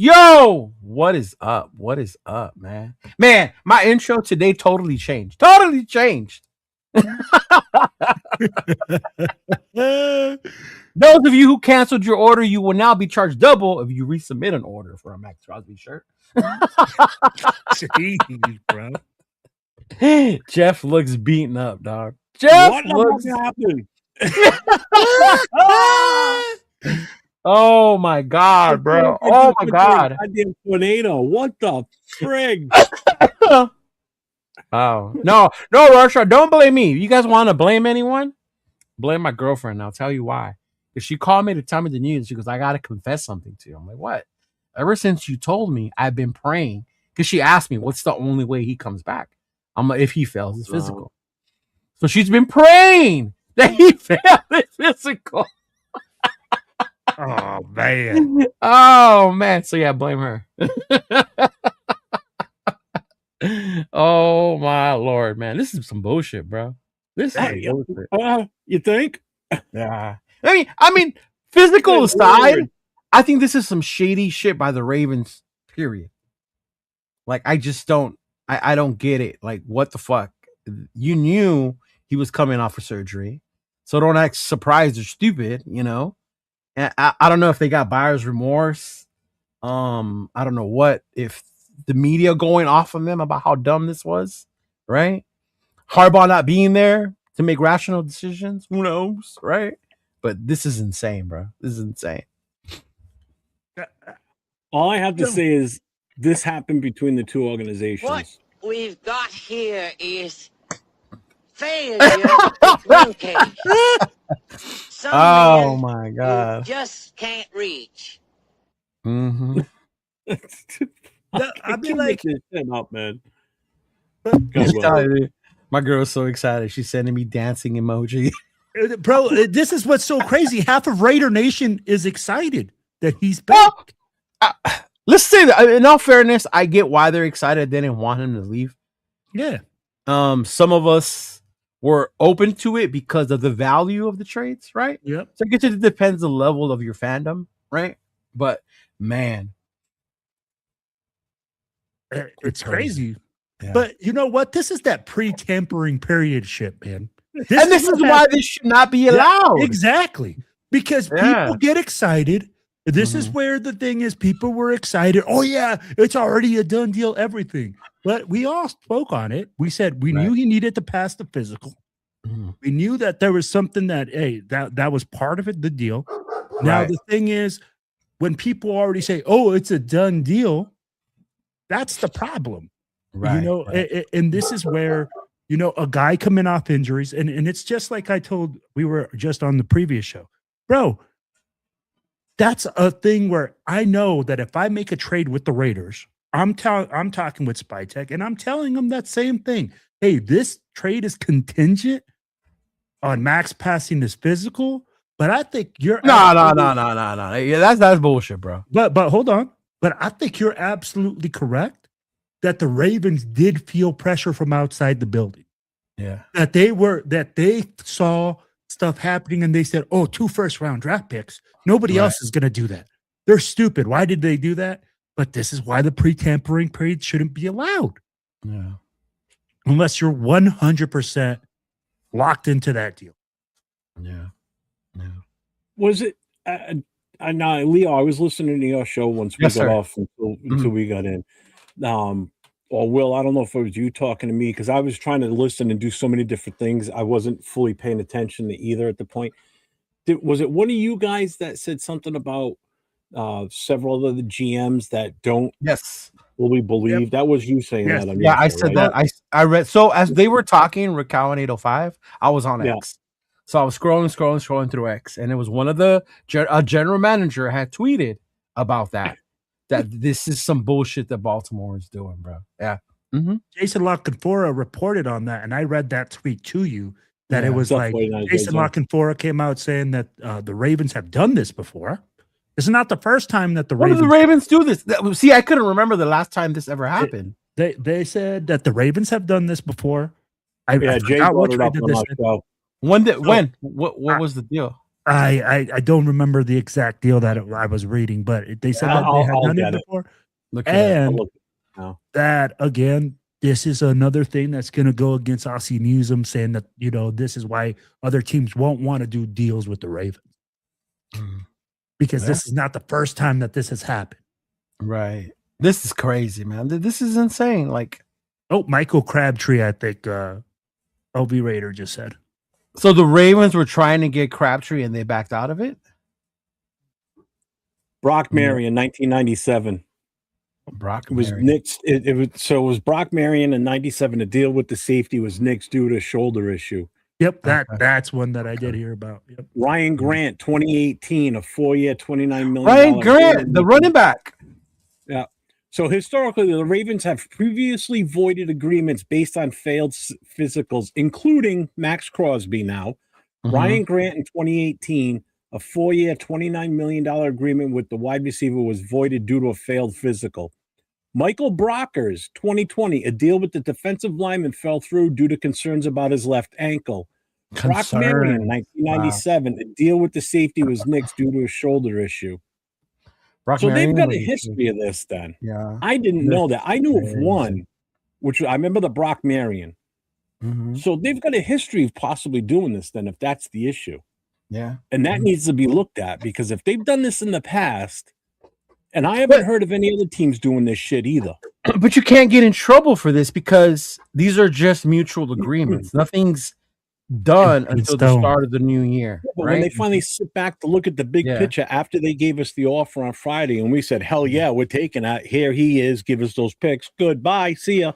Yo, what is up? What is up, man? Man, my intro today totally changed. Totally changed. Those of you who canceled your order, you will now be charged double if you resubmit an order for a Maxx Crosby shirt. Jeez, bro. Jeff looks beaten up, dog. Jeff what looks happened? Oh my god, bro! Oh my god! Goddamn tornado! What the frig? Oh no, Russia! Don't blame me. You guys want to blame anyone? Blame my girlfriend. I'll tell you why. If she called me to tell me the news, she goes, "I gotta confess something to you." I'm like, "What?" Ever since you told me, I've been praying because she asked me, "What's the only way he comes back?" I'm like, "If he fails, it's physical." So she's been praying that he fails his physical. Oh man. Oh man. So yeah, blame her. Oh my lord, man. This is some bullshit, bro. This is bullshit. You think? Yeah. I mean, physical aside, I think this is some shady shit by the Ravens, period. Like, I just don't I don't get it. Like, what the fuck? You knew he was coming off of surgery. So don't act surprised or stupid, you know? And I don't know if they got buyer's remorse. I don't know what if the media going off of them about how dumb this was, right? Harbaugh not being there to make rational decisions. Who knows, right? But this is insane, bro. This is insane. All I have to say is this happened between the two organizations. What we've got here is failure to communicate. Oh my god! Just can't reach. Mm-hmm. I mean, like, him up, man. My girl's so excited. She's sending me dancing emoji. Bro, this is what's so crazy. Half of Raider Nation is excited that he's back. Let's say that. In all fairness, I get why they're excited. They didn't want him to leave. Yeah. Some of us were open to it because of the value of the trades, right? Yep. So I guess it depends the level of your fandom, right? But man, It's crazy. Yeah. But you know what? This is that pre-tampering period shit, man. This is why this should not be allowed. Exactly. Because people get excited. This is where the thing is, people were excited. Oh, yeah, it's already a done deal, everything. But we all spoke on it. We said we knew he needed to pass the physical. We knew that there was something that, hey, that was part of it, the deal. Now, the thing is, when people already say, oh, it's a done deal, that's the problem. Right. You know, and this is where, you know, a guy coming off injuries, and it's just like I told, we were just on the previous show, bro. That's a thing where I know that if I make a trade with the Raiders, I'm talking with Spytech, and I'm telling them that same thing. Hey, this trade is contingent on Maxx passing this physical, but I think you're no. Yeah, that's bullshit, bro. But hold on. But I think you're absolutely correct that the Ravens did feel pressure from outside the building. Yeah. That they saw stuff happening and they said, oh, 2 first-round draft picks. Nobody else is going to do that. They're stupid. Why did they do that? But this is why the pre-tampering period shouldn't be allowed. Yeah. Unless you're 100% locked into that deal. Yeah. Was it? I know, Leo. I was listening to your show once we got off until we got in. Or Will, I don't know if it was you talking to me because I was trying to listen and do so many different things. I wasn't fully paying attention to either at the point. Was it one of you guys that said something about several of the GMs that don't fully believe? Yep. That was you saying that. Yeah, I said that. I read. So as they were talking, Raquel and 805, I was on X. So I was scrolling through X, and it was one of a general manager had tweeted about that this is some bullshit that Baltimore is doing, bro. Yeah. Jason LaCanfora reported on that, and I read that tweet to you that it was like Jason LaCanfora came out saying that the Ravens have done this before. This is not the first time that the Ravens do this. See, I couldn't remember the last time this ever happened. They said that the Ravens have done this before. I forgot what trade did this. When? What was the deal? I don't remember the exact deal that I was reading, but they said that they had done it before. And that, again, this is another thing that's going to go against Aussie Newsom, saying that, you know, this is why other teams won't want to do deals with the Ravens. Because this is not the first time that this has happened. Right. This is crazy, man. This is insane. Like, Michael Crabtree, I think LB Raider just said. So the Ravens were trying to get Crabtree and they backed out of it? Brock Marion, 1997. Brock was Nick's. It was Brock Marion in 97. The deal with the safety was Nick's due to a shoulder issue. Yep, that's one that I did hear about. Yep. Ryan Grant, 2018, a 4-year, $29 million. Ryan Grant, the running back. Yeah. So historically, the Ravens have previously voided agreements based on failed physicals, including Maxx Crosby now. Ryan Grant in 2018, a 4-year, $29 million agreement with the wide receiver was voided due to a failed physical. Michael Brockers, 2020, a deal with the defensive lineman fell through due to concerns about his left ankle. Brock Marion, 1997, a deal with the safety was nixed due to a shoulder issue. So they've got a history of this then. Yeah. I didn't know that. I knew of one, which I remember the Brock Marion. So they've got a history of possibly doing this then, if that's the issue. Yeah. And that needs to be looked at, because if they've done this in the past, and I haven't heard of any other teams doing this shit either. But you can't get in trouble for this because these are just mutual agreements. Nothing's done until the start of the new year. But when they finally sit back to look at the big picture after they gave us the offer on Friday and we said, hell yeah, we're taking that. Here he is. Give us those picks. Goodbye. See ya.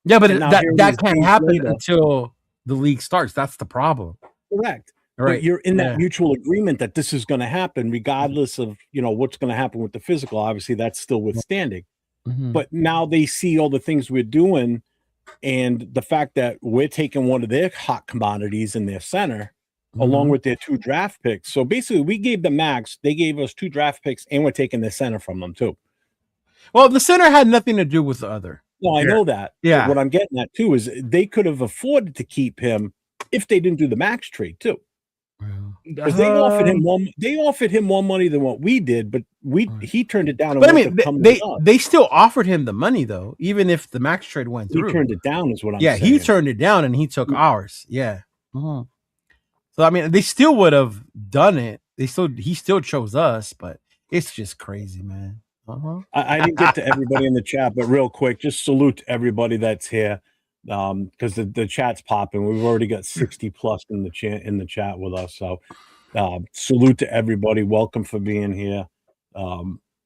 Yeah, but that can't happen until the league starts. That's the problem. Correct. Right. But you're in that mutual agreement that this is going to happen regardless of, what's going to happen with the physical. Obviously, that's still withstanding. But now they see all the things we're doing and the fact that we're taking one of their hot commodities in their center along with their 2 draft picks. So basically, we gave them Maxx. They gave us 2 draft picks, and we're taking their center from them, too. Well, the center had nothing to do with the other. No, I know that. Yeah. But what I'm getting at, too, is they could have afforded to keep him if they didn't do the Maxx trade too. Because they offered him more money than what we did, but he turned it down. But I mean, they still offered him the money though, even if the Maxx trade went through. He turned it down, is what I'm saying. Yeah, he turned it down and he took ours. Yeah. So I mean, they still would have done it. He still chose us, but it's just crazy, man. I didn't get to everybody in the chat, but real quick, just salute to everybody that's here. Because the chat's popping. We've already got 60 plus in the chat with us. So salute to everybody. Welcome for being here.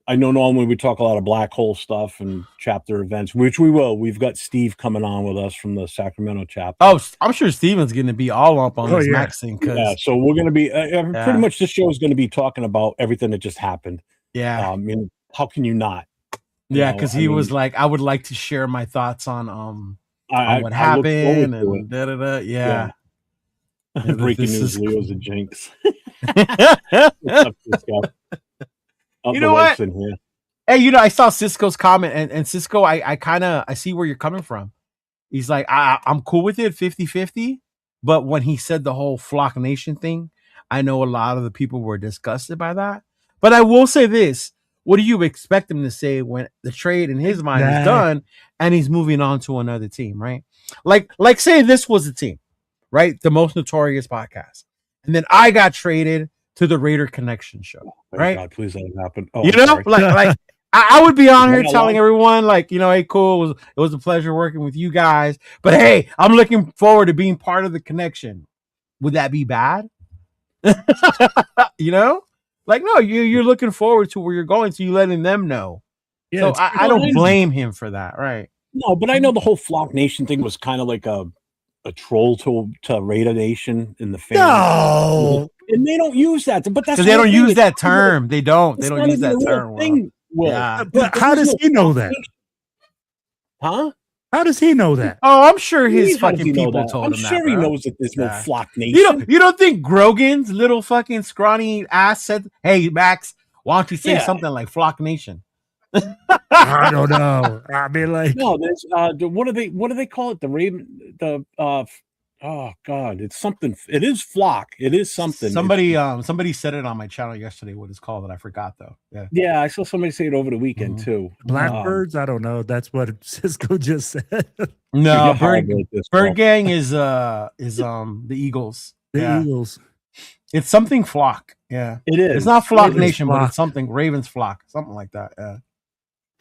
I know normally we talk a lot of Black Hole stuff and chapter events, which we will. We've got Steve coming on with us from the Sacramento chapter. Oh, I'm sure Steven's going to be all up on this Maxx thing. Yeah, so we're going to be pretty much this show is going to be talking about everything that just happened. Yeah. I mean, how can you not? Yeah, because he was like, I would like to share my thoughts on what happened and da-da-da. Yeah. Breaking news, Leo's a jinx. You know what? Hey, I saw Cisco's comment and Cisco, I see where you're coming from. He's like, I'm cool with it 50-50, but when he said the whole Flock Nation thing, I know a lot of the people were disgusted by that. But I will say this. What do you expect him to say when the trade in his mind is done and he's moving on to another team, right? Like say this was a team, right? The Most Notorious podcast. And then I got traded to the Raider Connection show, right? God, please let it happen. Oh, like I would be on here telling everyone like, hey, cool. It was a pleasure working with you guys, but hey, I'm looking forward to being part of the connection. Would that be bad? Like, no, you're looking forward to where you're going, so you're letting them know. Yeah, so I don't blame him for that, right? No, but I know the whole Flock Nation thing was kind of like a troll to Raider Nation in the fans. No, and they don't use that. But that's because they don't use that term. They don't use that term. Yeah. But how does he know that? Huh? How does he know that? Oh, I'm sure his fucking people told him that. I'm sure he knows that there's no Flock Nation. You don't think Grogan's little fucking scrawny ass said, "Hey, Maxx, why don't you say something like Flock Nation?" I don't know. I mean, like, no, there's what do they call it? The Raven, oh God, it's something. It is Flock. It is something. Somebody said it on my channel yesterday. What it's called? I forgot though. Yeah, I saw somebody say it over the weekend too. Blackbirds. I don't know. That's what Cisco just said. No, Bird Gang is the Eagles. The Eagles. It's something Flock. Yeah, it is. It's not Flock Nation, but it's something Ravens Flock, something like that. Yeah.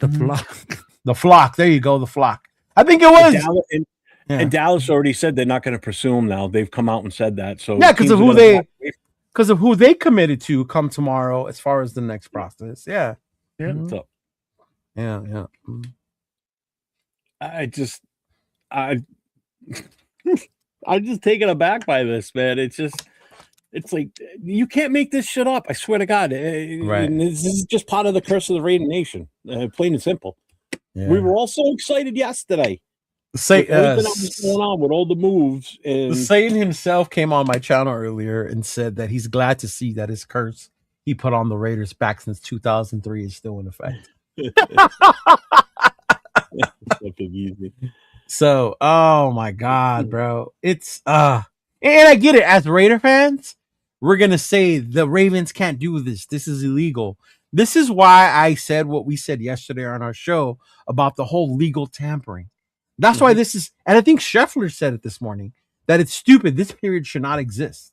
The Flock. The Flock. There you go. The Flock. I think it was. And Dallas already said they're not going to pursue him now. They've come out and said that. So because of who they committed to come tomorrow as far as the next process. Yeah. Yeah. So, yeah. I'm just taken aback by this, man. It's like you can't make this shit up. I swear to God. Right. And this is just part of the curse of the Raider Nation. Plain and simple. Yeah. We were all so excited yesterday. Everything that was going on with all the moves. And Satan himself came on my channel earlier and said that he's glad to see that his curse he put on the Raiders back since 2003 is still in effect. So, oh my God, bro. It's and I get it. As Raider fans, we're gonna say the Ravens can't do this. This is illegal. This is why I said what we said yesterday on our show about the whole legal tampering. That's why this is, and I think Scheffler said it this morning, that it's stupid. This period should not exist.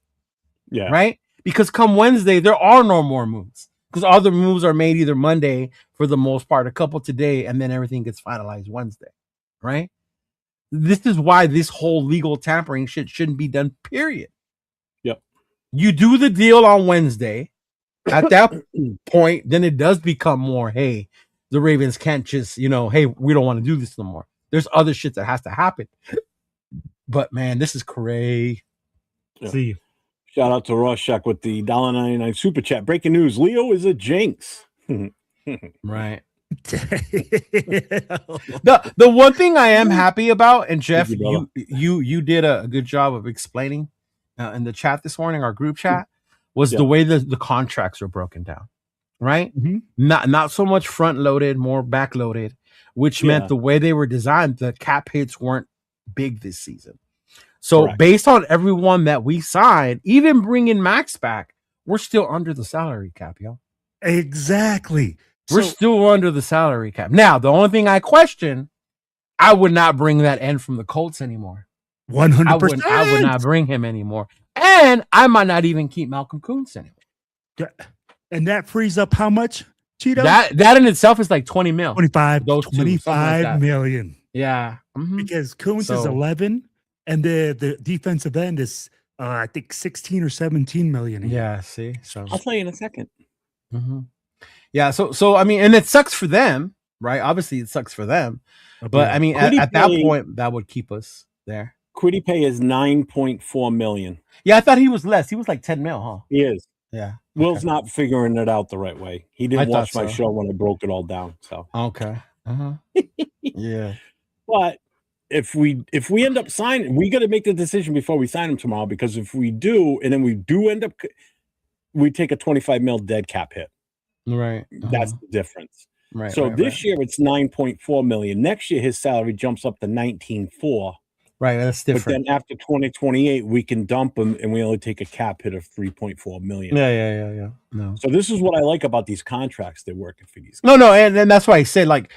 Yeah. Right? Because come Wednesday, there are no more moves. Because all the moves are made either Monday for the most part, a couple today, and then everything gets finalized Wednesday. Right? This is why this whole legal tampering shit shouldn't be done, period. Yep. You do the deal on Wednesday. At that point, then it does become more, hey, the Ravens can't just, hey, we don't want to do this no more. There's other shit that has to happen. But man, this is crazy. Yeah. Shout out to Rorschach with the $1.99 super chat. Breaking news: Leo is a jinx. Right. The one thing I am happy about, and Jeff, you did a good job of explaining in the chat this morning, our group chat, was the way the contracts are broken down. Right? Mm-hmm. Not so much front loaded, more back loaded, which meant the way they were designed, the cap hits weren't big this season. So Correct. based on everyone that we signed, even bringing Maxx back, we're still under the salary cap, yo. Exactly. We're still under the salary cap. Now, the only thing I question, I would not bring that end from the Colts anymore. 100%. I would not bring him anymore. And I might not even keep Malcolm Kuntz anymore. And that frees up how much, Cheeto? That in itself is like 20 mil. 25 like million. Yeah. Mm-hmm. Because Kuntz is 11 and the defensive end is I think 16 or 17 million. Yeah, see. So I'll tell you in a second. Mm-hmm. Yeah, so I mean, and it sucks for them, right? Obviously it sucks for them. But I mean, at that point, that would keep us there. Quiddy Pay is 9.4 million. Yeah, I thought he was less. He was like 10 mil, huh? He is. Yeah. Will's not figuring it out the right way. He didn't watch my so. show when I broke it all down. So okay. Yeah. But if we end up signing, we got to make the decision before we sign him tomorrow, because if we do, and then we do end up, we take a 25 mil dead cap hit. Right. That's the difference. Right. So this year it's 9.4 million. Next year his salary jumps up to 19.4. Right, that's different. But then after 2028, we can dump him and we only take a cap hit of 3.4 million. Yeah. No. So this is what I like about these contracts they're working for these No, guys. and that's why I said, like,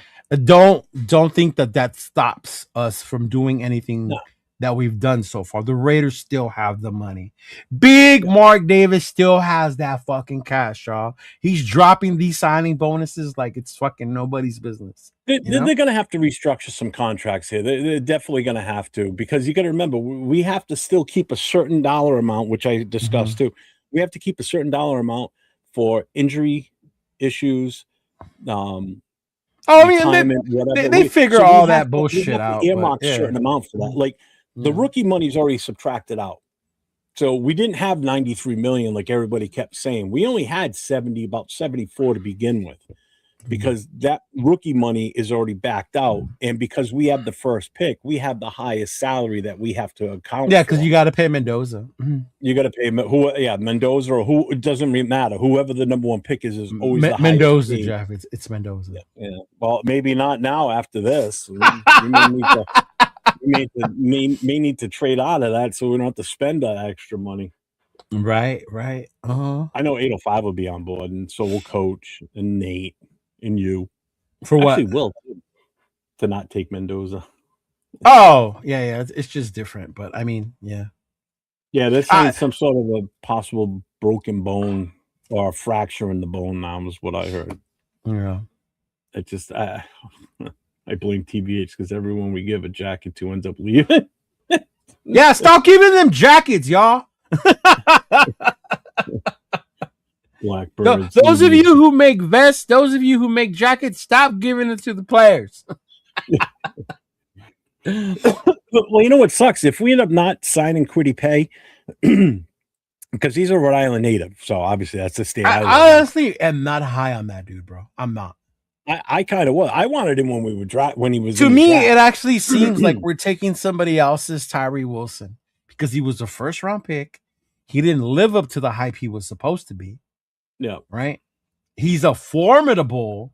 don't think that stops us from doing anything that we've done so far. The Raiders still have the money. Big Mark Davis still has that fucking cash, y'all. He's dropping these signing bonuses like it's fucking nobody's business. They're going to have to restructure some contracts here. They're definitely going to have to, because you got to remember, we have to still keep a certain dollar amount, which I discussed too. We have to keep a certain dollar amount for injury issues. I mean, they figure all that bullshit out. Earmark a certain amount for that. Like the rookie money's already subtracted out. So we didn't have 93 million like everybody kept saying. We only had about 74 to begin with, because that rookie money is already backed out. And because we have the first pick, we have the highest salary that we have to account for. Yeah, because you got to pay Mendoza. You got to pay Mendoza, or who, it doesn't really matter. Whoever the number one pick is always the Mendoza, highest. Jeff. It's Mendoza. Yeah. Well, maybe not now after this. We may need to trade out of that so we don't have to spend that extra money. Right. I know 805 will be on board, and so will Coach and Nate and you. For what? Actually, Will, to not take Mendoza. Oh, yeah. It's just different, but I mean, yeah. Yeah, this is some sort of a possible broken bone or a fracture in the bone now is what I heard. Yeah. It just, I blame TBH, because everyone we give a jacket to ends up leaving. Yeah, stop giving them jackets, y'all. Blackbirds. Those of you who make vests, those of you who make jackets, stop giving it to the players. Well, you know what sucks? If we end up not signing Quiddy Pay, because he's a Rhode Island native, so obviously that's the state. I honestly am not high on that dude, bro. I'm not. I kind of was. I wanted him when we were when he was. To me, it actually seems like we're taking somebody else's Tyree Wilson, because he was a first round pick. He didn't live up to the hype he was supposed to be. Yeah. Right. He's a formidable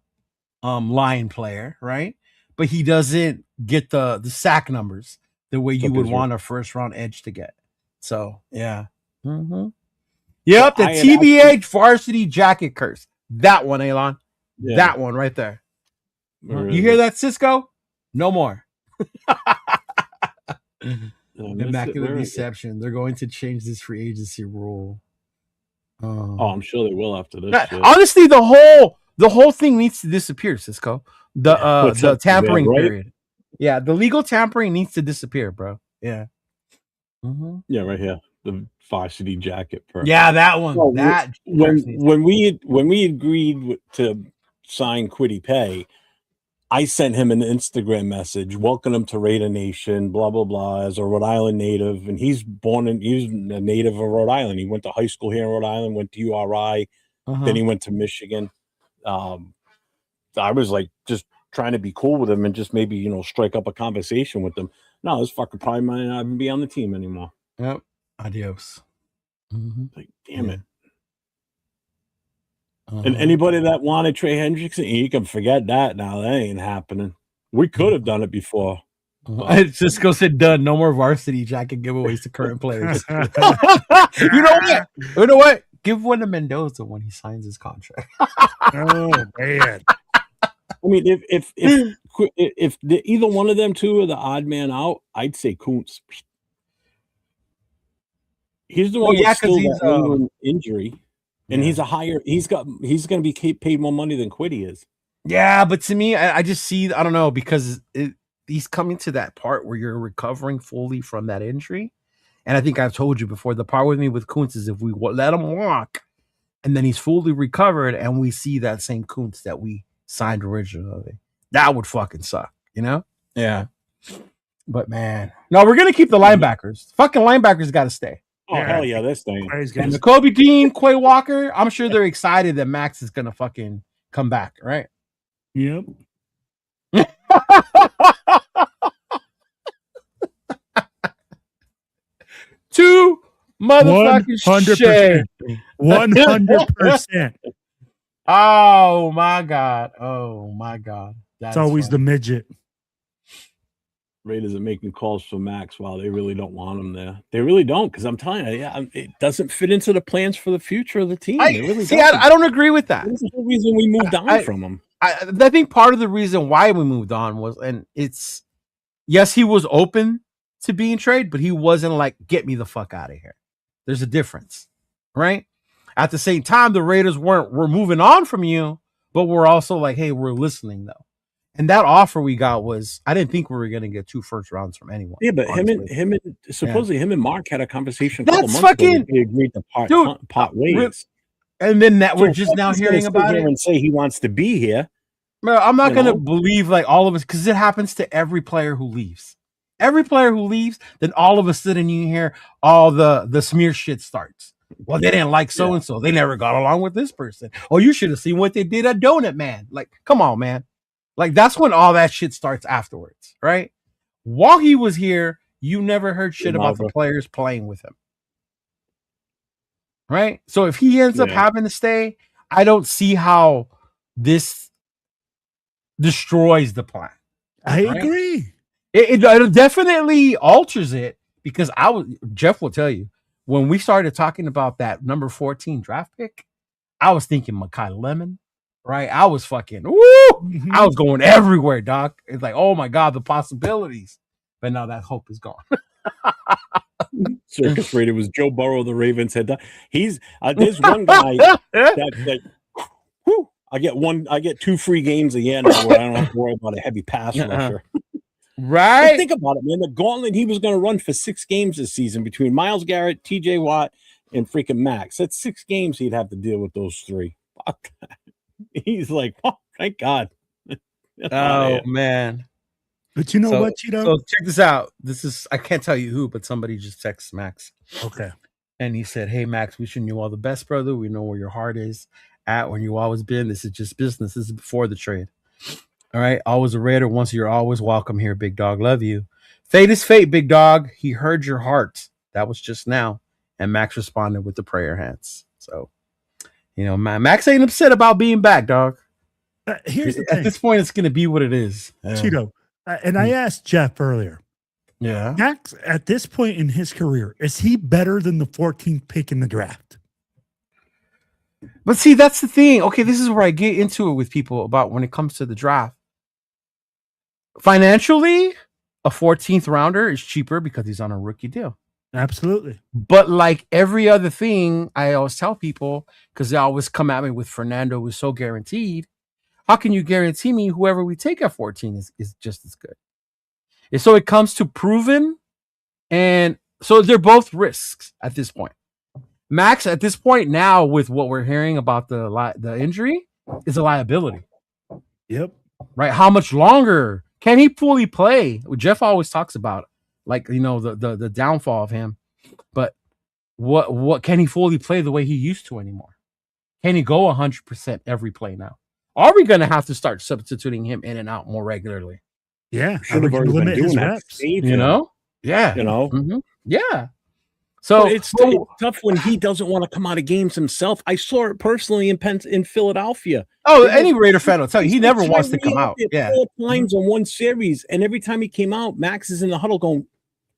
line player, right? But he doesn't get the sack numbers the way you would want a first round edge to get. So yeah. Yep, the TBH varsity jacket curse. That one, Elon. Yeah. That one right there. Really? You hear that, Cisco? No more. Immaculate deception. They're going to change this free agency rule. I'm sure they will after this. Honestly, the whole thing needs to disappear, Cisco. The tampering period. Yeah, the legal tampering needs to disappear, bro. Yeah. Yeah, right here. The varsity jacket. Yeah, that one. Well, that when we agreed to sign Quiddy Pay, I sent him an Instagram message, welcome him to Raider Nation, blah blah blah, as a Rhode Island native, and he's a native of Rhode Island. He went to high school here in Rhode Island, went to URI, then he went to Michigan. I was like just trying to be cool with him and just maybe strike up a conversation with him. No, this fucker probably might not even be on the team anymore. Yep. Adios. Like, damn it. And anybody that wanted Trey Hendrickson, you can forget that now. That ain't happening. We could have done it before. Cisco said, "Done. No more varsity jacket giveaways to current players." You know what? Give one to Mendoza when he signs his contract. Oh man! I mean, if either one of them two are the odd man out, I'd say Kuntz. He's the one with still that lingering injury, and he's going to be paid more money than Quiddy is. Yeah, but to me, I just see, I don't know, because he's coming to that part where you're recovering fully from that injury. And I think I've told you before, the part with me with Kuntz is if we let him walk and then he's fully recovered and we see that same Kuntz that we signed originally, that would fucking suck, you know? Yeah. But man, no, we're going to keep the linebackers. Fucking linebackers got to stay. Oh, hell yeah, they're staying. And Kobe Dean, Quay Walker, I'm sure they're excited that Maxx is going to fucking come back, right? Yep. Two motherfucking shit. 100%. Oh my god. Oh my god. It's always funny. The midget. Raiders are making calls for Maxx while they really don't want him there. They really don't, because I'm telling you, it doesn't fit into the plans for the future of the team. I don't agree with that. This is the reason we moved on from him. I think part of the reason why we moved on was, and it's, yes, he was open to being traded, but he wasn't like, get me the fuck out of here. There's a difference, right? At the same time, the Raiders we're moving on from you, but we're also like, hey, we're listening though. And that offer we got was, I didn't think we were going to get 2 first rounds from anyone. Yeah, but him and Mark had a conversation. That's fucking. They agreed to part ways. And then that we're just now hearing about it and say he wants to be here. Bro, I'm not going to believe like all of us, because it happens to every player who leaves. Every player who leaves, then all of a sudden you hear all the smear shit starts. Well, they didn't like so-and-so. They never got along with this person. Oh, you should have seen what they did at Donut Man. Like, come on, man. Like, that's when all that shit starts afterwards, right? While he was here, you never heard shit about the players playing with him. Right? So if he ends up having to stay, I don't see how this destroys the plan. I agree. It definitely alters it, because Jeff will tell you, when we started talking about that number 14 draft pick, I was thinking Mekhi Lemon, right? I was fucking, I was going everywhere, Doc. It's like, oh my God, the possibilities. But now that hope is gone. Circus Raider was Joe Burrow, the Ravens had done. There's one guy that I get 2 free games a year now where I don't have to worry about a heavy pass rusher. Right? But think about it, man. The gauntlet he was going to run for 6 games this season between Myles Garrett, TJ Watt, and freaking Maxx. That's 6 games he'd have to deal with those 3. Fuck that. He's like, oh, thank God. Oh, man. But you know what, Chido? So check this out. I can't tell you who, but somebody just texted Maxx. Okay. And he said, hey, Maxx, we wish you all the best, brother. We know where your heart is at, when you've always been. This is just business. This is before the trade. All right. Always a Raider. Once you're always welcome here, big dog. Love you. Fate is fate, big dog. He heard your heart. That was just now. And Maxx responded with the prayer hands. So, you know, Maxx ain't upset about being back, dog. Here's the thing. At this point, it's going to be what it is. Chido. And I asked Jeff earlier. Yeah. Maxx, at this point in his career, is he better than the 14th pick in the draft? But see, that's the thing. Okay, this is where I get into it with people about when it comes to the draft. Financially, a 14th rounder is cheaper because he's on a rookie deal. Absolutely. But like every other thing, I always tell people, because they always come at me with Fernando was so guaranteed. How can you guarantee me whoever we take at 14 is just as good? And so it comes to proven, and so they're both risks at this point. Maxx, at this point now, with what we're hearing about the injury, is a liability. Yep. Right? How much longer can he fully play? Jeff always talks about, like, you know, the downfall of him. But what can he fully play the way he used to anymore? Can he go 100% every play now? Are we going to have to start substituting him in and out more regularly? Yeah. Should have already been doing that. You know? Yeah. You know? Mm-hmm. Yeah. So it's tough when he doesn't want to come out of games himself. I saw it personally in Philadelphia. Any Raider fan will tell you he never wants to come out. Yeah, 4 times on one series, and every time he came out, Maxx is in the huddle going,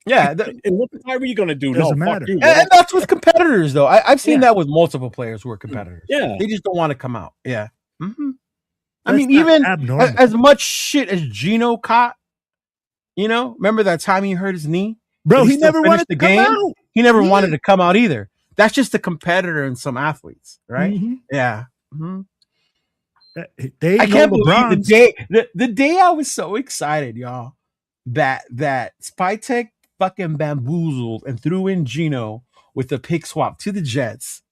yeah. And what the time are you going to do? Doesn't No, matter. fuck you. And that's with competitors, though. I've seen that with multiple players who are competitors. Yeah, they just don't want to come out. Yeah. Mm-hmm. I That's mean, not even abnormal. as much shit as Gino caught, remember that time he hurt his knee? Bro, But he never wanted to come out. He never wanted to come out either. That's just a competitor in some athletes, right? Mhm. Yeah. Mm-hmm. I can't believe the day I was so excited, y'all, that Spytek fucking bamboozled and threw in Gino with the pick swap to the Jets.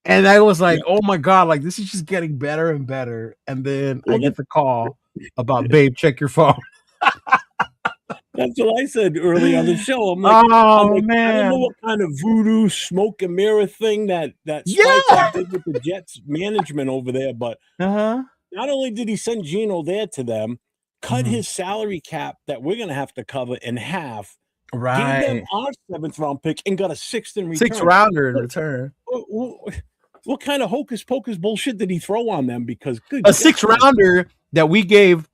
And I was like, oh my God, like this is just getting better and better. And then I get the call about, babe, check your phone. that's what I said earlier on the show. I'm like, man, I don't know what kind of voodoo smoke and mirror thing that Spike did with the Jets management over there, but not only did he send Gino there to them, cut his salary cap that we're going to have to cover in half, right? Gave them our 7th round pick and got a 6th in return. 6th rounder in return. What kind of hocus pocus bullshit did he throw on them? Because a 6th rounder that we gave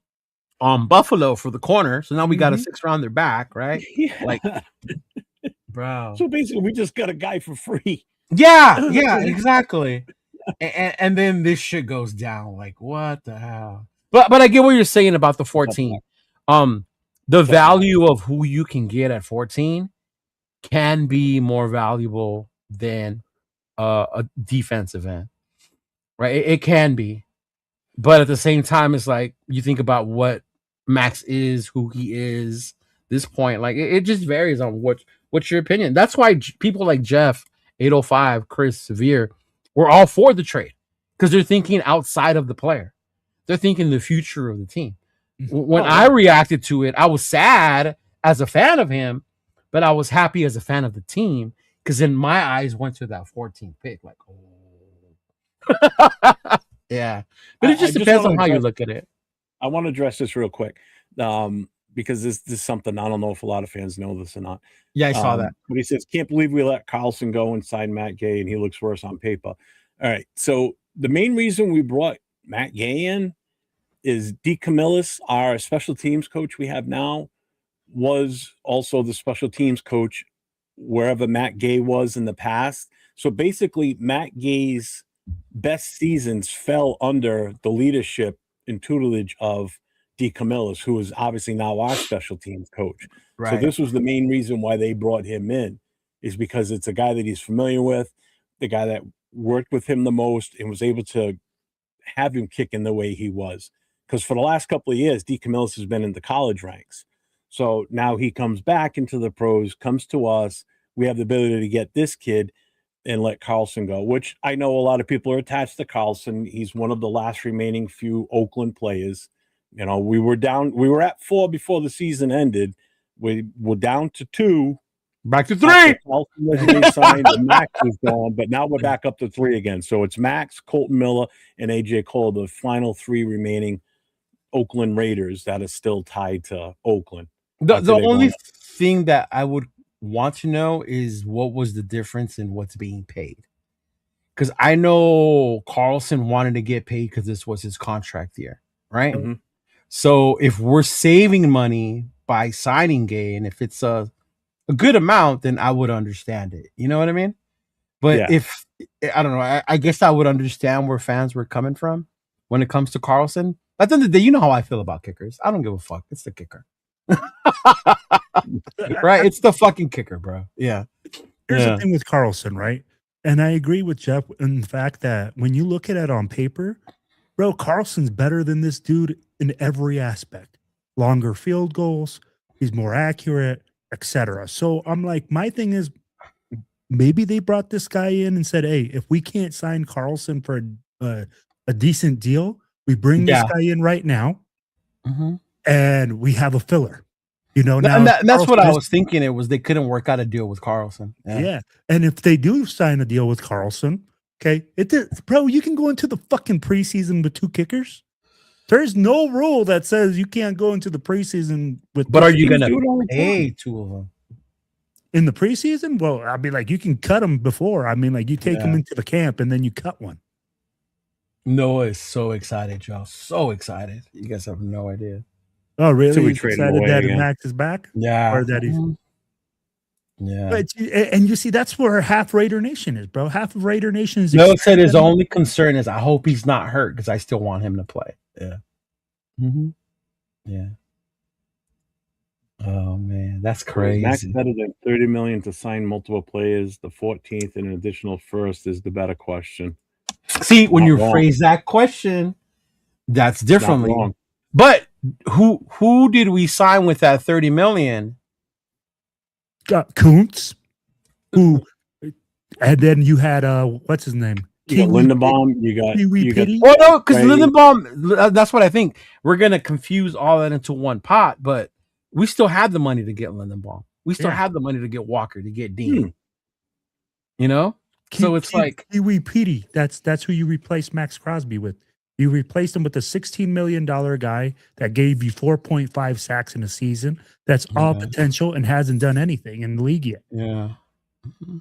Buffalo for the corner, so now we got a 6th rounder back, right? Yeah. Like, bro. So basically, we just got a guy for free. Yeah, exactly. And then this shit goes down. Like, what the hell? But I get what you're saying about the 14. The value of who you can get at 14 can be more valuable than a defensive end, right? It can be, but at the same time, it's like you think about what Maxx is, who he is. This point, like it just varies on what's your opinion. That's why people like Jeff 805, Chris Severe, were all for the trade because they're thinking outside of the player. They're thinking the future of the team. When I reacted to it, I was sad as a fan of him, but I was happy as a fan of the team because in my eyes went to that 14th pick. Like, yeah. But it just depends on how you look at it. I want to address this real quick because this is something I don't know if a lot of fans know this or not. Yeah, I saw that. But he says, can't believe we let Carlson go and sign Matt Gay, and he looks worse on paper. All right. So the main reason we brought Matt Gay in is DeCamillis, our special teams coach we have now, was also the special teams coach wherever Matt Gay was in the past. So basically, Matt Gay's best seasons fell under the leadership and tutelage of DeCamillis, who is obviously now our special teams coach. Right. So this was the main reason why they brought him in, is because it's a guy that he's familiar with, the guy that worked with him the most and was able to have him kicking the way he was. Because for the last couple of years, DeCamillis has been in the college ranks. So now he comes back into the pros, comes to us. We have the ability to get this kid and let Carlson go, which I know a lot of people are attached to Carlson. He's one of the last remaining few Oakland players. You know, we were at 4 before the season ended. We were down to 2. Back to 3. Carlson was signed and Maxx was gone, but now we're back up to 3 again. So it's Maxx, Colton Miller, and AJ Cole, the final 3 remaining Oakland Raiders that is still tied to Oakland. The only thing that I would want to know is what was the difference in what's being paid. Because I know Carlson wanted to get paid because this was his contract year, right? Mm-hmm. So if we're saving money by signing Gay, and if it's a good amount, then I would understand it. You know what I mean? But if I don't know, I guess I would understand where fans were coming from when it comes to Carlson. At the end of the day, you know how I feel about kickers. I don't give a fuck. It's the kicker. Right? It's the fucking kicker, bro. Yeah. Here's the thing with Carlson, right? And I agree with Jeff in the fact that when you look at it on paper, bro, Carlson's better than this dude in every aspect. Longer field goals, he's more accurate, etc. So I'm like, my thing is, maybe they brought this guy in and said, hey, if we can't sign Carlson for a decent deal, we bring this guy in right now, and we have a filler. You know, now and that's what I was thinking. It was they couldn't work out a deal with Carlson. Yeah, and if they do sign a deal with Carlson, okay, bro, you can go into the fucking preseason with 2 kickers. There's no rule that says you can't go into the preseason with. But are you going to pay 2 of them? In the preseason, well, I mean, like you can cut them before. I mean, like you take them into the camp and then you cut one. Noah is so excited, y'all. So excited. You guys have no idea. Oh, really? So we He's trade him excited away that again. Max is back? Yeah. Or that he's... Yeah. But, and you see, that's where half Raider Nation is, bro. Half of Raider Nation is... Noah said his only concern is I hope he's not hurt because I still want him to play. Yeah. Mm-hmm. Yeah. Oh, man. That's crazy. Max better than $30 million to sign multiple players. The 14th and an additional first is the better question. See, when you phrase that question, that's differently. But who did we sign with that $30 million? Got Kuntz, who, and then you had what's his name? You got Lindenbaum. You got. Oh no, because Lindenbaum. That's what I think. We're gonna confuse all that into one pot, but we still had the money to get Lindenbaum. We still had the money to get Walker, to get Dean. You know, so it's like Pee-wee Petey. That's who you replaced Maxx Crosby with. You replaced him with a $16 million guy that gave you 4.5 sacks in a season. That's all potential and hasn't done anything in the league yet. Yeah. Mm-hmm.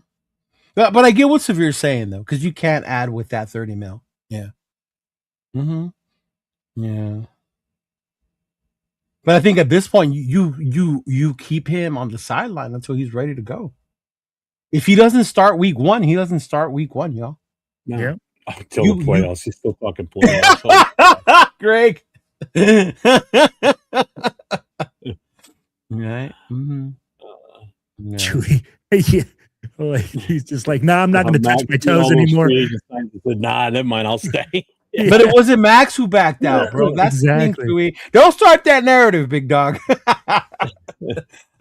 But I get what Severe's saying, though, because you can't add with that 30 mil. Yeah. Mm-hmm. Yeah. But I think at this point, you keep him on the sideline until he's ready to go. If he doesn't start week 1, he doesn't start week 1, y'all. No. Yeah. Until the playoffs. He's still talking playoffs. Greg. Right. Mm-hmm. Chewy. Yeah. Like, he's just like, nah, I'm not going to touch my toes anymore. Said, nah, never mind. I'll stay. But it wasn't Max who backed out, bro. That's exactly. The thing, don't start that narrative, big dog.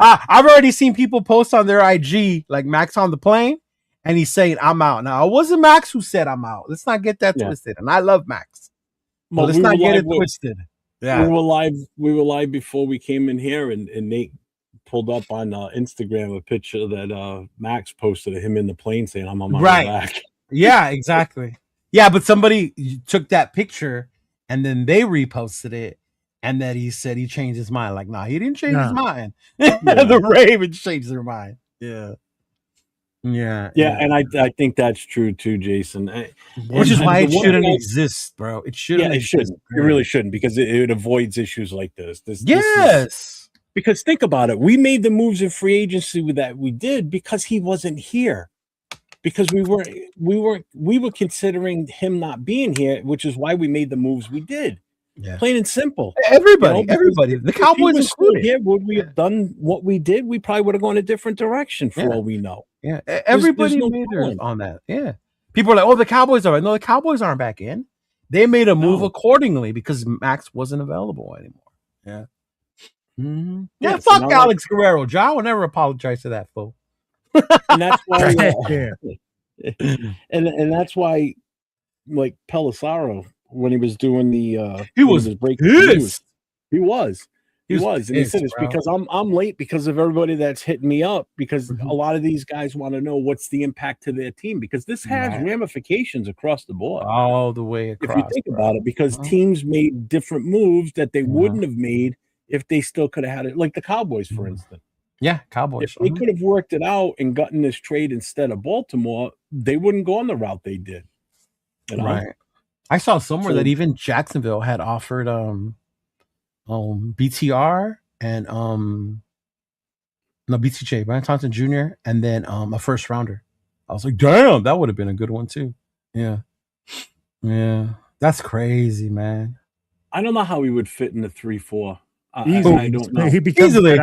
I've already seen people post on their IG, like Max on the plane, and he's saying, I'm out. Now, it wasn't Max who said I'm out. Let's not get that twisted. And I love Max. But let's not get it twisted. Yeah. We were live before we came in here, and Nate pulled up on Instagram a picture that Maxx posted of him in the plane saying, I'm on my way back. Yeah, exactly. Yeah, but somebody took that picture and then they reposted it, and that he said he changed his mind. Like, nah, he didn't change his mind. The Ravens changed their mind. Yeah. And I think that's true too, Jason. Which is why it shouldn't exist, bro. It shouldn't. It shouldn't. It really shouldn't, because it avoids issues like this. Because think about it. We made the moves in free agency that we did because he wasn't here. Because we were considering him not being here, which is why we made the moves we did. Yeah. Plain and simple. Everybody. The Cowboys included. Here, would we have done what we did? We probably would have gone a different direction for all we know. Yeah. Everybody made theirs on that. Yeah. People are like, oh, the Cowboys are. No, the Cowboys aren't back in. They made a move accordingly because Maxx wasn't available anymore. Yeah. Mm-hmm. Yeah, fuck Alex Guerrero. John will never apologize to that fool. And that's why and that's why, like, Pelissaro, when he was doing the he was breaking news. He was. And he said it's because I'm late because of everybody that's hitting me up, because a lot of these guys want to know what's the impact to their team, because this has ramifications across the board. All the way across. If you think about it, because teams made different moves that they wouldn't have made if they still could have had it, like the Cowboys, for instance. Yeah, Cowboys. If they could have worked it out and gotten this trade instead of Baltimore, they wouldn't go on the route they did. You know? Right. I saw somewhere that even Jacksonville had offered BTR and BTJ, Brian Thompson Jr., and then a first rounder. I was like, damn, that would have been a good one too. Yeah. That's crazy, man. I don't know how he would fit in the 3-4. I don't know. He becomes easily.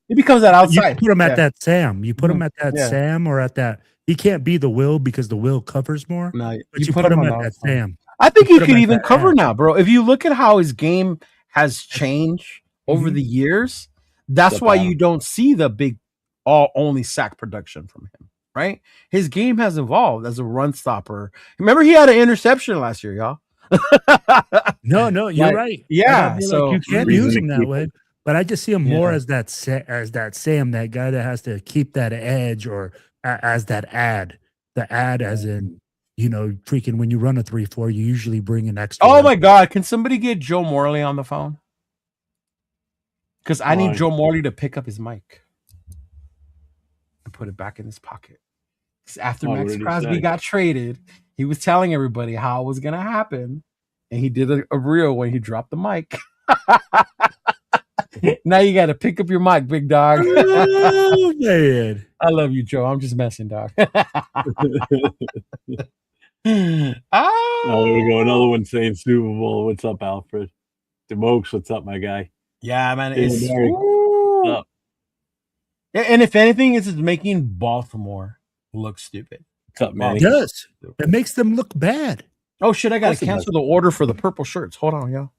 He becomes that outside. You put him at that Sam. You put him at that Sam or at that. He can't be the Will because the Will covers more. No, but you put him at that Sam. I think he could even cover now, bro. If you look at how his game has changed over the years, that's why you don't see the big only sack production from him, right? His game has evolved as a run stopper. Remember, he had an interception last year, y'all. No, you're right. Yeah, so you can't use him that way. But I just see him more as that Sam, that guy that has to keep that edge, or as that ad. The ad, as in, freaking when you run a 3-4, you usually bring an extra. Oh my God! Can somebody get Joe Morley on the phone? Because I need Joe Morley to pick up his mic. and put it back in his pocket. After Oh, Maxx what did he Crosby say? got traded, he was telling everybody how it was going to happen. And he did a reel when he dropped the mic. Now you got to pick up your mic, big dog. Oh, man. I love you, Joe. I'm just messing, dog. Oh, here we go. Another one saying Super Bowl. What's up, Alfred? DeMokes, what's up, my guy? Yeah, man. David It's, Barry, what's up? and if anything, it's just making Baltimore look stupid. What's up, man? It does. It makes them look bad. Oh, shit. I got What's to the cancel the order for the purple shirts. Hold on, y'all.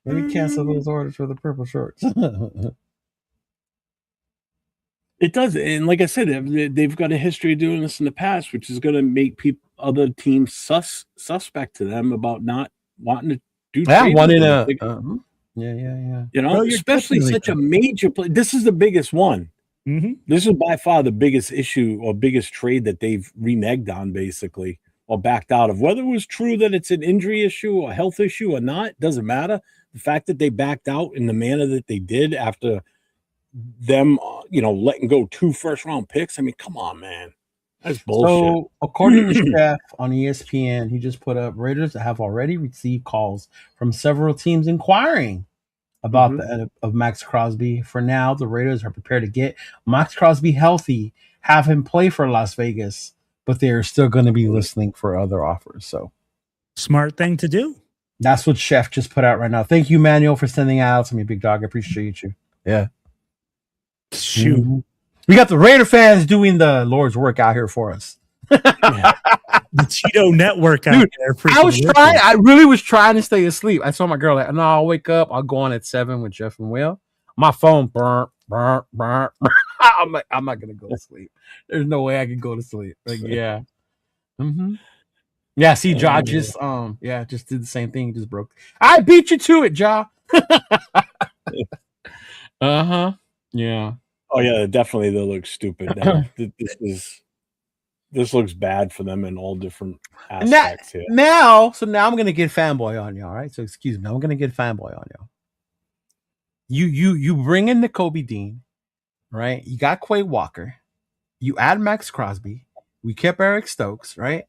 Let me cancel those orders for the purple shorts. It does, and like I said, they've got a history of doing this in the past, which is going to make other teams suspect to them about not wanting to do. Yeah, trades one with in them. yeah. You know, No, you're especially definitely such a major play. This is the biggest one. Mm-hmm. This is by far the biggest issue or biggest trade that they've reneged on, basically, or backed out of. Whether it was true that it's an injury issue or health issue or not, doesn't matter. The fact that they backed out in the manner that they did after them, letting go 2 first-round picks. I mean, come on, man. That's bullshit. So, according to Chef on ESPN, he just put up Raiders have already received calls from several teams inquiring about the end of Maxx Crosby. For now, the Raiders are prepared to get Maxx Crosby healthy, have him play for Las Vegas, but they are still going to be listening for other offers. So, Smart thing to do. that's what Chef just put out right now. Thank you, Manuel, for sending out to me, big dog. I appreciate you. Yeah. Shoot. Mm-hmm. We got the Raider fans doing the Lord's work out here for us. The Cheeto Network out Dude, there. I really was trying to stay asleep. I told my girl, like, no, I'll wake up. I'll go on at 7 with Jeff and Will. My phone, burn. I'm like, I'm not going to go to sleep. There's no way I can go to sleep. Like, yeah. Mm-hmm. Yeah, see, Ja just did the same thing. He just broke. I beat you to it, Ja. Uh-huh. Yeah. Oh yeah, definitely they look stupid. This looks bad for them in all different aspects here. Now I'm gonna get fanboy on y'all, right? So excuse me, I'm gonna get fanboy on y'all. You bring in the Kobe Dean, right? You got Quay Walker, you add Maxx Crosby, we kept Eric Stokes, right?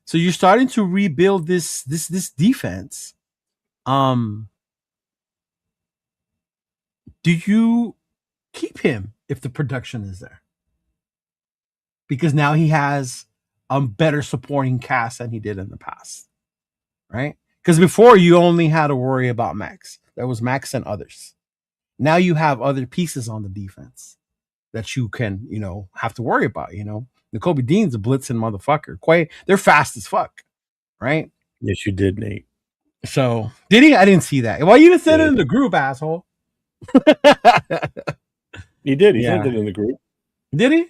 So you're starting to rebuild this defense. Do you keep him if the production is there? Because now he has a better supporting cast than he did in the past, right? Because before you only had to worry about Maxx. There was Maxx and others. Now you have other pieces on the defense that you can, have to worry about. The Kobe Dean's a blitzing motherfucker. Quay, they're fast as fuck, right? Yes, you did, Nate. So did he? I didn't see that. Well, you didn't send it in the group, asshole. He did. He sent it in the group. Did he?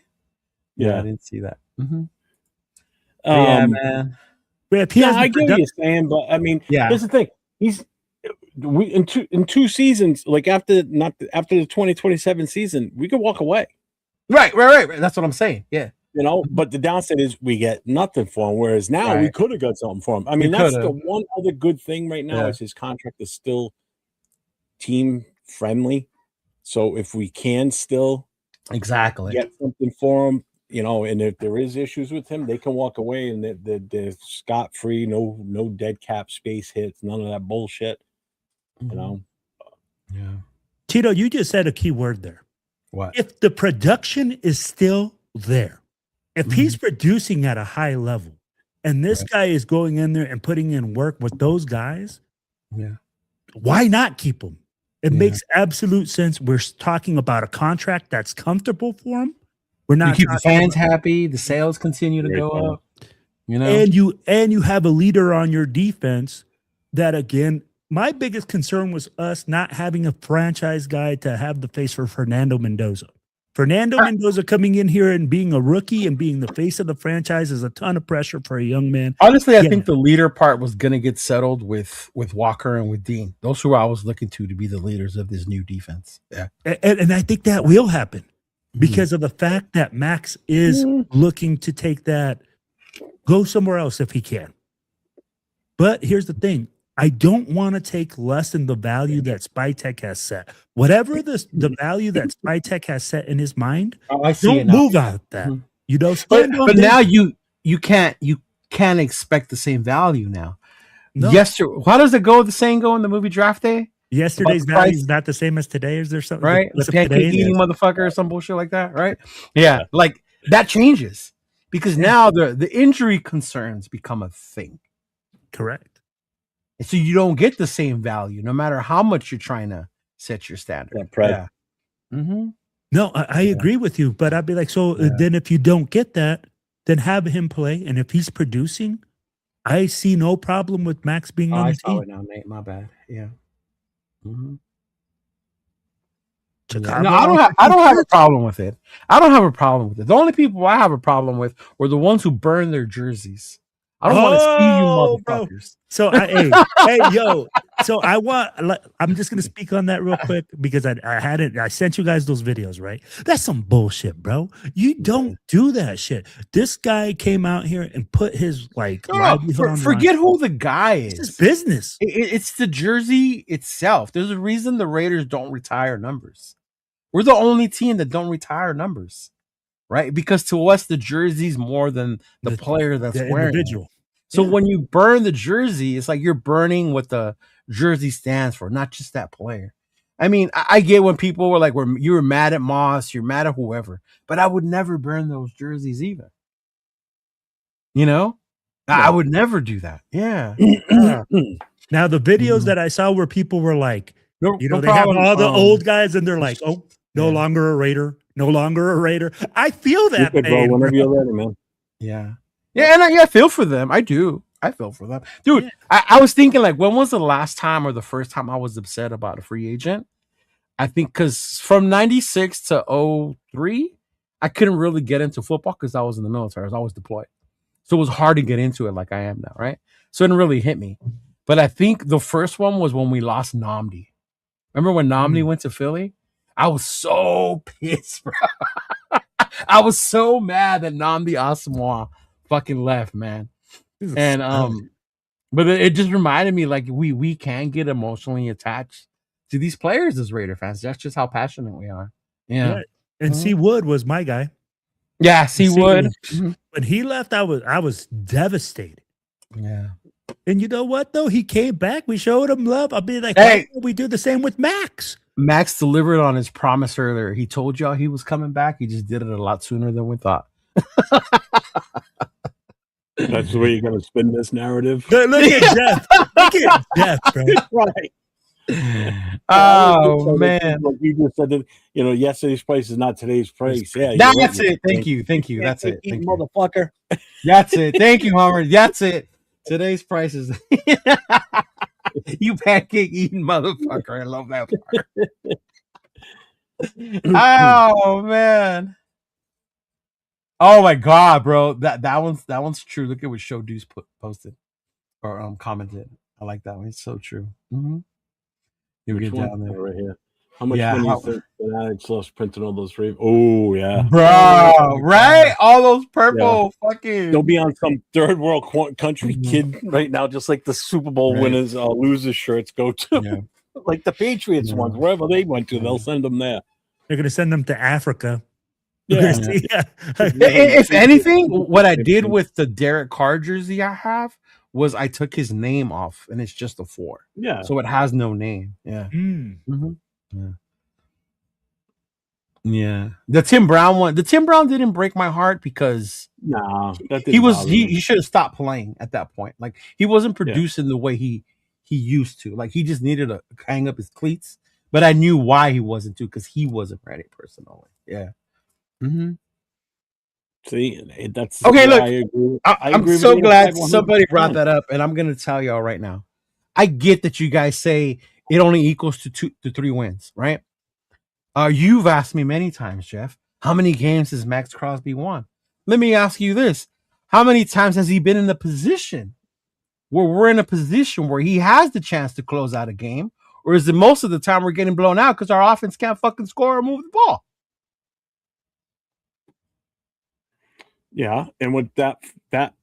Yeah, I didn't see that. Mm-hmm. Yeah, man. I get what you're saying, but I mean, here's the thing: in two seasons, like after the 2027 season, we could walk away. Right. That's what I'm saying. Yeah. But the downside is we get nothing for him. Whereas now we could have got something for him. I mean, that's the one other good thing right now is his contract is still team friendly. So if we can still get something for him, and if there is issues with him, they can walk away and they're scot free, no dead cap space hits, none of that bullshit. Yeah. Tito, you just said a key word there. What? If the production is still there, if he's producing at a high level, and this guy is going in there and putting in work with those guys, why not keep him? It makes absolute sense. We're talking about a contract that's comfortable for him. We're not keep the fans happy. The sales continue to go up. And you have a leader on your defense that, again, my biggest concern was us not having a franchise guy to have the face for Fernando Mendoza. Fernando Mendoza coming in here and being a rookie and being the face of the franchise is a ton of pressure for a young man. Honestly, I think the leader part was going to get settled with Walker and with Dean. Those who I was looking to be the leaders of this new defense. Yeah. And I think that will happen because of the fact that Maxx is looking to take that, go somewhere else if he can. But here's the thing. I don't want to take less than the value that Spytek has set. Whatever the value that Spytek has set in his mind, I see don't it now. move out of that. Mhm. You know, But now you can't expect the same value now. No. Yesterday, how does it go? The saying go in the movie Draft Day? Yesterday's value is not the same as today. Is there something? Right? The pancake eating motherfucker or some bullshit like that, right? Yeah, like that changes because now the injury concerns become a thing. Correct. And so you don't get the same value no matter how much you're trying to set your standard. Yeah. Mm-hmm. No, I agree with you, but I'd be like, so then if you don't get that, then have him play. And if he's producing, I see no problem with Maxx being on the team. I saw it now, Nate. My bad. Yeah. Mm-hmm. Chicago, no, I don't have a problem with it. I don't have a problem with it. The only people I have a problem with were the ones who burn their jerseys. I don't want to see you motherfuckers. So I'm just gonna speak on that real quick because I sent you guys those videos, right? That's some bullshit, bro. You don't do that shit. This guy came out here and put his forget who the guy is. It's his business. It's the jersey itself. There's a reason the Raiders don't retire numbers. We're the only team that don't retire numbers. Right? Because to us, the jersey's more than the player that's wearing individual. It. So when you burn the jersey, it's like you're burning what the jersey stands for, not just that player. I mean, I get when people were like, you were mad at Moss, you're mad at whoever, but I would never burn those jerseys either. You know? No. I would never do that. Yeah. Now, the videos that I saw where people were like, they have all the old guys and they're like, no longer a Raider. No longer a Raider. I feel that, pain, whenever you're ready, man. Yeah. Yeah, and I feel for them. I do. I feel for them. Dude, I was thinking, like, when was the last time or the first time I was upset about a free agent? I think because from 96 to 03, I couldn't really get into football because I was in the military. I was always deployed. So it was hard to get into it like I am now, right? So it didn't really hit me. But I think the first one was when we lost Nnamdi. Remember when Nnamdi went to Philly? I was so pissed, bro. I was so mad that Nnamdi Asamoah fucking left, man. And but it just reminded me, like, we can get emotionally attached to these players as Raider fans. That's just how passionate we are. Yeah. And C. Wood was my guy. Yeah, C. Wood. When he left, I was devastated. Yeah. And you know what, though? He came back. We showed him love. I'll be like, hey, we do the same with Maxx. Maxx delivered on his promise earlier. He told y'all he was coming back. He just did it a lot sooner than we thought. That's the way you're going to spin this narrative. Look at Jeff. Look at Jeff, bro. Right. Oh, man. Like you just said that, yesterday's price is not today's price. Yeah. That's it. Thank you. That's it. Thank you, motherfucker. That's it. Thank you, Homer. That's it. Today's price is you pancake eating motherfucker. I love that part. Oh man. Oh my god, bro. That one's true. Look at what Show Deuce posted or commented. I like that one. It's so true. Mm-hmm. You get down there right here. How much money you think Fanatics lost printing all those Ravens? Oh yeah, bro. Right, all those purple fucking. They'll be on some third world country kid right now, just like the Super Bowl winners, losers shirts go to, like the Patriots ones, wherever they went to, they'll send them there. They're gonna send them to Africa. Yeah. If anything, what I did with the Derek Carr jersey I have was I took his name off, and it's just a 4. Yeah, so it has no name. Yeah. Mm-hmm. Yeah. The Tim Brown one. The Tim Brown didn't break my heart because he should have stopped playing at that point. Like he wasn't producing the way he used to. Like he just needed to hang up his cleats. But I knew why he wasn't too, because he wasn't ready personally. Yeah. Mm-hmm. See, that's okay. Look, I'm so glad somebody brought that up, and I'm gonna tell y'all right now. I get that you guys say it only equals to 2 to 3 wins, right? You've asked me many times, Jeff, how many games has Maxx Crosby won? Let me ask you this: how many times has he been in a position where we're in a position where he has the chance to close out a game, or is it most of the time we're getting blown out because our offense can't fucking score or move the ball? Yeah, and with that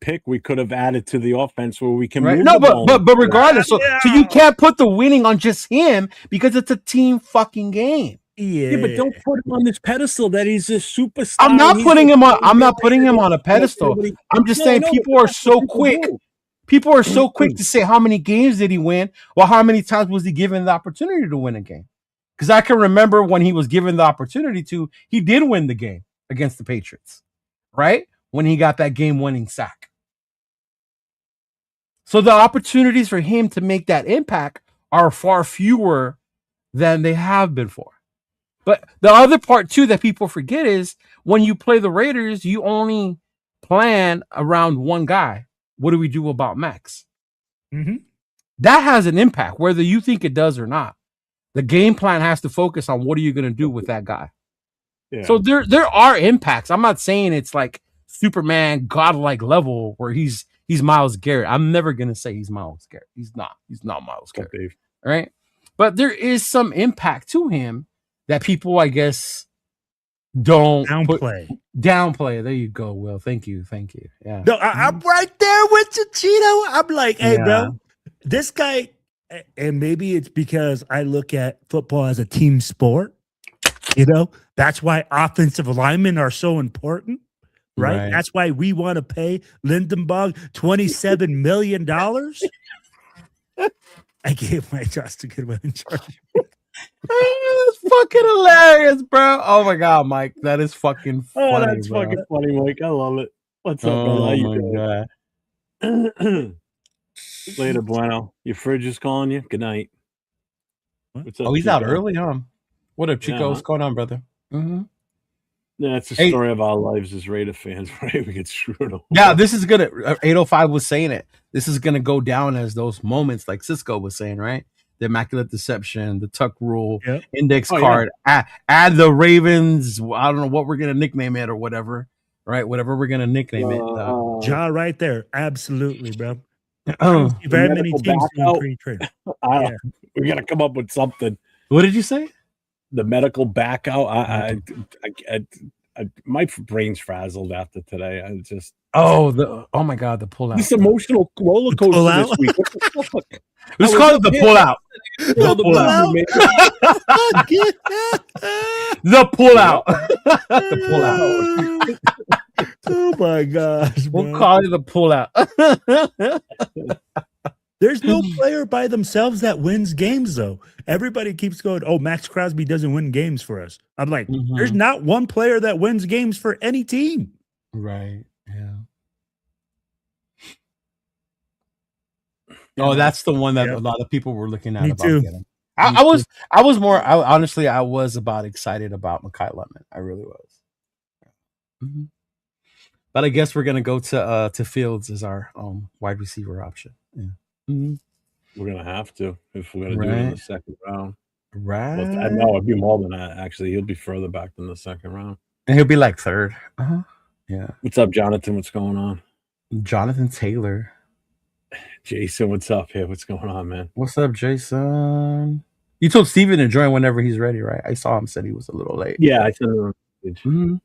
pick, we could have added to the offense where we can Right? move No, the ball. but regardless, so you can't put the winning on just him because it's a team fucking game. Yeah, but don't put him on this pedestal that he's a superstar. I'm not putting him on. I'm not putting him on a pedestal. I'm just saying people are so quick. People are so quick to say how many games did he win? Well, how many times was he given the opportunity to win a game? Because I can remember when he was given the opportunity to, he did win the game against the Patriots, right? When he got that game-winning sack. So the opportunities for him to make that impact are far fewer than they have been for. But the other part, too, that people forget is when you play the Raiders, you only plan around one guy. What do we do about Maxx? Mm-hmm. That has an impact, whether you think it does or not. The game plan has to focus on what are you going to do with that guy. Yeah. So there are impacts. I'm not saying it's like Superman godlike level where he's Myles Garrett. I'm never going to say he's Myles Garrett. He's not Myles Garrett. Okay. Right? But there is some impact to him that people, I guess, don't downplay. There you go, Will. Thank you. Yeah. No, I'm right there with you, Cheeto. I'm like, hey, bro, this guy, and maybe it's because I look at football as a team sport. You know, that's why offensive linemen are so important, right? That's why we want to pay Lindenberg $27 million. I gave my trust to Goodwin in charge. That's fucking hilarious, bro. Oh my god, Mike, that is fucking funny. Oh, that's fucking funny, Mike. I love it. What's up, brother? How you doing? Later, Bueno. Your fridge is calling you. Good night. What's up, he's Chico? Out early, huh? What up, Chico? What's going on, brother? Mm-hmm. Yeah, it's the story of our lives as Raider fans, right? We get screwed over. Yeah, this is gonna. 805 was saying it. This is gonna go down as those moments, like Cisco was saying, right? The immaculate deception, the tuck rule, index card, add the Ravens. I don't know what we're gonna nickname it or whatever, right? Whatever we're gonna nickname it. Ja, right there, absolutely, bro. Very many teams doing pre-trade. We gotta come up with something. What did you say? The medical back out. I my brain's frazzled after today. I just oh my god, the pull out. This emotional roller coaster this week. Let's call it the pull out. The pull out. The pull out. The pull out. Oh my gosh. We'll call it the pull out. There's no player by themselves that wins games, though. Everybody keeps going, oh, Maxx Crosby doesn't win games for us. I'm like, there's not one player that wins games for any team. Right. Yeah. Oh, that's the one that a lot of people were looking at. Me about too. Getting. I was about excited about Mekhi Lemon. I really was. Mm-hmm. But I guess we're gonna go to Fields as our wide receiver option. Yeah. Mm-hmm. We're gonna have to if we're gonna do it in the second round. Right. Well, I know it'd be more than that. Actually, he'll be further back than the second round. And he'll be like third. Yeah. What's up, Jonathan? What's going on? Jonathan Taylor. Jason, what's up here? What's going on, man? What's up, Jason? You told Steven to join whenever he's ready, right? I saw him said he was a little late. Yeah, I said it.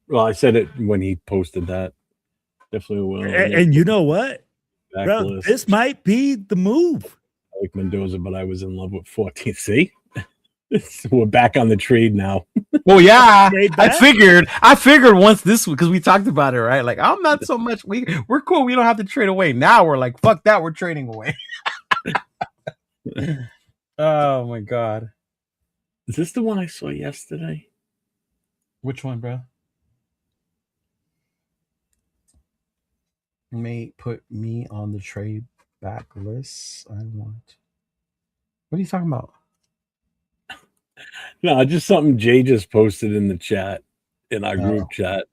Well, I said it when he posted that. Definitely will. And you know what? Bro, this might be the move. I like Mendoza, but I was in love with 14. See? We're back on the trade now. Well, yeah, I figured once this because we talked about it, right? Like, I'm not so much. We're cool. We don't have to trade away. Now we're like, fuck that. We're trading away. Oh my god. Is this the one I saw yesterday? Which one, bro? May put me on the trade back list. I want. What are you talking about? No, just something Jay just posted in the chat, in our group chat.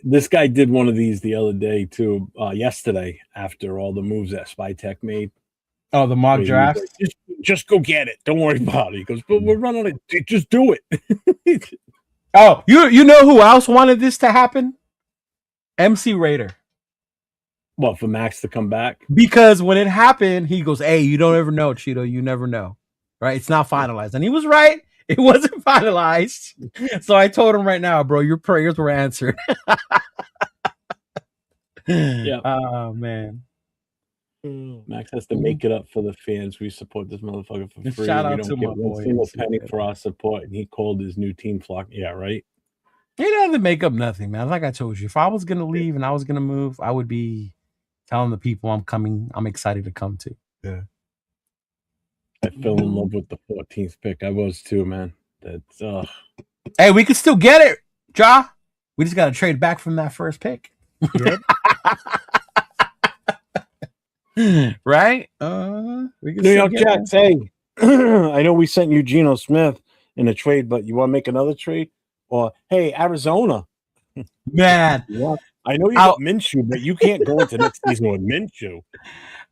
This guy did one of these the other day too, yesterday after all the moves that SpyTech made. Oh, the mock draft? Like, just go get it. Don't worry about it. He goes, but we're running it. Just do it. Oh, you know who else wanted this to happen? MC Raider. What, for Maxx to come back? Because when it happened, he goes, hey, you don't ever know, Cheeto. You never know. Right? It's not finalized. And he was right. It wasn't finalized. So I told him right now, bro, your prayers were answered. Yeah. Oh man. Maxx has to make it up for the fans. We support this motherfucker for free. Shout out we to don't my get one boy. single penny for our support. And he called his new team flock. Yeah, right. He doesn't make up nothing, man. Like I told you, if I was gonna leave and I was gonna move, I would be telling the people I'm coming. I'm excited to come to. Yeah. I fell in love with the 14th pick. I was too, man. That's Hey, we can still get it, Ja. We just got to trade back from that first pick. Yep. Right? We can New York still get Jets. Hey, I know we sent you Geno Smith in a trade, but you want to make another trade? Or hey, Arizona. Man. Yeah. I know you got Minshew, but you can't go into next season with Minshew.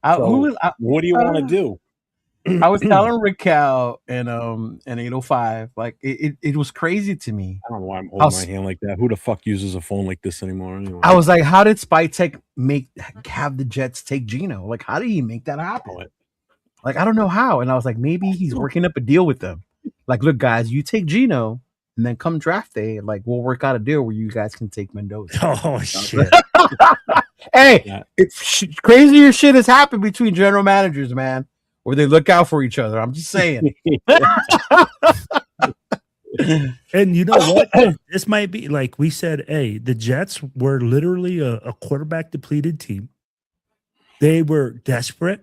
What do you want to do? I was telling Raquel in 805, like it was crazy to me. I don't know why I'm holding my hand like that. Who the fuck uses a phone like this anymore? Anyway. I was like, how did Spytech have the Jets take Geno? Like, how did he make that happen? Like, I don't know how. And I was like, maybe he's working up a deal with them. Like, look, guys, you take Geno, and then come draft day, like we'll work out a deal where you guys can take Mendoza. Oh shit! Hey, it's crazier shit has happened between general managers, man. Where they look out for each other. I'm just saying. And you know what? This might be like we said, hey, the Jets were literally a quarterback depleted team. They were desperate.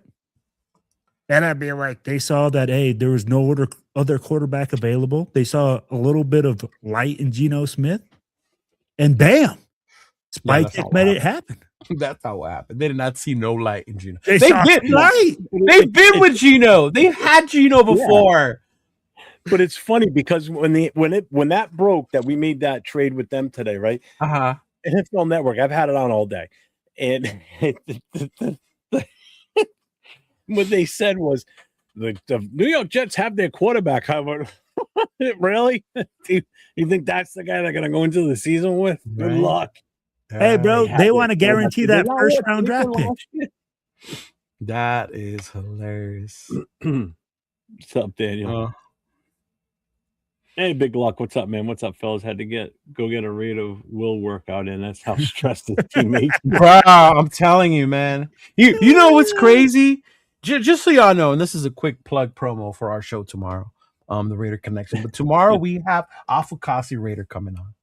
And I'd be like, they saw that, hey, there was no other quarterback available. They saw a little bit of light in Geno Smith. And bam, Spytech made it happen. That's how it happened. They did not see no light in Geno. They've been with Geno. They've had Geno before. Yeah. But it's funny because when that broke, that we made that trade with them today, right? NFL Network. I've had it on all day, and what they said was the New York Jets have their quarterback. I went, really? You think that's the guy they're going to go into the season with? Good luck. Hey, bro, they want to guarantee that first round draft pick. That is hilarious. What's up, Daniel? Hey, Big Luck. What's up, man? What's up, fellas? Had to go get a rate of Will workout in. That's how stressed his teammates. Bro, I'm telling you, man. You know what's crazy? Just so y'all know, and this is a quick plug promo for our show tomorrow, the Raider Connection. But tomorrow we have Afukasi Raider coming on.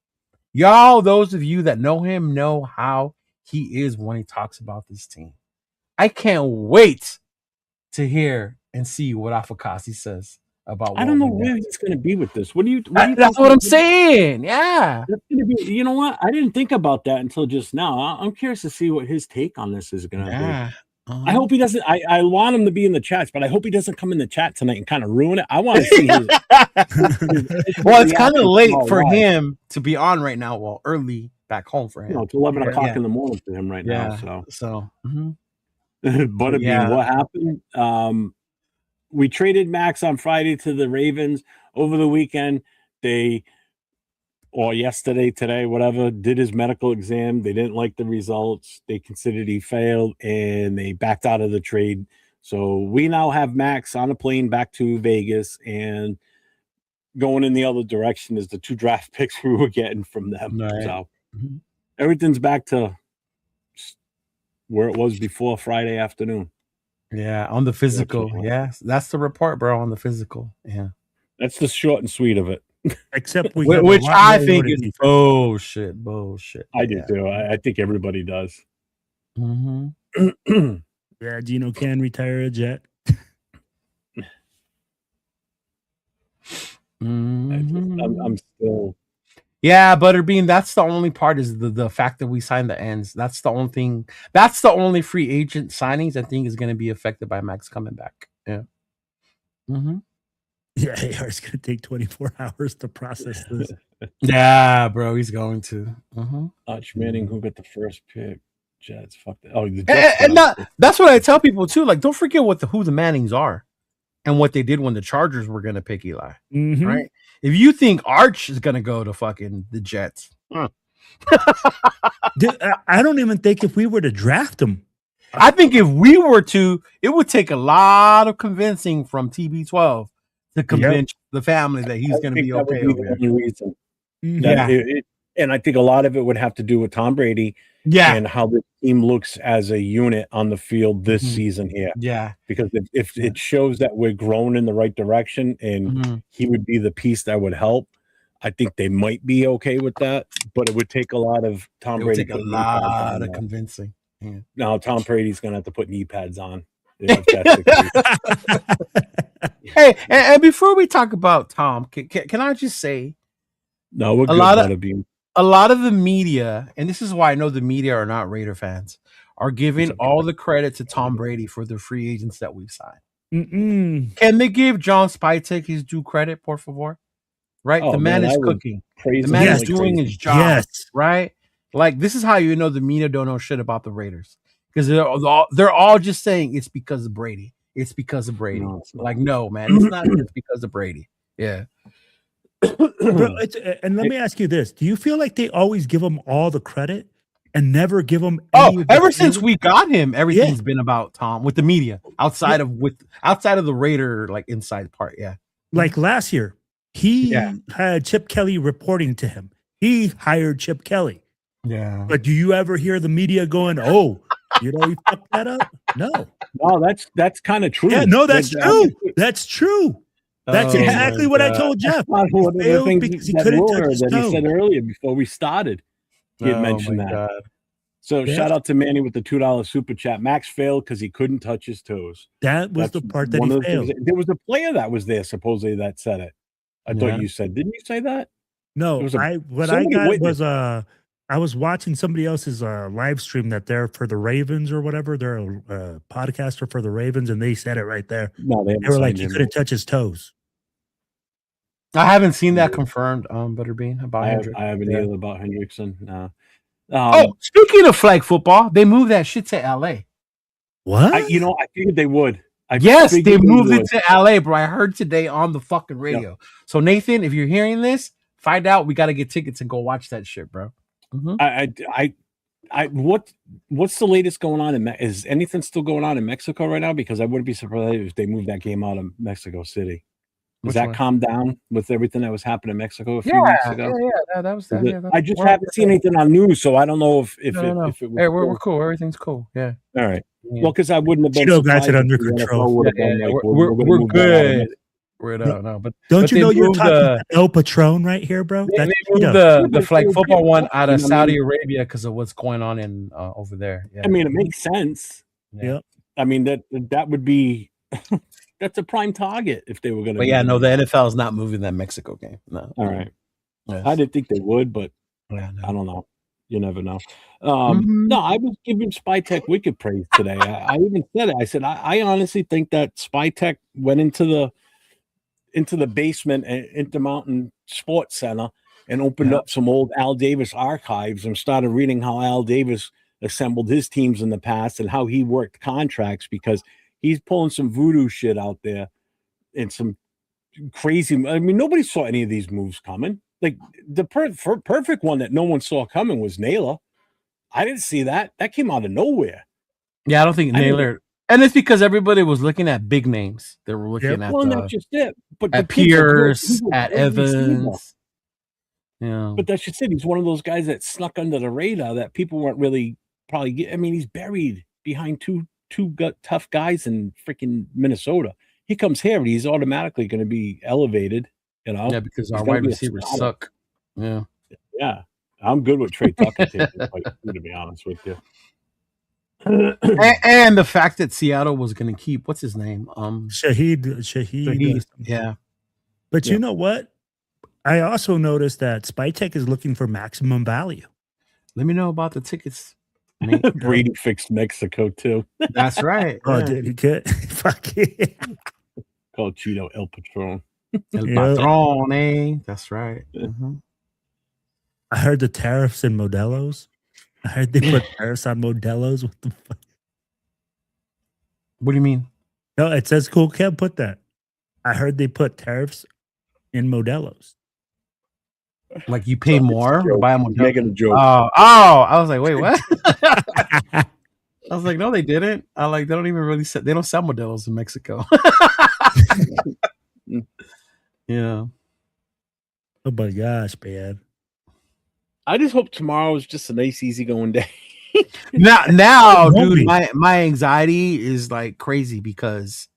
Y'all, those of you that know him, know how he is when he talks about this team. I can't wait to hear and see what Afukasi says about. I don't know where he's going to be with this. That's what I'm saying. Yeah. That's gonna be, you know what? I didn't think about that until just now. I'm curious to see what his take on this is going to be. I hope he doesn't. I want him to be in the chats, but I hope he doesn't come in the chat tonight and kind of ruin it. I want to see his. Well, it's kind of late for him to be on right now. Well, early back home for him. It's 11 o'clock in the morning for him right now. But what happened? We traded Maxx on Friday to the Ravens. Over the weekend, yesterday, today, whatever, did his medical exam. They didn't like the results. They considered he failed, and they backed out of the trade. So we now have Maxx on a plane back to Vegas, and going in the other direction is the 2 draft picks we were getting from them. Right. So everything's back to where it was before Friday afternoon. Yeah, on the physical. Yeah, that's the report, bro, on the physical. Yeah. That's the short and sweet of it. Except which I think is bullshit. I do too. I think everybody does. Yeah, Geno can retire a Jet. I'm still. Yeah, Butterbean. That's the only part is the fact that we signed the ends. That's the only thing. That's the only free agent signings I think is going to be affected by Maxx coming back. Yeah. Yeah, it's going to take 24 hours to process this. Yeah, bro, he's going to. Arch Manning, who got the first pick? Jets. Fuck that. Oh, that's what I tell people too. Like, don't forget who the Mannings are, and what they did when the Chargers were going to pick Eli. Right? If you think Arch is going to go to fucking the Jets, Dude, I don't even think if we were to draft him. I think if we were to, it would take a lot of convincing from TB12 to convince the family that he's going to be okay over there. The only reason. Yeah. And I think a lot of it would have to do with Tom Brady and how the team looks as a unit on the field this season here. Yeah. Because if it shows that we're growing in the right direction and he would be the piece that would help, I think they might be okay with that. But it would take a lot of Tom Brady. It would take a lot of convincing. Yeah. Now Tom Brady's going to have to put knee pads on. If that's the case. Hey, and before we talk about Tom, can I just say, no, we're a lot of the media, and this is why I know the media are not Raider fans, are giving all the credit to Tom Brady for the free agents that we've signed. Can they give John Spytek his due credit, por favor? Right? The man is cooking. The man is doing his job. Right? Like, this is how you know the media don't know shit about the Raiders. Because they're all just saying it's because of Brady. It's because of Brady. Like, no, man, it's not just because of Brady. Yeah. Bro, and let me ask you this: do you feel like they always give him all the credit and never give him? Ever since we got him, everything's been about Tom with the media outside of the Raider like inside part. Yeah, like last year, he had Chip Kelly reporting to him. He hired Chip Kelly. Yeah, but do you ever hear the media going, "Oh, you fucked that up"? No, that's kind of true. Yeah, no, that's true. That's true. That's exactly what I told Jeff. One of the things because he couldn't touch his toe. He said earlier before we started. He had mentioned that. God. So shout out to Manny with the $2 super chat. Maxx failed because he couldn't touch his toes. That's the part that he failed. There was a player that was there supposedly that said it. I thought you said. Didn't you say that? No. I was watching somebody else's live stream that they're for the Ravens or whatever. They're a podcaster for the Ravens, and they said it right there. No, they were like, he couldn't touch his toes. I haven't seen that confirmed, Butterbean, about Hendrickson. I haven't either about Hendrickson. No. Speaking of flag football, they moved that shit to LA. What? I figured they would. Yes, they moved it to LA, bro. I heard today on the fucking radio. Yep. So Nathan, if you're hearing this, find out. We got to get tickets and go watch that shit, bro. What's the latest going on is anything still going on in Mexico right now? Because I wouldn't be surprised if they moved that game out of Mexico City. Was that calmed down with everything that was happening in Mexico a few weeks ago? Yeah, that was that. I just haven't seen anything on news, so I don't know if it was. Hey, we're cool. Everything's cool. Yeah. All right. Yeah. Well, because I wouldn't have been. Chido got it under control. We're good. But don't you know you're talking El Patron right here, bro? They moved the flag football one out of Saudi Arabia because of what's going on in over there. Yeah. I mean, it makes sense. Yeah. I mean that would be. That's a prime target if they were going to. But yeah, no, the NFL is not moving that Mexico game. No. All right. Yes. I didn't think they would, but I don't know. You never know. No, I was giving Spytek wicked praise today. I even said it. I said I honestly think that Spytek went into the basement at Intermountain Sports Center and opened up some old Al Davis archives and started reading how Al Davis assembled his teams in the past and how he worked contracts, because he's pulling some voodoo shit out there and some crazy. I mean, nobody saw any of these moves coming. Like the perfect one that no one saw coming was Naylor. I didn't see that. That came out of nowhere. Yeah, I don't think Naylor. And it's because everybody was looking at big names. They were looking at not just it, but at Pierce, at Evans. Yeah, but that's just it. He's one of those guys that snuck under the radar that people weren't really probably. I mean, he's buried behind two tough guys in freaking Minnesota. He comes here and he's automatically going to be elevated. Yeah, because our wide receivers suck. Yeah. I'm good with Trey Tucker, to be honest with you. And the fact that Seattle was going to keep what's his name, Shaheed. Yeah. But you know what? I also noticed that Spytek is looking for maximum value. Let me know about the tickets. Brady fixed Mexico too. That's right. Oh, did he get? Fuck it. Called Chido El Patron. El Patron, eh? That's right. Mm-hmm. I heard the tariffs in Modelo's. I heard they put tariffs on Modelo's. What the fuck? What do you mean? No, it says Cool Kev put that. I heard they put tariffs in Modelo's. Like you pay more or buy them. Making a joke. Oh, I was like, wait, what? I was like, no, they didn't. They don't even really they don't sell Modelos in Mexico. Yeah. Oh my gosh, man. I just hope tomorrow is just a nice, easygoing day. Now, Won't dude, be. my anxiety is like crazy because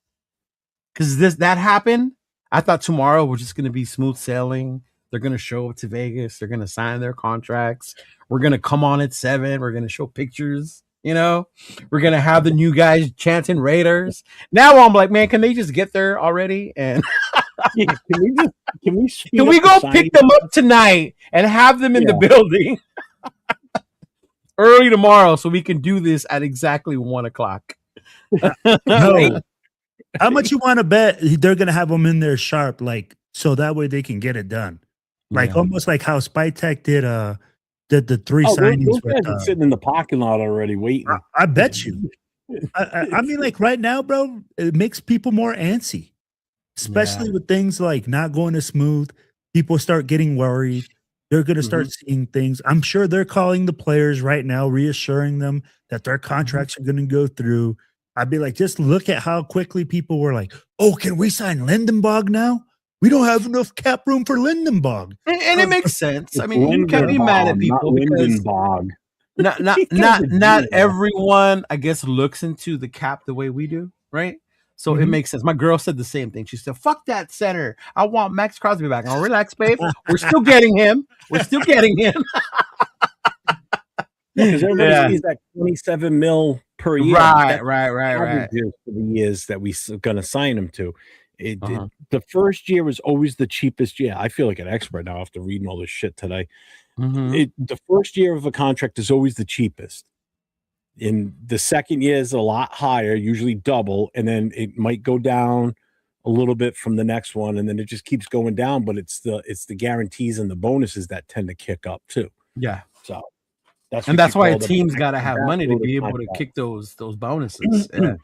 that happened. I thought tomorrow was just gonna be smooth sailing. They're gonna show up to Vegas. They're gonna sign their contracts. We're gonna come on at 7. We're gonna show pictures. You know, we're gonna have the new guys chanting Raiders. Now I'm like, man, can they just get there already? And Yeah, can we speed can up we the go signing? pick them up tonight and have them in the Yeah. building early tomorrow so we can do this at exactly 1:00? No. How much you want to bet they're gonna have them in there sharp, like so that way they can get it done, like Yeah. almost like how Spytech did the 3 Oh, signings those with. guys are sitting in the parking lot already waiting. I bet you. I mean, like right now, bro, it makes people more antsy, especially with things like not going as smooth. People start getting worried. They're going to start seeing things. I'm sure they're calling the players right now, reassuring them that their contracts are going to go through. I'd be like, just look at how quickly people were like, oh, can we sign Lindenbog now? We don't have enough cap room for Lindenbog. And it makes sense. I mean, you Lindenbog, can't be mad at people not because Lindenbog. not everyone, I guess, looks into the cap the way we do, right? So it makes sense. My girl said the same thing. She said, "Fuck that center. I want Maxx Crosby back." Oh, relax, babe. We're still getting him. We're still getting him. Because everybody sees that 27 mil per year. Right. For the years that we're going to sign him to. The first year was always the cheapest year. I feel like an expert now after reading all this shit today. The first year of a contract is always the cheapest. In the second year is a lot higher, usually double, and then it might go down a little bit from the next one, and then it just keeps going down. But it's the guarantees and the bonuses that tend to kick up too. Yeah. So that's why a team's got to have money to be able to kick those bonuses. Yeah.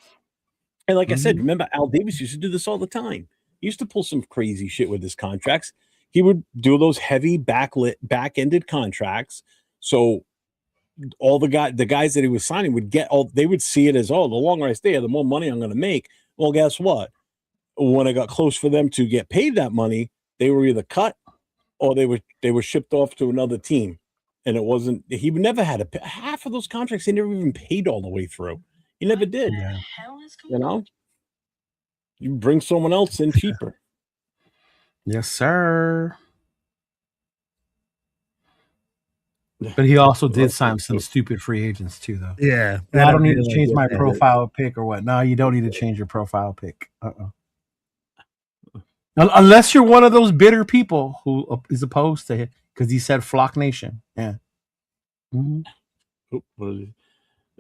And like I said, remember Al Davis used to do this all the time. He used to pull some crazy shit with his contracts. He would do those heavy back-ended contracts. So all the guys that he was signing would get they would see it as, oh, the longer I stay here, the more money I'm going to make. Well, guess what? When I got close for them to get paid that money, they were either cut or they were shipped off to another team. And it wasn't, he never had half of those contracts. He never even paid all the way through. He never did. Yeah. You know, you bring someone else in cheaper. Yes, sir. But he also did sign some stupid free agents too, though. Yeah. I don't need to change my profile pic or what. No, you don't need to change your profile pic. Unless you're one of those bitter people who is opposed to it because he said Flock Nation. Yeah.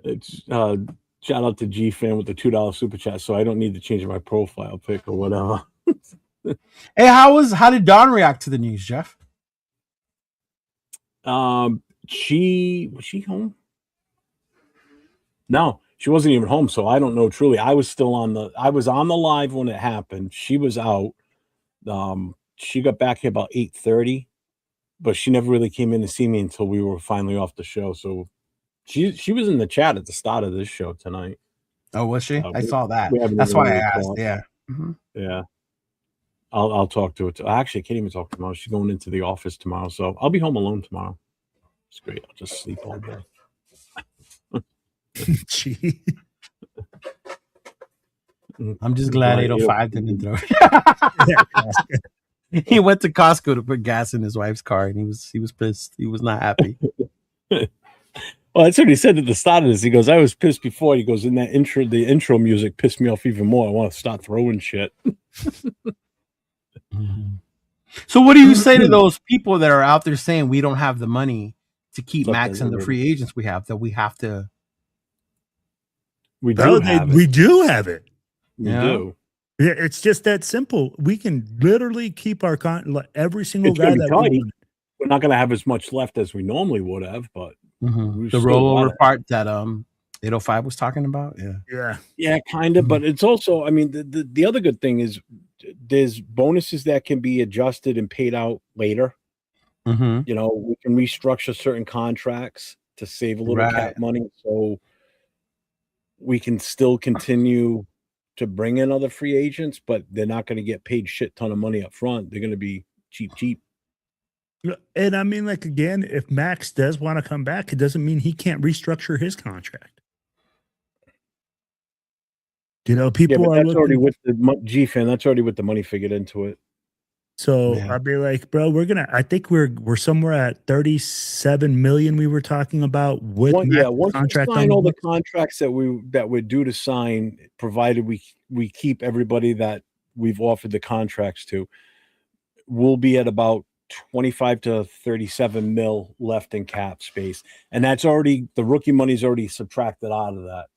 It's shout out to G Fan with the $2 super chat, so I don't need to change my profile pic or whatever. Hey, how did Dawn react to the news, Jeff? Was she home? No, she wasn't even home, so I don't know truly. I was on the live when it happened. She was out. She got back here about 8:30, but she never really came in to see me until we were finally off the show. So she was in the chat at the start of this show tonight. Oh, was she? I saw that. That's why I asked. Yeah. Yeah. I'll talk to her. Actually, I can't even talk tomorrow. She's going into the office tomorrow, so I'll be home alone tomorrow. It's great. I'll just sleep all day. Gee. I'm just glad 805 didn't throw it. He went to Costco to put gas in his wife's car, and he was pissed. He was not happy. Well, that's what he said at the start of this. He goes, "I was pissed before." He goes, "In that the intro music pissed me off even more. I want to start throwing shit." So what do you say to those people that are out there saying we don't have the money to keep Maxx and the free agents we have, that we have to? We do have it. We do have it. We do. Yeah, it's just that simple. We can literally keep our every single guy that we're not going to have as much left as we normally would have, but the rollover part that 805 was talking about. Yeah, kind of. But it's also, I mean, the other good thing is there's bonuses that can be adjusted and paid out later. You know, we can restructure certain contracts to save a little cap money, so we can still continue to bring in other free agents, but they're not going to get paid shit ton of money up front. They're going to be cheap. And I mean, like, again, if Maxx does want to come back, it doesn't mean he can't restructure his contract. You know, people are that's already with the G-Fan. That's already with the money figured into it. So I'd be like, bro, I think we're somewhere at 37 million we were talking about with once contract we sign all the contracts that we're due to sign, provided we keep everybody that we've offered the contracts to, we'll be at about 25 to 37 mil left in cap space. And that's already, the rookie money's already subtracted out of that,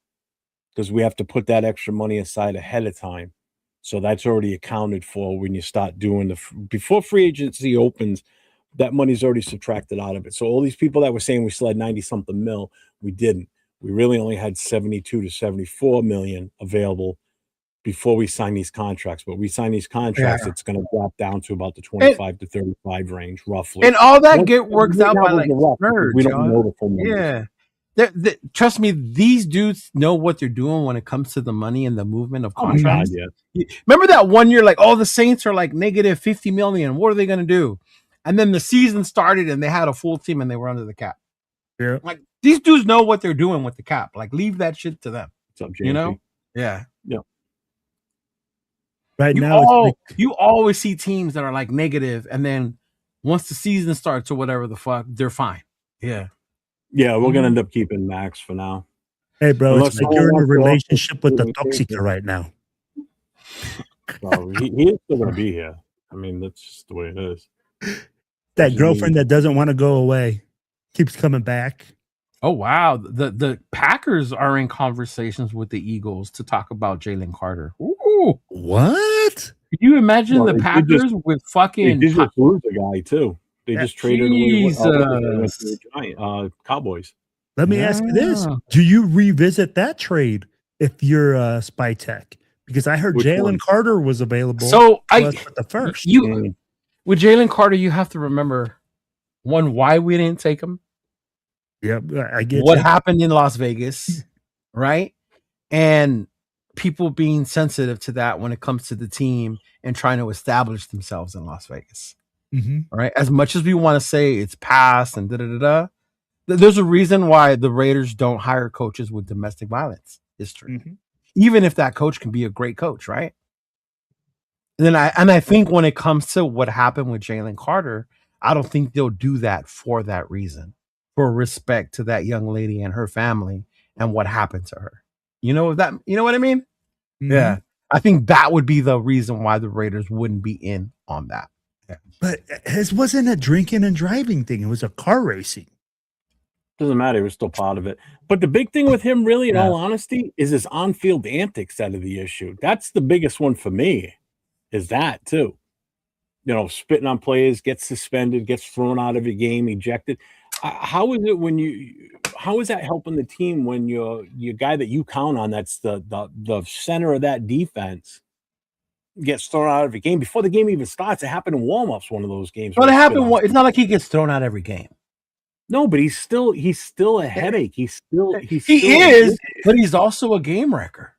because we have to put that extra money aside ahead of time. So that's already accounted for when you start doing before free agency opens, that money's already subtracted out of it. So all these people that were saying we still had 90 something mil, we didn't. We really only had 72 to 74 million available before we sign these contracts. But we sign these contracts, it's going to drop down to about the 25 to 35 range, roughly. And all that works out by like nerds. We don't know the full numbers. Yeah. Trust me, these dudes know what they're doing when it comes to the money and the movement of contracts. Remember that one year, like, oh, the Saints are like negative 50 million. What are they going to do? And then the season started and they had a full team and they were under the cap. Yeah. Like, these dudes know what they're doing with the cap. Like, leave that shit to them. What's up, you know? Yeah. Yeah. Right now, you always see teams that are like negative, and then once the season starts or whatever the fuck, they're fine. Yeah. Yeah, we're gonna end up keeping Maxx for now. Hey, bro, it's like you're in a relationship with the Toxica right now. Well, he is still gonna be here. I mean, that's just the way it is. That girlfriend that doesn't want to go away keeps coming back. Oh wow, the Packers are in conversations with the Eagles to talk about Jalen Carter. Ooh, what? Can you imagine the Packers with fucking? They just lose a guy too. They just traded Cowboys. Let me ask you this: do you revisit that trade if you're Spy Tech? Because I heard Jalen Carter was available. So the first with Jalen Carter, you have to remember why we didn't take him. Yeah, I get what happened in Las Vegas, right? And people being sensitive to that when it comes to the team and trying to establish themselves in Las Vegas. Right? As much as we want to say it's past and there's a reason why the Raiders don't hire coaches with domestic violence history, even if that coach can be a great coach, right? And I think when it comes to what happened with Jalen Carter, I don't think they'll do that for that reason, for respect to that young lady and her family and what happened to her. You know what I mean? Yeah. I think that would be the reason why the Raiders wouldn't be in on that. Yeah. But it wasn't a drinking and driving thing. It was a car racing. Doesn't matter. It was still part of it. But the big thing with him, really, in all honesty, is his on-field antics out of the issue. That's the biggest one for me, is that, too. You know, spitting on players, gets suspended, gets thrown out of a game, ejected. How is that helping the team when your guy that you count on, that's the center of that defense, gets thrown out of a game before the game even starts? It happened in warm-ups, one of those games. But it's not like he gets thrown out every game. No, but he's still a headache. He is, but he's also a game wrecker.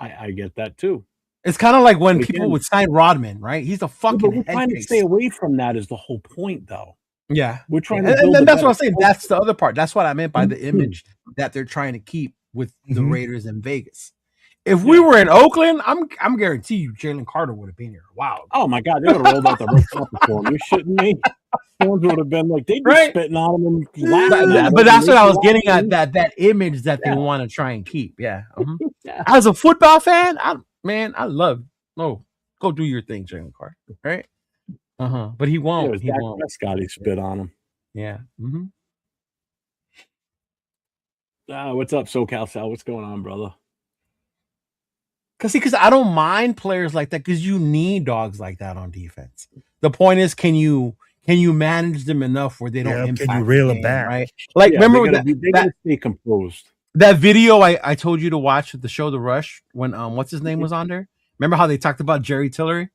I get that too. It's kind of like when people would sign Rodman, right? He's a fucking. But we're trying to stay away from that. Is the whole point, though? Yeah, we're trying to. And that's what I'm saying. That's the other part. That's what I meant by the image that they're trying to keep with the Raiders in Vegas. If we were in Oakland, I'm guarantee you Jalen Carter would have been here. Wow. Oh my God, they would have rolled out the red carpet for him. You're shitting me. Fans would have been like, they'd be spitting on him and laughing. But that's what I was getting at. That image that they want to try and keep. Yeah. As a football fan, I love. Oh, go do your thing, Jalen Carter. Right. But he won't. It was Dak Prescott. He spit on him. Yeah. What's up, SoCal Sal? What's going on, brother? Because I don't mind players like that, because you need dogs like that on defense. The point is, can you manage them enough where they don't impact? Can you reel them back? Right? Like, remember they gotta stay composed. That video I told you to watch the show The Rush when what's his name was on there. Remember how they talked about Jerry Tillery,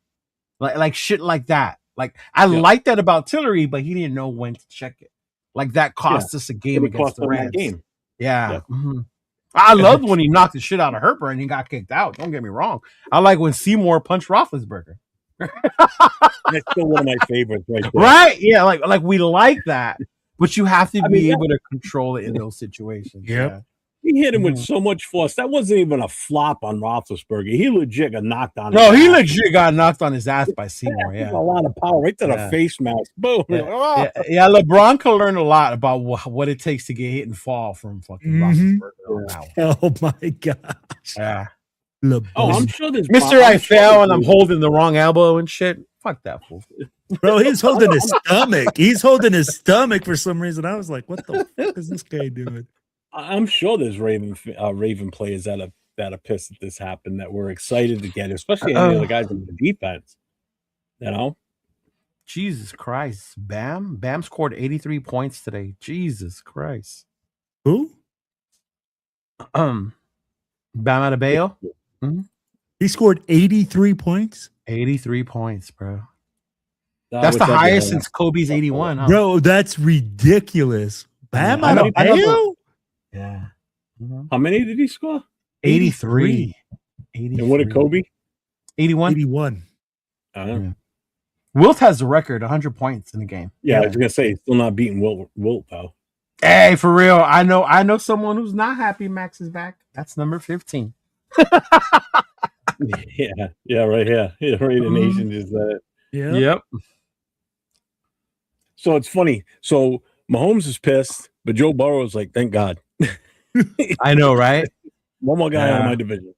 like shit like that. Like I like that about Tillery, but he didn't know when to check it. Like that cost us a game against the Rams. Yeah. I loved when he knocked the shit out of Herper and he got kicked out. Don't get me wrong. I like when Seymour punched Roethlisberger. That's still one of my favorites, right there. Right? Yeah, like we like that, but you have to be able to control it in those situations. Yep. Yeah. He hit him with so much force. That wasn't even a flop on Roethlisberger. He legit got knocked on. No, he legit got knocked on his ass by Seymour. Yeah, a lot of power right to the face mask. Boom. Yeah. LeBron could learn a lot about what it takes to get hit and fall from fucking Roethlisberger. Oh my gosh. Yeah. Oh, I'm sure there's Mr. I fell and I'm holding the wrong elbow and shit. Fuck that fool. Bro, he's holding his stomach. He's holding his stomach for some reason. I was like, what the fuck is this guy doing? I'm sure there's Raven players that are pissed that this happened, that were excited to get it, especially any of the guys in the defense. You know? Jesus Christ. Bam scored 83 points today. Jesus Christ. Who? Bam Adebayo. Mm-hmm. He scored 83 points. 83 points, bro. That's the highest since Kobe's 81. Huh? Bro, that's ridiculous. Bam Adebayo? Yeah. Mm-hmm. How many did he score? 83. And what did Kobe? 81. 81. Yeah. Wilt has the record, 100 points in the game. Yeah, I was gonna say he's still not beating Wilt though. Hey, for real. I know someone who's not happy Maxx is back. That's number 15. Yeah, right here. Yeah, right in Asian just that. Yeah. Yep. So it's funny. So Mahomes is pissed, but Joe Burrow is like, thank God. I know, right? One more guy out of my division.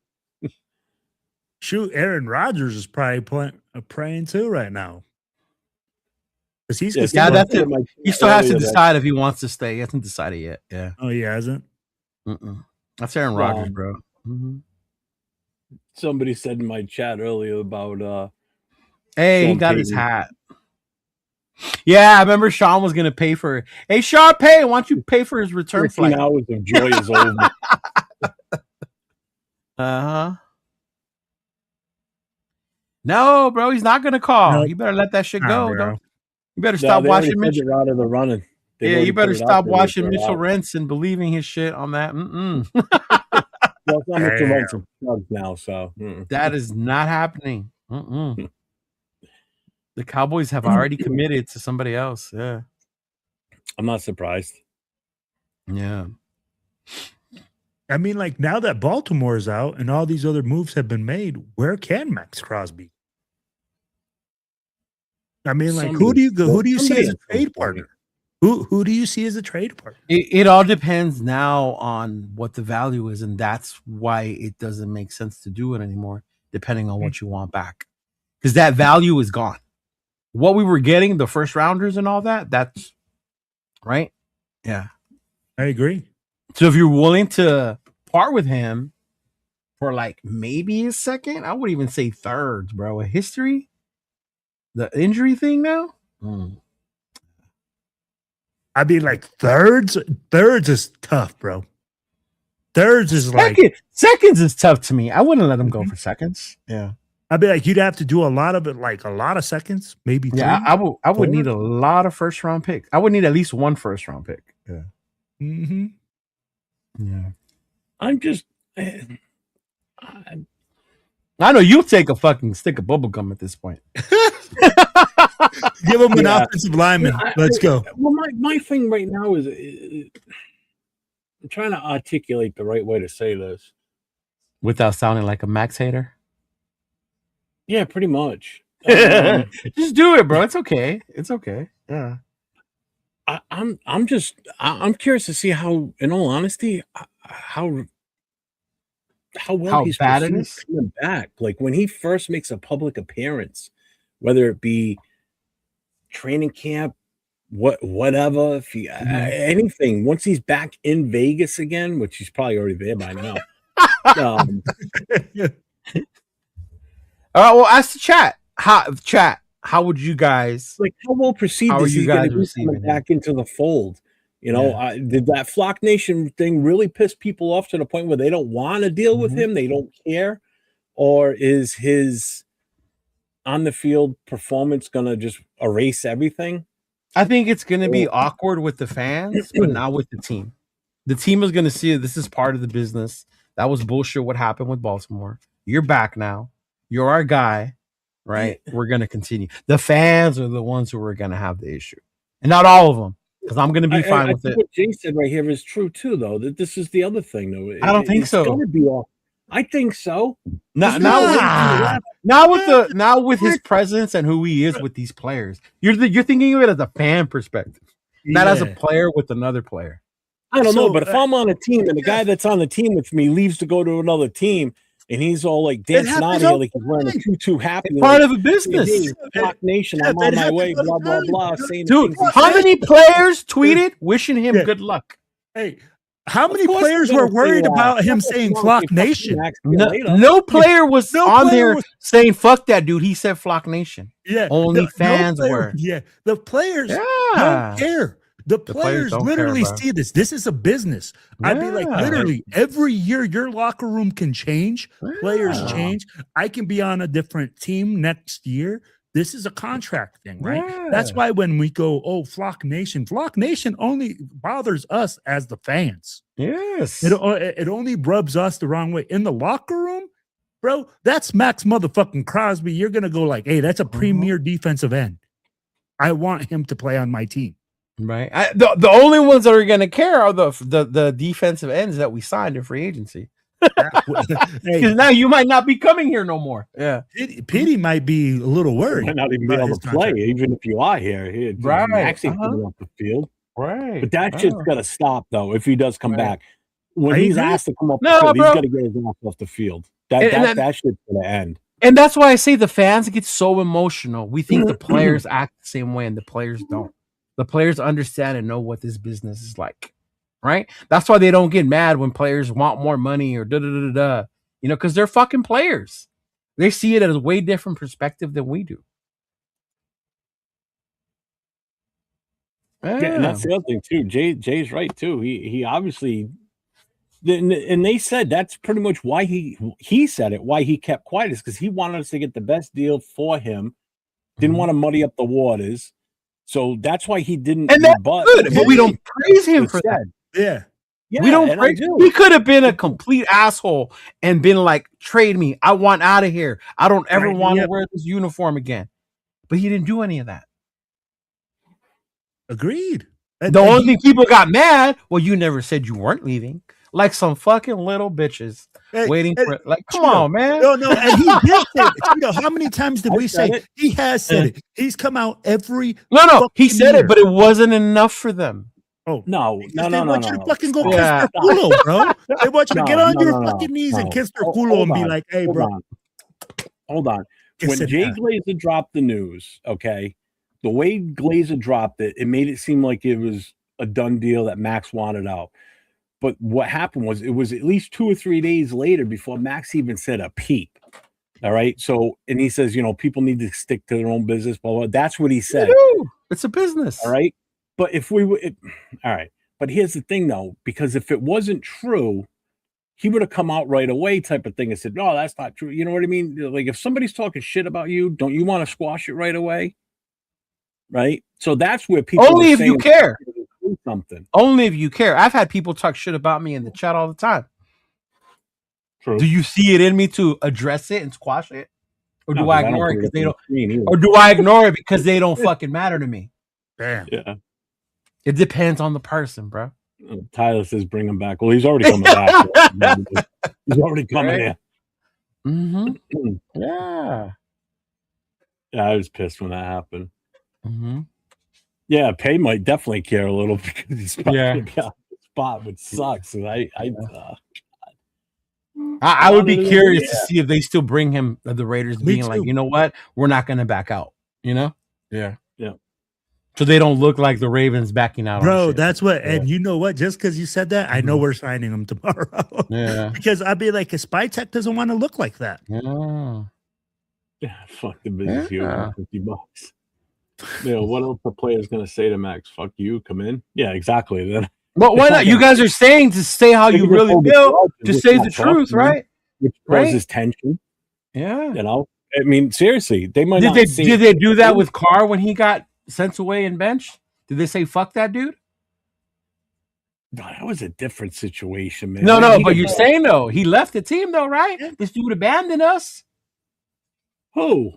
Shoot, Aaron Rodgers is probably praying too right now. Because he's that's it. He still has to decide if he wants to stay. He hasn't decided yet. Yeah. Oh, he hasn't? That's Aaron Rodgers, bro. Mm-hmm. Somebody said in my chat earlier about hey, he got his hat. Yeah, I remember Sean was gonna pay for it. Hey, Sean, why don't you pay for his return flight? 13 hours of joy is over. No, bro, he's not gonna call. No. You better let that shit go. Don't. You better stop watching Mitchell. Out of the running. You better stop watching Mitchell Rentz and believing his shit on that. Well, it's not Mitchell Rentz now, so that is not happening. The Cowboys have already committed to somebody else. Yeah, I'm not surprised. Yeah, I mean, like now that Baltimore is out and all these other moves have been made, where can Maxx Crosby? I mean, like who do you see as a trade partner? Who do you see as a trade partner? It all depends now on what the value is, and that's why it doesn't make sense to do it anymore, depending on what you want back, because that value is gone. What we were getting, the first rounders and all that, that's right. Yeah, I agree. So if you're willing to part with him for like maybe a second, I would even say thirds, bro. A history, the injury thing now. I mean, like thirds is tough, bro. Thirds is seconds is tough to me. I wouldn't let him go for seconds. Yeah. I'd be like, you'd have to do a lot of it, like a lot of seconds, maybe. Yeah, I would need a lot of first round picks. I would need at least one first round pick. Yeah. Mm-hmm. Yeah. I'm just. I know you take a fucking stick of bubble gum at this point. Give him an offensive lineman. Let's go. Well, my thing right now is I'm trying to articulate the right way to say this without sounding like a Maxx hater. Yeah, pretty much. Just do it, bro. It's okay. It's okay. Yeah. I'm curious to see how, in all honesty, how well he's bad it is coming back. Like when he first makes a public appearance, whether it be training camp, whatever, if he anything. Once he's back in Vegas again, which he's probably already there by now. All right, well, ask the chat. How would you guys how well perceived is he going to be coming back into the fold? You know, did that Flock Nation thing really piss people off to the point where they don't want to deal with him? They don't care, or is his on the field performance going to just erase everything? I think it's going to be awkward with the fans, but not with the team. The team is going to see it. This is part of the business. That was bullshit. What happened with Baltimore? You're back now. You're our guy, right? We're going to continue. The fans are the ones who are going to have the issue, and not all of them, because I'm going to be fine with it. What Jay said right here is true too, though. That this is the other thing, though. I don't think so. It's gonna be all. I think so. Now with his presence and who he is with these players, you're thinking of it as a fan perspective, not as a player with another player. I don't know, but if I'm on a team and the guy that's on the team with me leaves to go to another team, and he's all like dancing out here like he's wearing a tutu happy, it's part of a business. Rock Nation, I'm on my way, blah blah blah. Dude, how many players tweeted wishing him good luck? Hey. How many players were worried about him saying Flock Nation? No player was on there saying fuck that dude. He said Flock Nation. Yeah. Only fans were. Yeah. The players don't care. The players literally see this. This is a business. I'd be like, literally, every year your locker room can change. Players change. I can be on a different team next year. This is a contract thing, right? Yeah. That's why when we go, oh, Flock Nation only bothers us as the fans. Yes. It only rubs us the wrong way. In the locker room, bro, that's Maxx motherfucking Crosby. You're going to go like, hey, that's a premier defensive end. I want him to play on my team. Right. The only ones that are going to care are the defensive ends that we signed in free agency. Because now you might not be coming here no more. Yeah, Petey might be a little worried. Might not even be able to play, even if you are here. Right, Maxx ain't coming off the field. Right, but that shit's got to stop though. If he does come back, when he's asked to come off the field, he's got to get his ass off the field. That shit's gonna end. And that's why I say the fans get so emotional. We think the players act the same way, and the players don't. The players understand and know what this business is like. Right? That's why they don't get mad when players want more money or da-da-da-da-da. You know, because they're fucking players. They see it as a way different perspective than we do. Yeah, and that's the other thing, too. Jay's right, too. He obviously... And they said that's pretty much why he said it, why he kept quiet, is because he wanted us to get the best deal for him. Didn't want to muddy up the waters. So that's why he didn't... And that's good, but we don't praise him for that. Yeah. We don't praise. He could have been a complete asshole and been like, trade me. I want out of here. I don't ever want to wear this uniform again. But he didn't do any of that. Agreed. The only thing people got mad, well, you never said you weren't leaving. Like some fucking little bitches waiting for it. Like, come on, man. No, and he did say it. You know, how many times did we say it? He has said it. He's come out every he said it, but it wasn't enough for them. Oh no! They want you to fucking go kiss their culo, bro. They want you to get on your fucking knees and kiss their culo and be like, "Hey, bro." Hold on. When Jay Glazer dropped the news, okay, the way Glazer dropped it, it made it seem like it was a done deal that Maxx wanted out. But what happened was it was at least 2 or 3 days later before Maxx even said a peep. All right. So, and he says, you know, people need to stick to their own business. Blah, blah. That's what he said. It's a business. All right. But if we would, all right. But here's the thing, though, because if it wasn't true, he would have come out right away type of thing and said, no, that's not true. You know what I mean? Like if somebody's talking shit about you, don't you want to squash it right away? Right. So that's where people only if you care. Something. Only if you care. I've had people talk shit about me in the chat all the time. True. Do you see it in me to address it and squash it? Or do I ignore it because they don't? Or do I ignore it because they don't fucking matter to me? Damn. Yeah. It depends on the person, bro. Tyler says bring him back. Well, he's already coming back. He's already coming here. Mm-hmm. Yeah. Yeah, I was pissed when that happened. Mm-hmm. Yeah, Pay might definitely care a little because he's probably got the spot, which sucks. And I would be curious to see if they still bring him the Raiders being like, you know what, we're not going to back out. You know? Yeah. So they don't look like the Ravens backing out. Bro, that's what. And you know what? Just because you said that, I know we're signing him tomorrow. Yeah. Because I'd be like, a Spy Tech doesn't want to look like that. Yeah. Fuck the business. You $50. You know, what else the player's going to say to Maxx? Fuck you, come in. Yeah, exactly. Then, but why not? You guys are saying to say how you really feel, to say the truth, right? Which causes tension. Yeah. You know, I mean, seriously, they might. Did they do that with Carr when he got sent away and benched? Did they say fuck that dude? That was a different situation, man. No, but you're saying though he left the team though, right? This dude abandoned us. Who?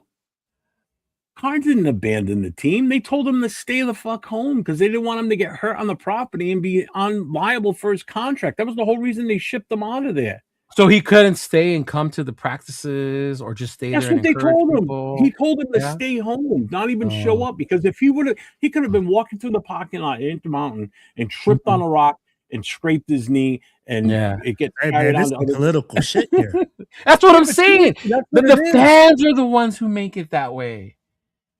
Carr didn't abandon the team. They told him to stay the fuck home because they didn't want him to get hurt on the property and be liable for his contract. That was the whole reason they shipped him out of there. So he couldn't stay and come to the practices or just stay That's there. That's what they told him. He told him to stay home, not even show up, because if he could have been walking through the parking lot in Intermountain and tripped on a rock and scraped his knee, and it gets carried on to political shit here. That's what I'm saying. The fans are the ones who make it that way.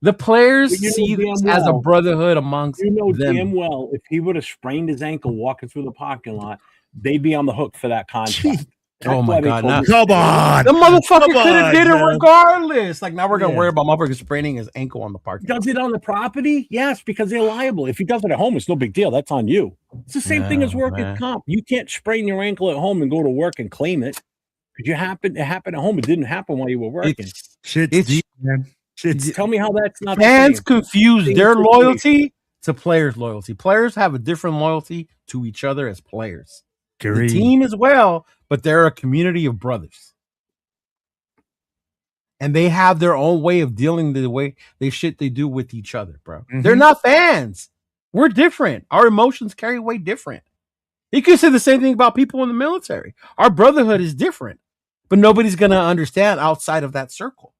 The players see this as a brotherhood amongst them. Damn well, if he would have sprained his ankle walking through the parking lot, they'd be on the hook for that contract. Oh my God! Come on, the motherfucker could have did it regardless. Like now we're gonna worry about motherfucker spraining his ankle on the parking lot. Does it on the property? Yes, because they're liable. If he does it at home, it's no big deal. That's on you. It's the same thing as workers' comp. You can't sprain your ankle at home and go to work and claim it. Because it happened at home. It didn't happen while you were working. It's deep, man. Tell me how that's not. Fans confuse their loyalty to players' loyalty. Players have a different loyalty to each other as players. The team as well, but they're a community of brothers. And they have their own way of dealing the way they do with each other, bro. Mm-hmm. They're not fans. We're different. Our emotions carry way different. You could say the same thing about people in the military. Our brotherhood is different, but nobody's going to understand outside of that circle.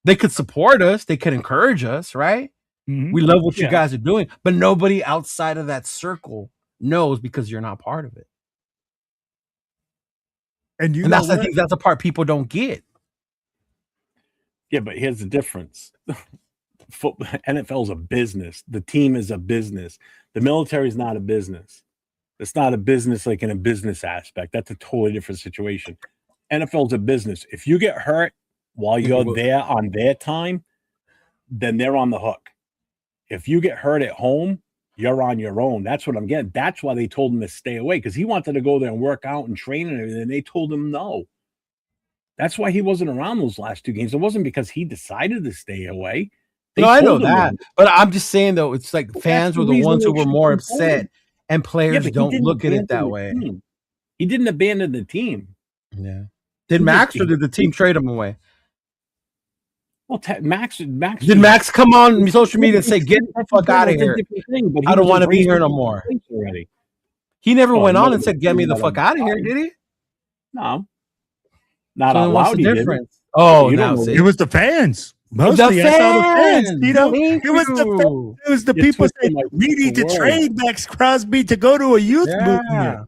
They could support us. They could encourage us, right? Mm-hmm. We love what you guys are doing, but nobody outside of that circle knows because you're not part of it. And I think that's the part people don't get. Yeah, but here's the difference. NFL is a business. The team is a business. The military is not a business. It's not a business like in a business aspect. That's a totally different situation. NFL is a business. If you get hurt while you're there on their time, then they're on the hook. If you get hurt at home, you're on your own. That's what I'm getting. That's why they told him to stay away, because he wanted to go there and work out and train and everything. And they told him no. That's why he wasn't around those last two games. It wasn't because he decided to stay away. No, I know that. But I'm just saying, though, it's like fans were the ones who were more upset, and players don't look at it that way. He didn't abandon the team. Yeah. Did Maxx or did the team trade him away? Well, Maxx. Did Maxx come on social media and say, "Get the fuck out of here"? I don't want to be here no more. He never went on and said, "Get me the fuck out of here," did he? No, not out loud. What's the difference? Oh, no, it was the fans. Mostly, I saw the fans. You know, it was the people saying we need to trade Maxx Crosby to go to a youth movement.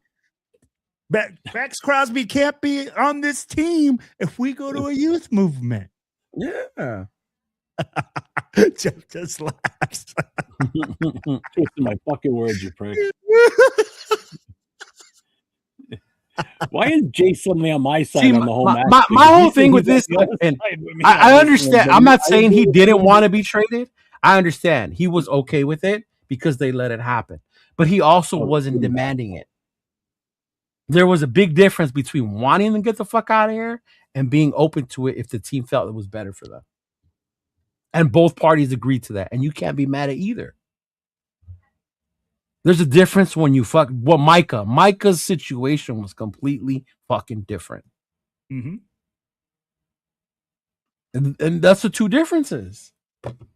Maxx Crosby can't be on this team if we go to a youth movement. Yeah. Jeff just laughs. Twisting my fucking words, you prick. Why is Jay suddenly on my side on the whole match? My whole thing with this, and I understand. I'm not saying he didn't want to be traded. I understand. He was okay with it because they let it happen. But he also wasn't demanding it. There was a big difference between wanting to get the fuck out of here and being open to it if the team felt it was better for them. And both parties agreed to that. And you can't be mad at either. There's a difference when you fuck. Well, Micah's situation was completely fucking different. Mm-hmm. And that's the two differences.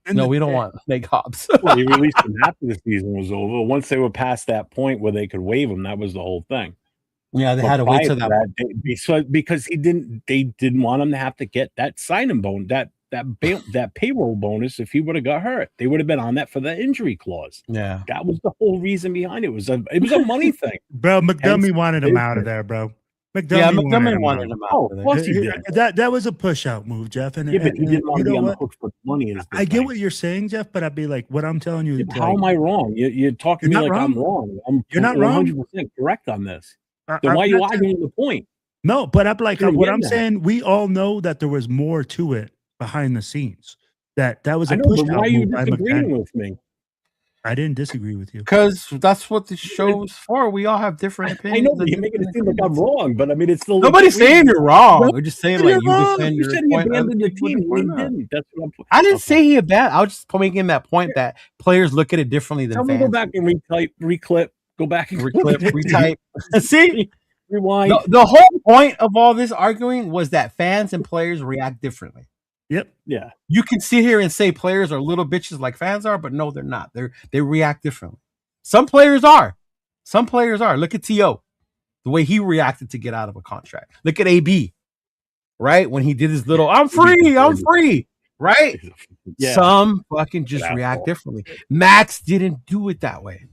And no, we don't want Nick Hobbs. Well, they released him after the season was over. Once they were past that point where they could waive him, that was the whole thing. Yeah, they had to wait till that. Because they didn't want him to have to get that signing bonus, that payroll bonus if he would have got hurt. They would have been on that for the injury clause. Yeah, that was the whole reason behind it. It was a money thing. Bro, McDummy wanted him out of there, bro. McDummy wanted him out of there. Of course he did. That was a push out move, Jeff. And, but he didn't want to be on the hook for money. I get what you're saying, Jeff, but I'd be like, what I'm telling you. How am I wrong? You're talking to me like I'm wrong. You're not wrong. 100% correct on this. Then why are you arguing the point? No, but I'm like, what I'm saying, we all know that there was more to it behind the scenes. That was a push out. Why are you disagreeing with me? I didn't disagree with you. Because that's what the show's for. We all have different opinions. I know, you're making it seem like I'm wrong, but I mean, it's still... Nobody's saying you're wrong. We're just saying, like, you defend your point. The team. He didn't. That's what I didn't say he had bad. I was just making that point that players look at it differently than fans. Go back and reclip Go back and reclip, retype. See, rewind. The whole point of all this arguing was that fans and players react differently. Yep. Yeah. You can sit here and say players are little bitches like fans are, but no, they're not. They react differently. Some players are. Some players are. Look at T.O. The way he reacted to get out of a contract. Look at AB. Right? When he did his little, I'm free. Right? Yeah. Some fucking just react differently. Maxx didn't do it that way.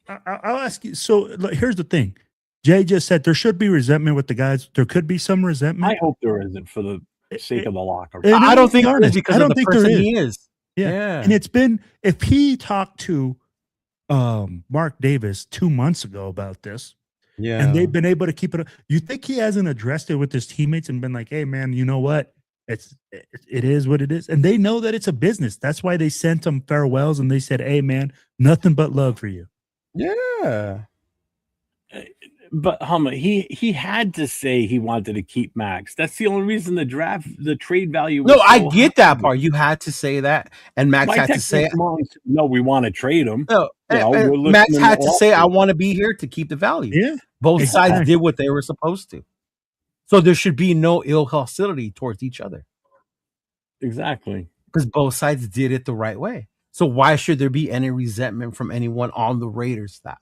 I'll ask you. So here's the thing. Jay just said there should be resentment with the guys. There could be some resentment. I hope there isn't for the sake of the locker. I don't think there is because of the person he is. Yeah. And it's been, if he talked to Mark Davis 2 months ago about this, and they've been able to keep it up, you think he hasn't addressed it with his teammates and been like, hey man, you know what? It is what it is. And they know that it's a business. That's why they sent him farewells and they said, hey man, nothing but love for you. Yeah. But Hummer, he had to say he wanted to keep Maxx. That's the only reason the trade value was I get that part. You had to say that. And Maxx had to say, no, we want to trade him. No, Maxx had to say, I want to be here to keep the value. Yeah. Both sides did what they were supposed to. So there should be no ill hostility towards each other. Exactly. Because both sides did it the right way. So why should there be any resentment from anyone on the Raiders staff?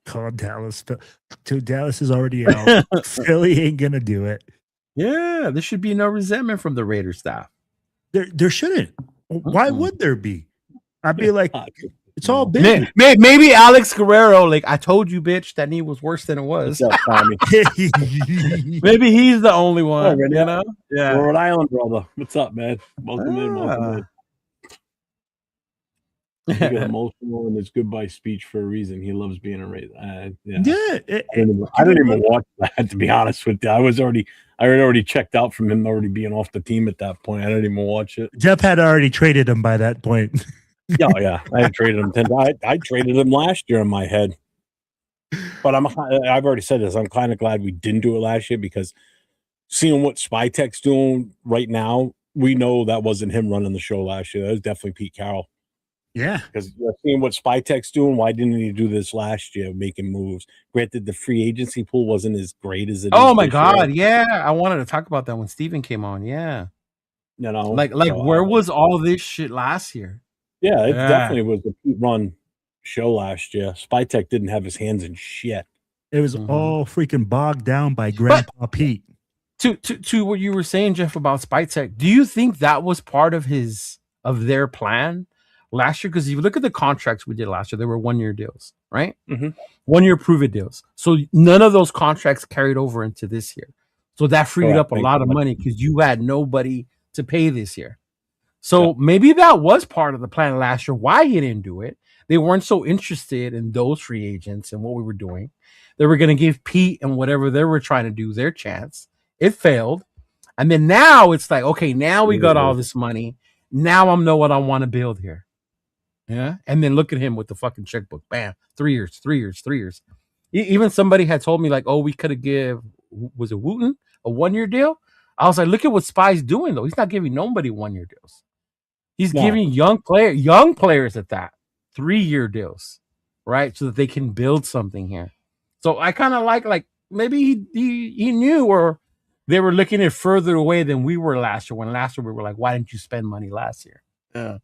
Call Dallas. Dallas is already out. Philly ain't going to do it. Yeah, there should be no resentment from the Raiders staff. There shouldn't. Why would there be? I'd be like, it's all business. Maybe Alex Guerrero, like, I told you, bitch, that knee was worse than it was. Maybe he's the only one, you know? Yeah. Rhode Island brother. What's up, man? Welcome in. He got emotional in his goodbye speech for a reason. He loves being a Raider. I didn't even watch that, to be honest with you. I had already checked out from him already being off the team at that point. I didn't even watch it. Jeff had already traded him by that point. Yeah. I had traded him 10 times. I traded him last year in my head. But I've already said this. I'm kind of glad we didn't do it last year because seeing what Spytek's doing right now, we know that wasn't him running the show last year. That was definitely Pete Carroll. Yeah. Because seeing what Spytek's doing, why didn't he do this last year, making moves? Granted, the free agency pool wasn't as great as it is. Oh, my God. Yeah. I wanted to talk about that when Steven came on. Yeah. You know, like where was all this shit last year? Yeah, it definitely was a Pete run show last year. Spytek didn't have his hands in shit. It was all freaking bogged down by Grandpa Pete. To what you were saying, Jeff, about Spytek, do you think that was part of their plan last year? Because if you look at the contracts we did last year, they were 1-year deals, right? 1-year prove-it deals. So none of those contracts carried over into this year. So that freed up a lot of money because you had nobody to pay this year. So maybe that was part of the plan last year. Why he didn't do it? They weren't so interested in those free agents and what we were doing. They were going to give Pete and whatever they were trying to do their chance. It failed. And then now it's like, okay, now we got all this money. Now I know what I want to build here. Yeah. And then look at him with the fucking checkbook. Bam. 3 years. Even somebody had told me like, oh, we could have was it Wooten a 1-year deal? I was like, look at what Spy's doing though. He's not giving nobody 1-year deals. He's giving young players at that 3-year deals, right? So that they can build something here. So I kind of like maybe he knew, or they were looking at further away than we were last year. When last year we were like, why didn't you spend money last year? Yeah.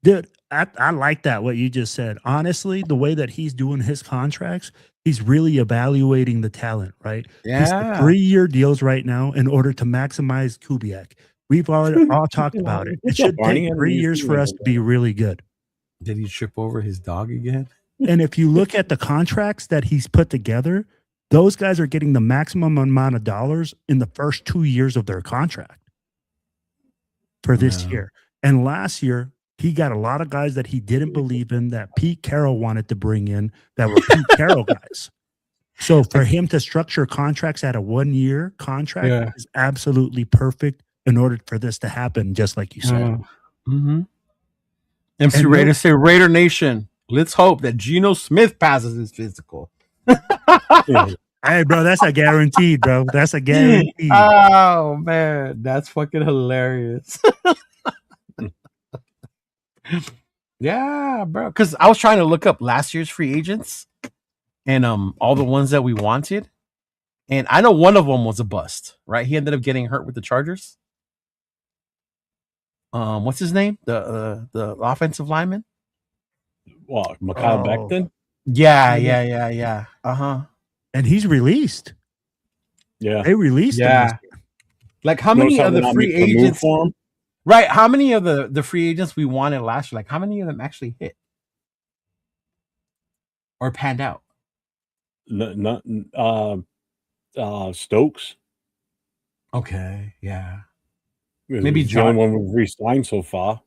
Dude, I like that, what you just said. Honestly, the way that he's doing his contracts, he's really evaluating the talent, right? Yeah. He's 3-year deals right now in order to maximize Kubiak. We've already all talked about it. It should take 3 years for us to be really good. Did he trip over his dog again? And if you look at the contracts that he's put together, those guys are getting the maximum amount of dollars in the first 2 years of their contract for this year. And last year, he got a lot of guys that he didn't believe in, that Pete Carroll wanted to bring in, that were Pete Carroll guys. So for him to structure contracts at a 1-year contract is absolutely perfect in order for this to happen, just like you said. MC Raider say, Raider Nation, let's hope that Geno Smith passes his physical. Hey, bro, that's a guarantee, bro. That's a guarantee. Oh, man. That's fucking hilarious. Yeah, bro. Because I was trying to look up last year's free agents and all the ones that we wanted, and I know one of them was a bust. Right? He ended up getting hurt with the Chargers. What's his name? The offensive lineman. What, Mekhi Becton? Yeah. And he's released. Yeah, They released him. Yeah. Like how many of the free agents? Right. How many of the free agents we wanted last year? Like how many of them actually hit or panned out? Stokes. Okay. Yeah. Maybe the only one we've re-signed so far.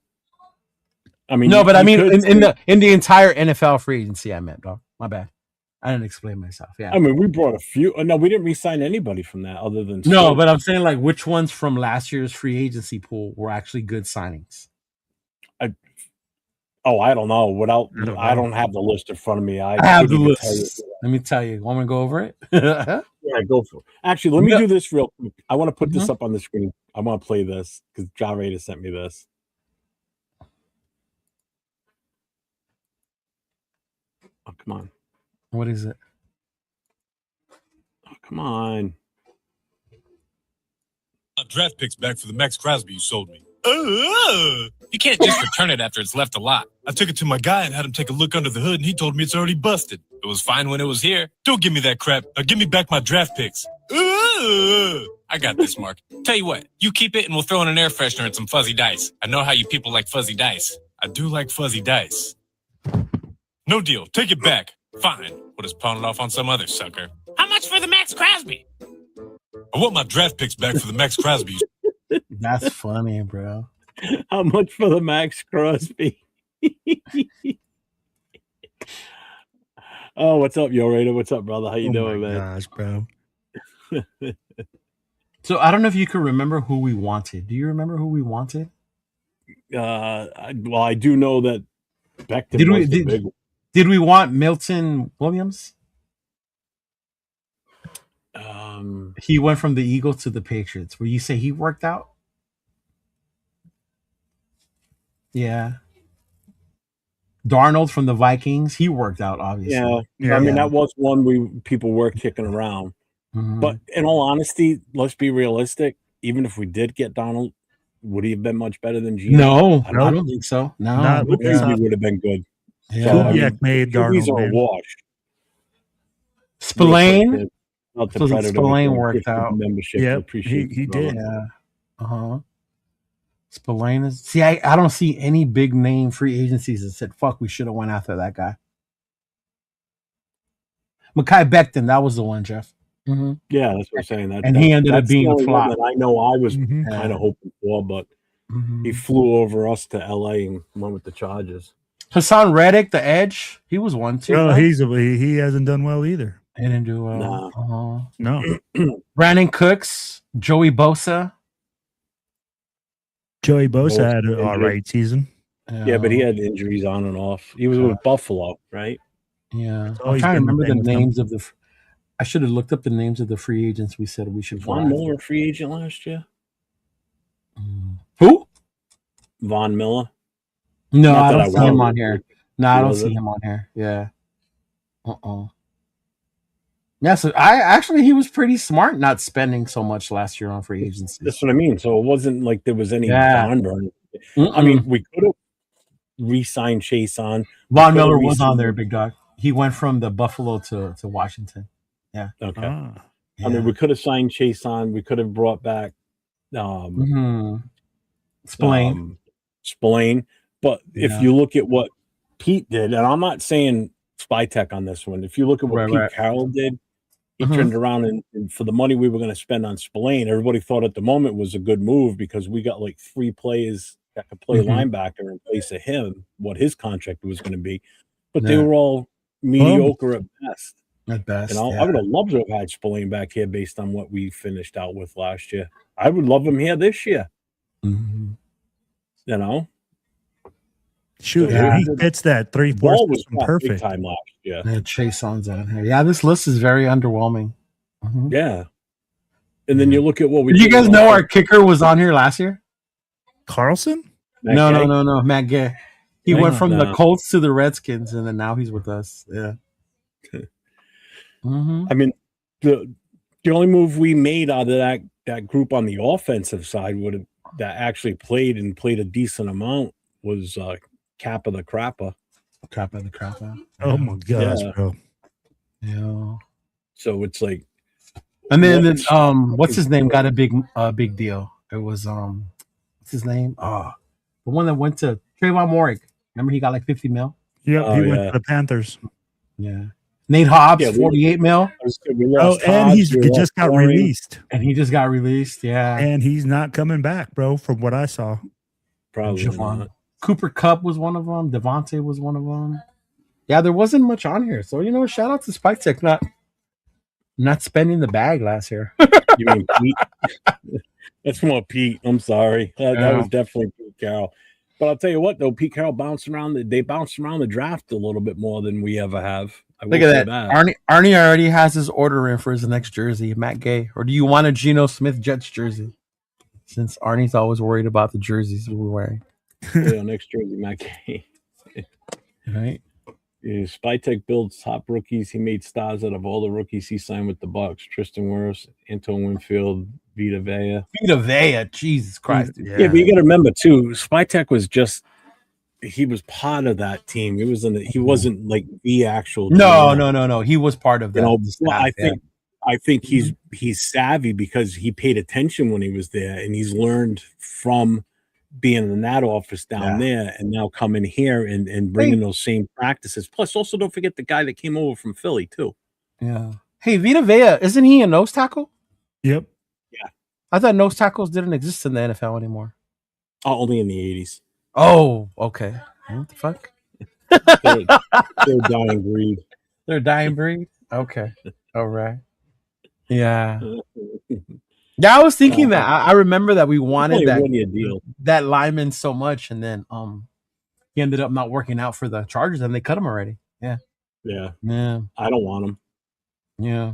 I mean, no, but I mean in the entire NFL free agency, I meant, dog. My bad. I didn't explain myself. Yeah. I mean, we brought a few. No, we didn't re-sign anybody from that other than no, Stokes. but I'm saying like which ones from last year's free agency pool were actually good signings. I don't know. I don't have the list in front of me. I have the list. Let me tell you. Want me to go over it? Yeah, go for it. Actually, let me do this real quick. I want to put this up on the screen. I want to play this because John Rader sent me this. Oh, come on. What is it? Oh, come on. Draft picks back for the Maxx Crosby you sold me. You can't just return it after it's left a lot. I took it to my guy and had him take a look under the hood, and he told me it's already busted. It was fine when it was here. Don't give me that crap. Now give me back my draft picks. I got this, Mark. Tell you what, you keep it and we'll throw in an air freshener and some fuzzy dice. I know how you people like fuzzy dice. I do like fuzzy dice. No deal. Take it back. Fine. We'll just pawn it off on some other sucker. How much for the Maxx Crosby? I want my draft picks back for the Maxx Crosby. That's funny, bro. How much for the Maxx Crosby? Oh, what's up, Yo Raider? What's up, brother? How you doing, man? Gosh, bro. So I don't know if you can remember who we wanted. Do you remember who we wanted? I do know that Becton did we want Milton Williams? He went from the Eagles to the Patriots. Will you say he worked out? Yeah. Darnold from the Vikings, he worked out, obviously. Yeah. I mean, that was one people were kicking around. Mm-hmm. But in all honesty, let's be realistic. Even if we did get Darnold, would he have been much better than Geno? No, I don't think so. No, he would have been good. Yeah, so, I mean, made Darnold a wash. Spillane. Spillane worked out. Yeah, he did. Yeah. Spillane is. See, I don't see any big name free agencies that said, "Fuck, we should have went after that guy." Mekhi Becton, that was the one, Jeff. Mm-hmm. Yeah, that's what I'm saying. And he ended up being a flop. That I know I was kind of hoping for, but he flew over us to LA and went with the Chargers. Hassan Reddick, the edge, he was one too. No, he hasn't done well either. He didn't do well. No. Brandon Cooks, Joey Bosa. Joey Bosa had an all right season. Yeah, but he had injuries on and off. He was with Buffalo, right? Yeah. I'm trying to remember the names of the. I should have looked up the names of the free agents we said we should. Von Miller, free agent last year. Who? Von Miller. No, I don't see him on here. No, I don't see him on here. Yeah. Yeah, so he was pretty smart not spending so much last year on free agency. That's what I mean. So it wasn't like there was any bond burn. I mean, we could have re-signed Chase on. Von Miller was on there, big dog. He went from the Buffalo to Washington. Yeah. Okay. Yeah. I mean, we could have signed Chase on. We could have brought back Spillane. But if you look at what Pete did, and I'm not saying spy tech on this one. If you look at what Pete Carroll did, he turned around and for the money we were going to spend on Spillane, everybody thought at the moment was a good move because we got like 3 players that could play linebacker in place of him, what his contract was going to be. But they were all mediocre at best. At best. And I would have loved to have had Spillane back here based on what we finished out with last year. I would love him here this year. Mm-hmm. You know? Shoot, he fits that 3-4 was perfect time last year. Yeah, Chase on's on here. Yeah, this list is very underwhelming. Mm-hmm. Yeah. And then you look at what we did. You guys know our kicker was on here last year? Carlson? No. Matt Gay. He went from the No. Colts to the Redskins, and then now he's with us. Yeah. I mean, the only move we made out of that group on the offensive side that actually played a decent amount was Kappa the Crapper. Crappa the Crappa. Oh my gosh, Yeah. bro. Yeah. So it's like, And then what's his name got a big deal. It was what's his name? The one that went to Trayvon Morig. Remember he got like 50 mil? Yep, he went to the Panthers. Yeah. Nate Hobbs, 48 mil. And he just got released. And he just got released, yeah. And he's not coming back, bro, from what I saw. Probably not. Cooper Kupp was one of them. Devontae was one of them. Yeah, there wasn't much on here. So, shout out to Spike Tech not spending the bag last year. You mean Pete? That's more Pete. I'm sorry. That was definitely Pete Carroll. But I'll tell you what, though, Pete Carroll bounced around the draft a little bit more than we ever have. Look at that. Arnie already has his order in for his next jersey, Matt Gay. Or do you want a Geno Smith Jets jersey? Since Arnie's always worried about the jerseys we're wearing. Yeah, next jersey, Matt Gay. Right. Spytech builds top rookies. He made stars out of all the rookies he signed with the Bucks. Tristan Wirfs, Antoine Winfield, Vita Vea. Jesus Christ. Yeah, but you got to remember too, Spytech was he was part of that team. He wasn't like the actual. No. He was part of that. I think he's savvy because he paid attention when he was there, and he's learned from being in that office down there, and now coming here and bringing those same practices. Plus, also don't forget the guy that came over from Philly too. Yeah. Hey, Vita Vea, isn't he a nose tackle? Yep. Yeah. I thought nose tackles didn't exist in the NFL anymore. Only in the 80s. Oh, okay. What the fuck? They're a dying breed. They're a dying breed? Okay. All right. Yeah. Yeah, I was thinking that. I remember that we wanted that lineman so much, and then he ended up not working out for the Chargers, and they cut him already. Yeah. Yeah. Yeah. I don't want him. Yeah.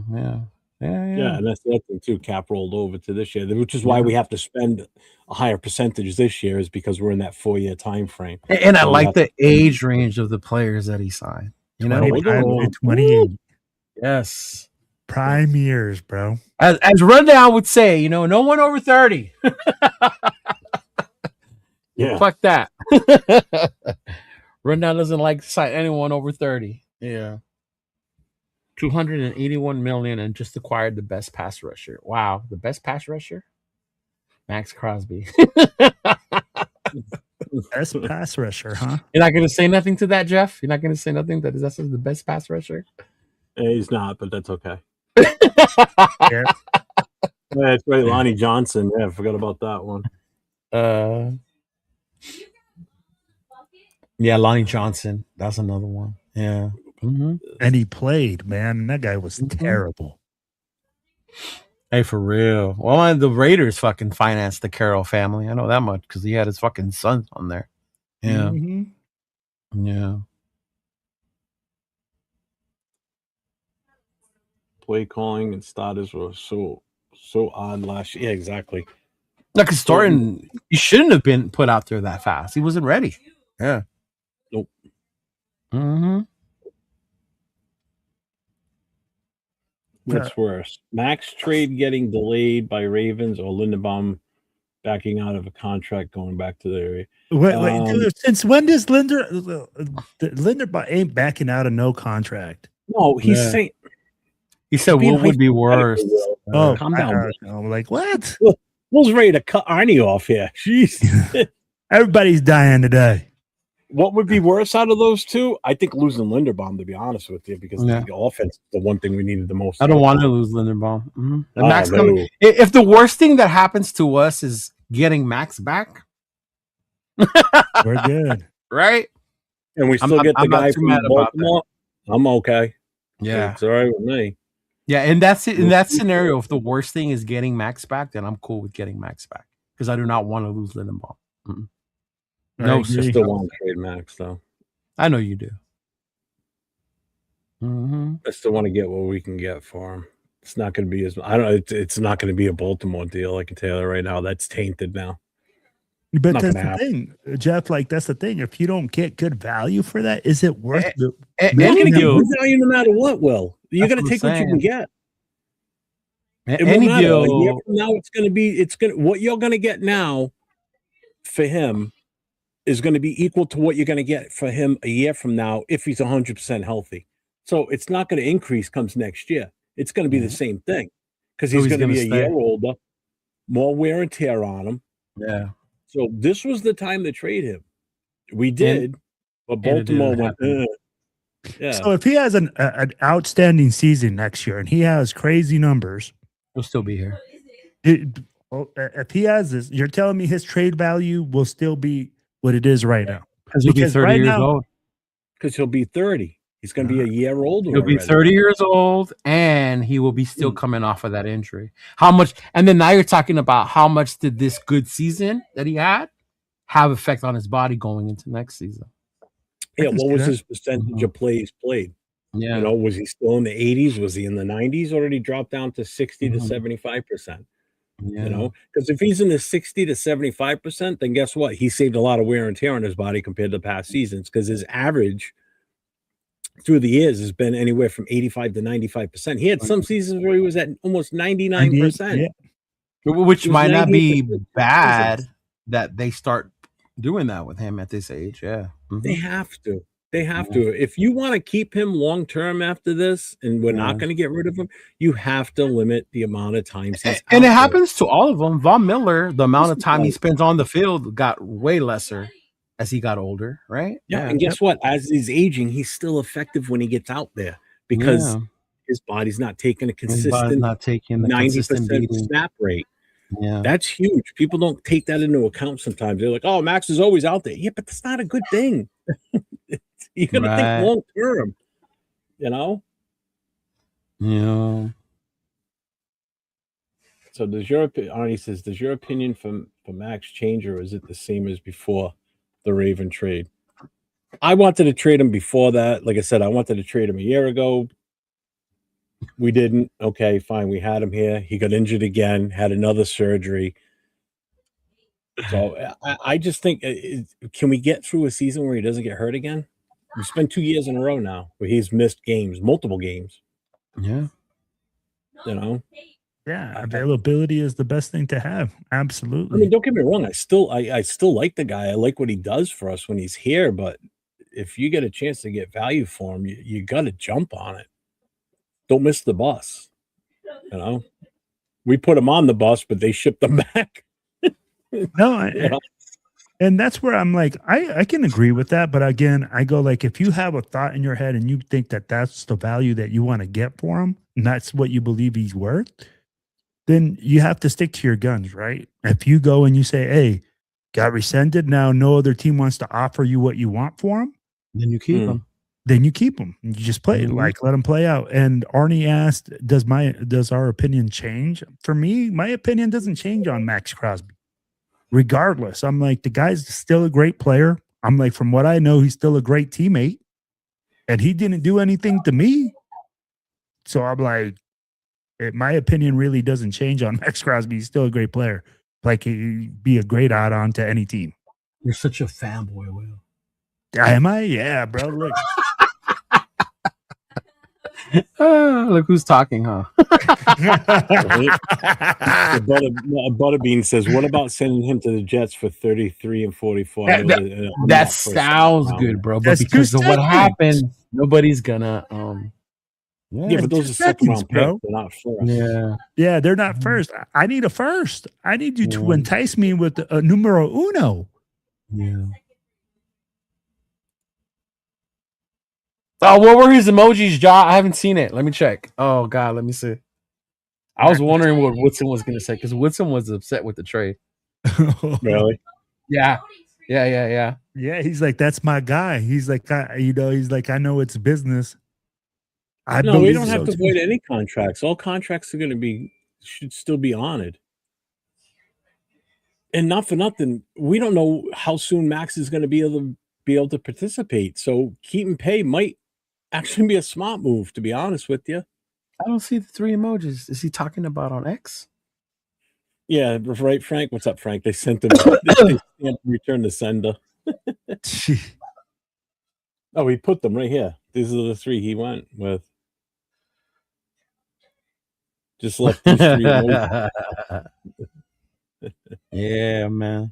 And that's the other thing too. Cap rolled over to this year, which is why we have to spend a higher percentage this year, is because we're in that 4-year time frame. And I like the age range of the players that he signed. 28. Yes. Prime years, bro. As Rundown would say, no one over 30. Yeah. Fuck that. Rundown doesn't like to sign anyone over 30. Yeah. 281 million and just acquired the best pass rusher. Wow, the best pass rusher? Maxx Crosby. Best pass rusher, huh? You're not gonna say nothing to that, Jeff? You're not gonna say nothing that that's the best pass rusher? He's not, but that's okay. Yeah. That's right, Lonnie Johnson. Yeah, I forgot about that one. Yeah, Lonnie Johnson. That's another one. Yeah. Mm-hmm. And he played, man. That guy was terrible. Hey, for real. Well, the Raiders fucking financed the Carroll family. I know that much because he had his fucking sons on there. Yeah. Mm-hmm. Yeah. Play calling and starters were so odd last year. Yeah, exactly. Like Historian, he shouldn't have been put out there that fast. He wasn't ready. Yeah. Nope. Mm-hmm. What's worse? Maxx trade getting delayed by Ravens or Linderbaum backing out of a contract going back to the area? Wait, dude, since when does Linderbaum ain't backing out of no contract? No, he's saying. He said, "What would be worse?" Calm down. I'm like, what? Will's ready to cut Arnie off here. Jeez. Everybody's dying today. What would be worse out of those two? I think losing Linderbaum, to be honest with you, because the offense is the one thing we needed the most. I don't want to lose Linderbaum. Mm-hmm. Maxx coming. If the worst thing that happens to us is getting Maxx back, we're good, right? And we still get the guy from Baltimore. I'm okay. Yeah, it's all right with me. Yeah, and that's it. In that scenario, if the worst thing is getting Maxx back, then I'm cool with getting Maxx back because I do not want to lose Linderbaum. Mm-hmm. No, I still want to trade Maxx though. I know you do. Mm-hmm. I still want to get what we can get for him. It's not going to be as I don't. It's not going to be a Baltimore deal. I can tell you that right now. That's tainted now. But Not that's gonna the happen. thing, Jeff. Like that's the thing. If you don't get good value for that, is it worth the? You're Any gonna get deal, good value no matter what, Will. You're that's gonna what I'm take what you can saying. get. It won't Any matter. A year deal, from now, what you're gonna get now for him is going to be equal to what you're going to get for him a year from now if he's 100% healthy. So it's not going to increase comes next year. It's going to be the same thing because So he's he's going to gonna be a year stay. older, more wear and tear on him. Yeah. So this was the time to trade him. We And did, but it didn't Baltimore went, happen. yeah. So if he has an outstanding season next year and he has crazy numbers, He'll still be here. if he has this, you're telling me his trade value will still be what it is right now. Because he'll be Because 30 right years now, old. Because he'll be 30. He's going to be a year older He'll be already. 30 years old, and he will be still coming off of that injury. How much? And then now you're talking about how much did this good season that he had have effect on his body going into next season? Yeah, can what see was that. his percentage of plays played? Yeah. You know, was he still in the 80s? Was he in the 90s? Already dropped down to 60 to 75%. Yeah. You know, because if he's in the 60 to 75%, then guess what? He saved a lot of wear and tear on his body compared to past seasons because his average through the years has been anywhere from 85 to 95%. He had some seasons where he was at almost 99%. Yeah. Which It was might not be 98% bad seasons. that they start doing that with him at this age. Yeah. They have to. They have to. If you want to keep him long term after this, and we're not going to get rid of him, you have to limit the amount of times he's And it out there. happens to all of them. Von Miller, the amount of time he spends on the field got way lesser as he got older, right? Yeah, and guess what? As he's aging, he's still effective when he gets out there because his body's not taking a His body's consistent not taking the consistent 90% beating. snap rate. Yeah. That's huge. People don't take that into account sometimes. They're like, oh, Maxx is always out there. Yeah, but that's not a good thing. You got to think long term, you know? Yeah. So Arnie says, does your opinion for Maxx change, or is it the same as before the Raven trade? I wanted to trade him before that. Like I said, I wanted to trade him a year ago. We didn't. Okay, fine. We had him here. He got injured again, had another surgery. So I just think, can we get through a season where he doesn't get hurt again? We spent 2 years in a row now where he's missed games, multiple games. Yeah. You know? Yeah, availability is the best thing to have. Absolutely. I mean, don't get me wrong. I still like the guy. I like what he does for us when he's here. But if you get a chance to get value for him, you got to jump on it. Don't miss the bus. You know, we put him on the bus, but they shipped him back. No, and that's where I'm like, I can agree with that. But again, I go like, if you have a thought in your head and you think that that's the value that you want to get for him, and that's what you believe he's worth, then you have to stick to your guns, right? If you go and you say, hey, got rescinded, now no other team wants to offer you what you want for him, then you keep him. Then you keep him. You just play it, like let him play out. And Arnie asked, does our opinion change? For me, my opinion doesn't change on Maxx Crosby. Regardless, I'm like, the guy's still a great player. I'm like, from what I know, he's still a great teammate. And he didn't do anything to me. So I'm like, my opinion really doesn't change on Maxx Crosby. He's still a great player. Like, he'd be a great add-on to any team. You're such a fanboy, Will. Am I? Yeah, bro. Look. Look who's talking, huh? Butterbean says, what about sending him to the Jets for 33 and 44? That sounds good, bro. But That's because of what 2 seconds. happened, nobody's gonna Yeah, but those are second round picks. They're not first. Yeah, they're not first. I need a first. I need you to entice me with a numero uno. Yeah. Oh, what were his emojis, Ja? I haven't seen it. Let me check. Oh God, let me see. I was wondering what Woodson was gonna say because Woodson was upset with the trade. Really? Yeah. Yeah, he's like, that's my guy. He's like, he's like, I know it's business. No, we don't have to void any contracts. All contracts are should still be honored. And not for nothing, we don't know how soon Maxx is going to be able to participate. So keep and pay might actually be a smart move, to be honest with you. I don't see the 3 emojis. Is he talking about on X? Yeah, right, Frank. What's up, Frank? They sent him. They stamped return to sender. Oh, he put them right here. These are the 3 he went with. Just left these 3 alone. Yeah, man.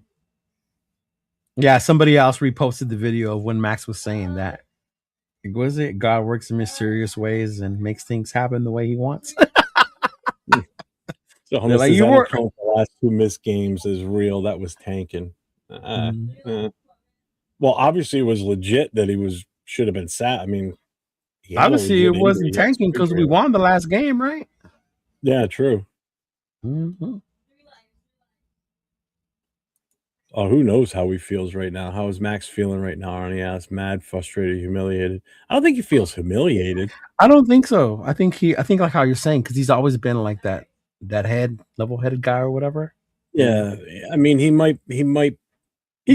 Yeah, somebody else reposted the video of when Maxx was saying that. Was it God works in mysterious ways and makes things happen the way he wants? So Homer says, I don't count the last 2 missed games as real. That was tanking. Well, obviously it was legit that he should have been sat. I mean, obviously it wasn't tanking because we won the last game, right? Yeah, true. Mm-hmm. Oh, who knows how he feels right now? How is Maxx feeling right now? Arnie asked. Mad, frustrated, humiliated. I don't think he feels humiliated. I don't think so. I think like how you're saying, because he's always been like that level-headed guy or whatever. Yeah, I mean, he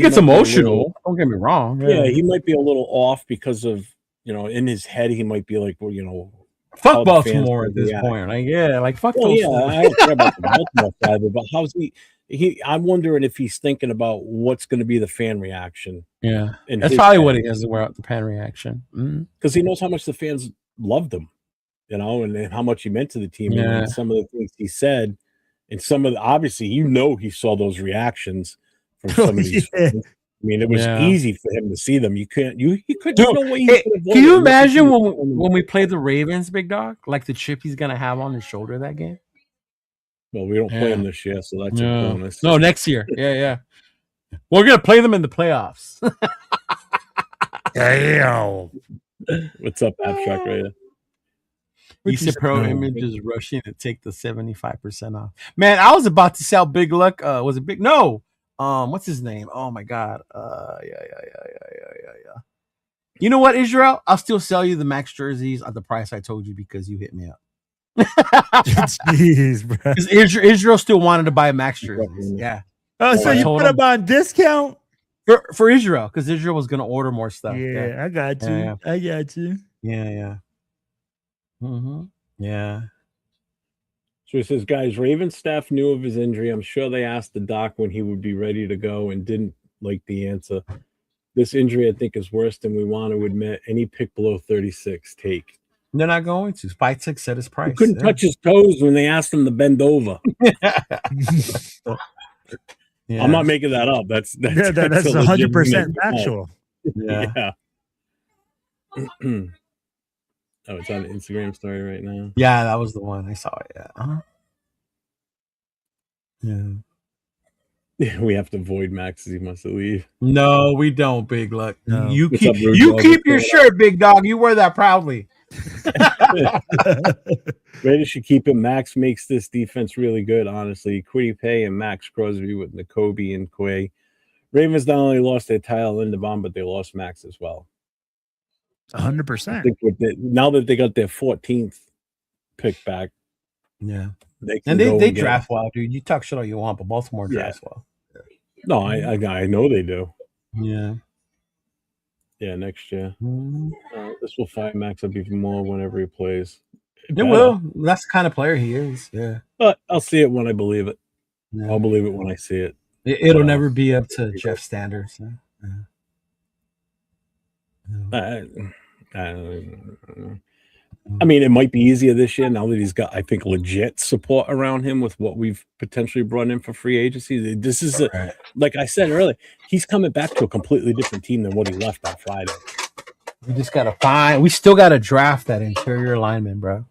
gets emotional. Don't get me wrong. Yeah, he might be a little off because of, in his head he might be like, well, fuck Baltimore at this point. Like, yeah, like fuck those. Yeah, I don't care about the Baltimore side, but how's he? I'm wondering if he's thinking about what's going to be the fan reaction. Yeah, that's probably what he has to wear out the fan reaction because he knows how much the fans loved him, and how much he meant to the team. Yeah. And some of the things he said, and obviously, he saw those reactions from some of these fans. I mean, it was easy for him to see them. You couldn't. Can you imagine when we play the Ravens, big dog? Like the chip he's gonna have on his shoulder that game. Well, we don't play them this year, so that's a bonus. No, next year. Yeah. We're gonna play them in the playoffs. Damn. What's up, Abstract Radio? Easy Pro Image is rushing to take the 75% off. Man, I was about to sell Big Luck. Was it Big? No. What's his name? Oh my God. Yeah. You know what, Israel? I'll still sell you the Maxx jerseys at the price I told you because you hit me up. Jeez, bro. Because Israel still wanted to buy Maxx jerseys. Yeah. Oh, so you put them on discount for Israel because Israel was going to order more stuff. Yeah, I got you. Yeah. I got you. Yeah. Mm-hmm. Yeah. So he says, guys, Ravens staff knew of his injury. I'm sure they asked the doc when he would be ready to go and didn't like the answer. This injury, I think, is worse than we want to admit. Any pick below 36, take. They're not going to. Spike set his price. He couldn't touch his toes when they asked him to bend over. Yeah. I'm not making that up. That's 100% factual. Yeah. Oh, it's on the Instagram story right now. Yeah, that was the one. I saw it. Yeah. Yeah. We have to void Maxx as he must leave. No, we don't, Big Luck. No. You keep your shirt, big dog. You wear that proudly. Raiders should keep it. Maxx makes this defense really good, honestly. Quiddy Pay and Maxx Crosby with Nakobe and Quay. Ravens not only lost their title Linderbaum, but they lost Maxx as well. 100%. Now that they got their 14th pick back, they draft well, dude. You talk shit all you want, but Baltimore drafts well. No, I know they do. Yeah. Yeah, next year. This will fire Maxx up even more whenever he plays. It will. That's the kind of player he is. Yeah. But I'll see it when I believe it. Yeah. I'll believe it when I see it. It'll never be up to Jeff's standards. I mean, it might be easier this year now that he's got, I think, legit support around him with what we've potentially brought in for free agency. This is, like I said earlier, he's coming back to a completely different team than what he left on Friday. We just got to find, we still got to draft that interior lineman, bro.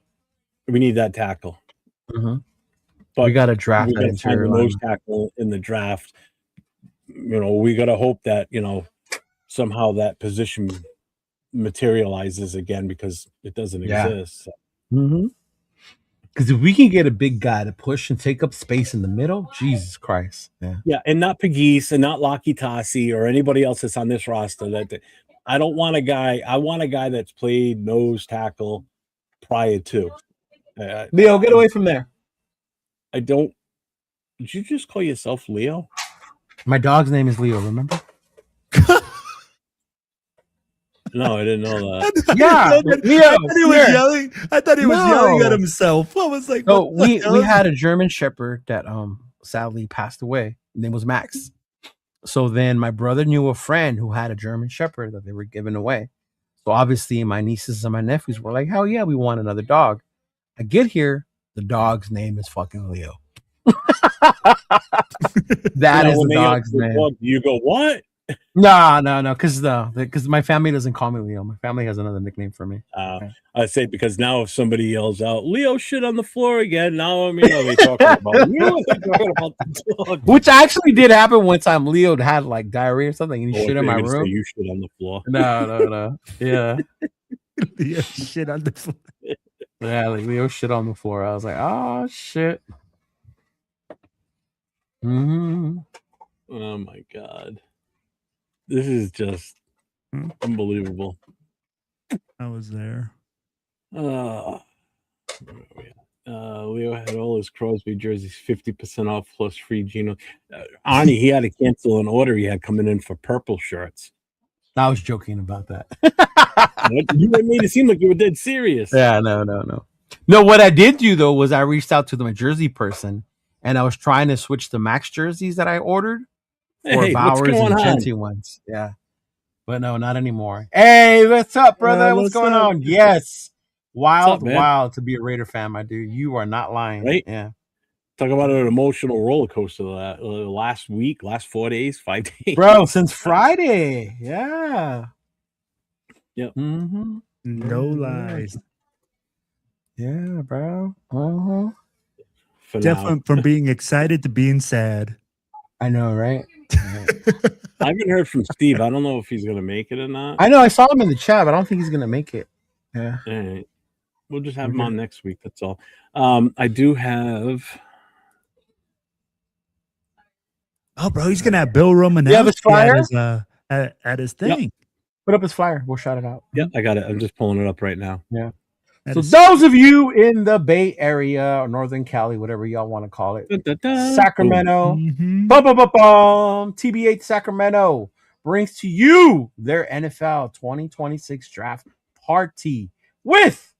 We need that tackle. But we got to draft that interior lineman. Tackle in the draft. We got to hope that, somehow that position materializes again because it doesn't exist. Because if we can get a big guy to push and take up space in the middle, Jesus Christ. Yeah, and not Pegues and not Laki Tassi or anybody else that's on this roster. I don't want a guy. I want a guy that's played nose tackle prior to. Leo, get away from there. I don't. Did you just call yourself Leo? My dog's name is Leo, remember? No, I didn't know that. I thought he was yelling at himself. I was like, we had a German Shepherd that sadly passed away. His name was Maxx. So then my brother knew a friend who had a German Shepherd that they were giving away. So obviously my nieces and my nephews were like, hell yeah, we want another dog. I get here, the dog's name is fucking Leo. That is the dog's name. Dog, you go, what? No, because my family doesn't call me Leo. My family has another nickname for me. I say because now if somebody yells out, Leo shit on the floor again, now I mean, are they talking about you? Or they talking about the dog? Which actually did happen one time. Leo had like diarrhea or something, and he shit in my room. You shit on the floor. No. Yeah. Leo shit on the floor. Yeah, like Leo shit on the floor. I was like, oh shit. Mm-hmm. Oh my god. This is just unbelievable. I was there. Leo had all his Crosby jerseys 50% off plus free Gino. Arnie, he had to cancel an order he had coming in for purple shirts. I was joking about that. You made it seem like you were dead serious. Yeah, no. No, what I did do though was I reached out to the Jersey person and I was trying to switch the Maxx jerseys that I ordered for Bowers and Genty ones. Yeah. But no, not anymore. Hey, what's up, brother? What's going on? Yes. Wild to be a Raider fan, my dude. You are not lying. Right? Yeah. Talk about an emotional roller coaster that last 4 days, 5 days. Bro, since Friday. Yeah. Yep. Mm-hmm. No lies. Yeah, bro. Uh-huh. Definitely from being excited to being sad. I know, right? I haven't heard from Steve. I don't know if he's going to make it or not. I know. I saw him in the chat, but I don't think he's going to make it. Yeah. All right. We'll just have him on next week. That's all. I do have. Oh, bro, he's going to have Bill Romanowski at his thing. Yep. Put up his flyer. We'll shout it out. Yeah, I got it. I'm just pulling it up right now. Yeah. So those of you in the Bay Area or Northern Cali, whatever y'all want to call it, Sacramento, TBH Sacramento brings to you their NFL 2026 draft party with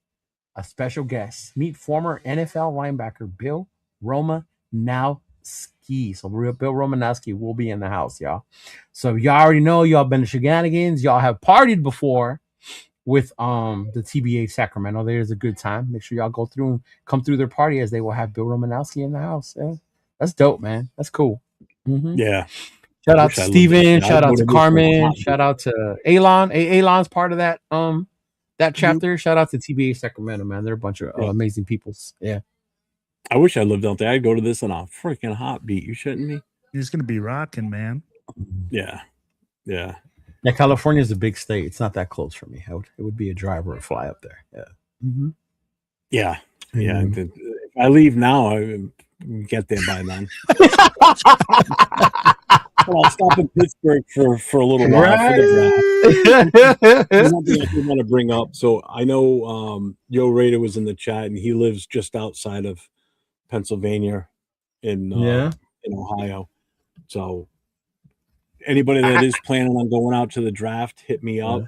a special guest. Meet former NFL linebacker Bill Romanowski. So Bill Romanowski will be in the house, y'all. So y'all already know y'all been to shenanigans. Y'all have partied before with the TBA Sacramento. There's a good time. Make sure y'all go through and come through their party as they will have Bill Romanowski in the house. Yeah. That's dope, man. That's cool. Mm-hmm. Yeah. Shout out to Steven. Shout out to Carmen. Shout out to Alon. Alon's part of that that chapter. Shout out to TBA Sacramento, man. They're a bunch of amazing peoples. Yeah. I wish I lived out there. I'd go to this in a freaking heartbeat. You shouldn't be. He's gonna be rocking, man. Yeah. Yeah. Yeah, California is a big state. It's not that close for me. It would be a drive or a fly up there. Yeah. Mm-hmm. Yeah. Yeah. Mm-hmm. If I leave now, I get there by then. Well, I'll stop in Pittsburgh for a little while for the draft. There's something I do want to bring up. So I know Yo Raider was in the chat, and he lives just outside of Pennsylvania in Ohio. So anybody that is planning on going out to the draft, hit me up.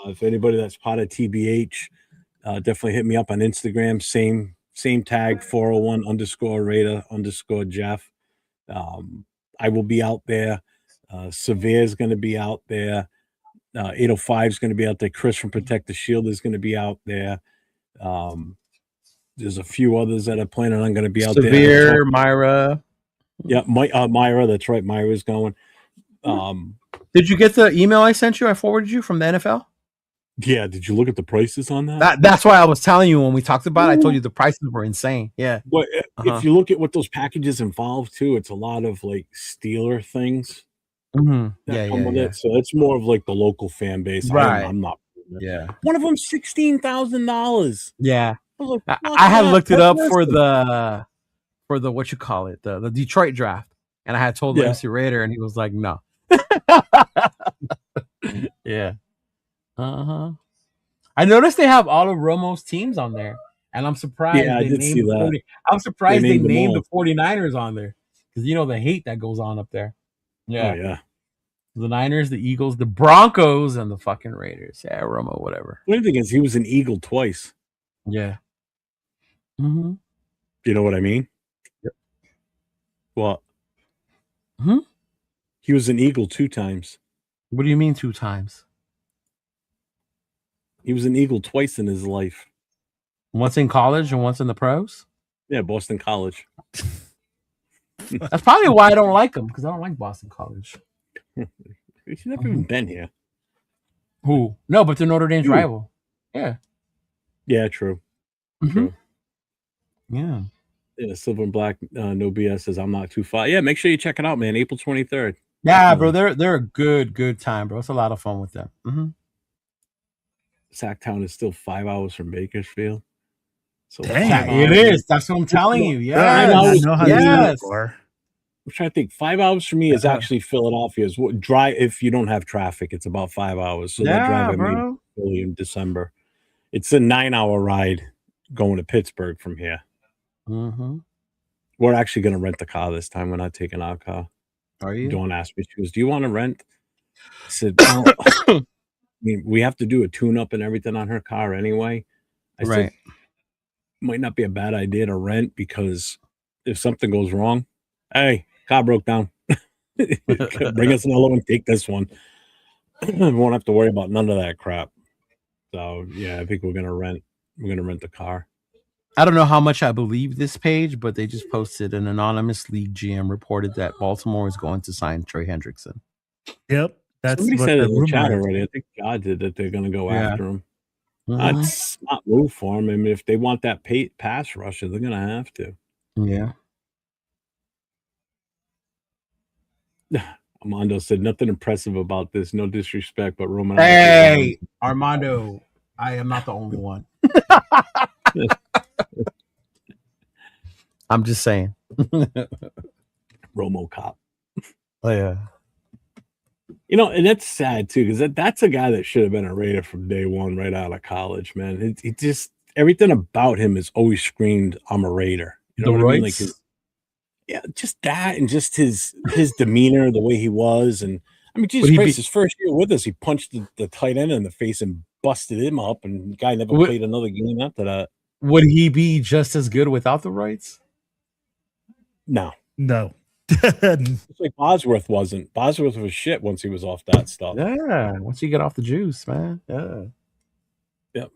If anybody that's part of TBH, definitely hit me up on Instagram. Same tag, 401_Raider_Jeff. I will be out there. Severe is going to be out there. 805 is going to be out there. Chris from Protect the Shield is going to be out there. There's a few others that are planning on going to be out there. Severe, Myra. Yeah, Myra. That's right. Myra's going. Did you get the email I sent you? I forwarded you from the NFL. Yeah. Did you look at the prices on that? That's why I was telling you when we talked about it. I told you the prices were insane. Yeah. But if you look at what those packages involve too, it's a lot of like Steeler things. Mm-hmm. It. So it's more of like the local fan base. Right. I'm not. Yeah. One of them $16,000. Yeah. Like, I had looked it up for the what you call it, the Detroit draft, and I had told MC Raider, and he was like, no. Yeah. I noticed they have all of Romo's teams on there, and I'm surprised. Yeah, I did see that. I'm surprised they named the 49ers on there because you know the hate that goes on up there. Yeah. Oh, yeah. The Niners, the Eagles, the Broncos, and the fucking Raiders. Yeah, Romo, whatever. The thing is, he was an Eagle twice. Yeah. Mm-hmm. You know what I mean? Yep. What? Hmm? He was an Eagle 2 times. What do you mean 2 times? He was an Eagle twice in his life. Once in college and once in the pros? Yeah, Boston College. That's probably why I don't like him, because I don't like Boston College. He's never even been here. Who? No, but they're Notre Dame's Who? rival. Yeah. Yeah, true. Mhm. True. Yeah. Yeah, Silver and Black, no BS says I'm not too far. Yeah, make sure you check it out, man. April 23rd. Yeah, bro. They're a good time, bro. It's a lot of fun with them. Mm-hmm. Sacktown is still 5 hours from Bakersfield. So Dang. 5 It hours. is. That's what I'm telling you. I Yeah. did not know how to do that Yes. before. I'm trying to think. 5 hours for me is actually Philadelphia's. What drive if you don't have traffic? It's about 5 hours. So that drive I made bro. Philly in December. It's a 9-hour ride going to Pittsburgh from here. Mm-hmm. We're actually going to rent the car this time. We're not taking our car. Are you? Dawn asked me, she goes, "Do you want to rent?" I said, "Well, I mean, we have to do a tune-up and everything on her car anyway." I said, Right. might not be a bad idea to rent because if something goes wrong, hey, car broke down. Bring us another one, take this one. We won't have to worry about none of that crap. So yeah, I think we're gonna rent the car. I don't know how much I believe this page, but they just posted an anonymous league GM reported that Baltimore is going to sign Trey Hendrickson. Yep. That's Somebody what said the it in the rumor chat is. already. I think God did that they're gonna go Yeah. after him. Mhm. That's a smart move for him. I mean, if they want that pass rusher, they're gonna have to. Yeah. Armando said nothing impressive about this. No disrespect, but Roman. Hey, Armando, I am not the only one. I'm just saying. Romo cop. Oh yeah. You know, and that's sad too, because that's a guy that should have been a Raider from day one, right out of college, man. It just everything about him has always screamed, "I'm a Raider." You know The what I mean? Royce? Like yeah, just that, and just his demeanor, the way he was, and I mean, Jesus Would he Christ, be- his first year with us, he punched the tight end in the face and busted him up, and the guy never Would- played another game after that. Would he be just as good without the rights? No, No. it's like Bosworth wasn't. Bosworth was shit once he was off that stuff. Yeah. Once you get off the juice, man. Yeah. Yep.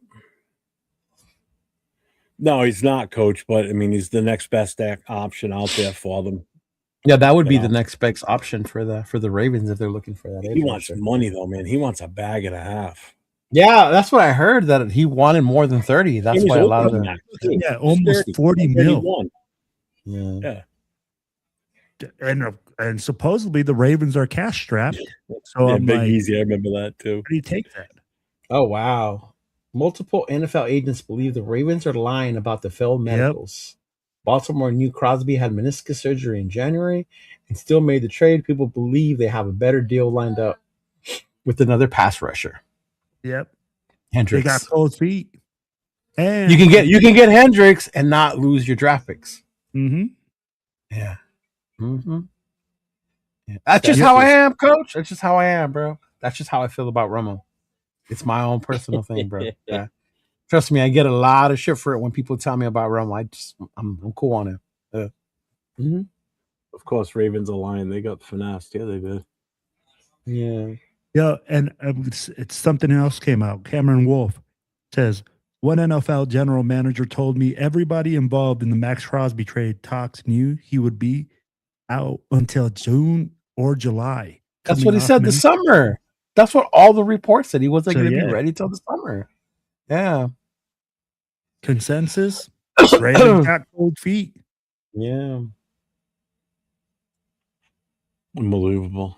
No, he's not, coach, but I mean, he's the next best option out there for them. Yeah, that would be You the know. next best option for the Ravens if they're looking for that. He edge wants rusher. money though, man. He wants a bag and a half. Yeah, that's what I heard, that he wanted more than 30. That's And he's why a lot of older than them. that, too. Yeah, He's almost 30, 40 mil. 31. Yeah. Yeah. And supposedly the Ravens are cash strapped. So Yeah, I'm Big like, Easy. I remember that too. how do you take that? Oh wow. Multiple NFL agents believe the Ravens are lying about the failed medicals. Baltimore knew Crosby had meniscus surgery in January and still made the trade. People believe they have a better deal lined up with another pass rusher. Yep. Hendricks. They got cold feet. And You can get Hendricks and not lose your draft picks. Mm-hmm. Yeah. Mm-hmm. Yeah. That's just how I am, coach. That's just how I am, bro. That's just how I feel about Romo. It's my own personal thing, bro. Yeah. Trust me, I get a lot of shit for it when people tell me about Romo. I'm cool on it. Mm-hmm. Of course, Ravens are lying. They got finessed. Yeah, they did. Yeah. Yeah, and it's something else came out. Cameron Wolf says, one NFL general manager told me everybody involved in the Maxx Crosby trade talks knew he would be out until June or July. That's what he said this summer. That's what all the reports said. He wasn't going to be ready till the summer. Yeah. Consensus, Ravens got cold feet. Yeah. Unbelievable.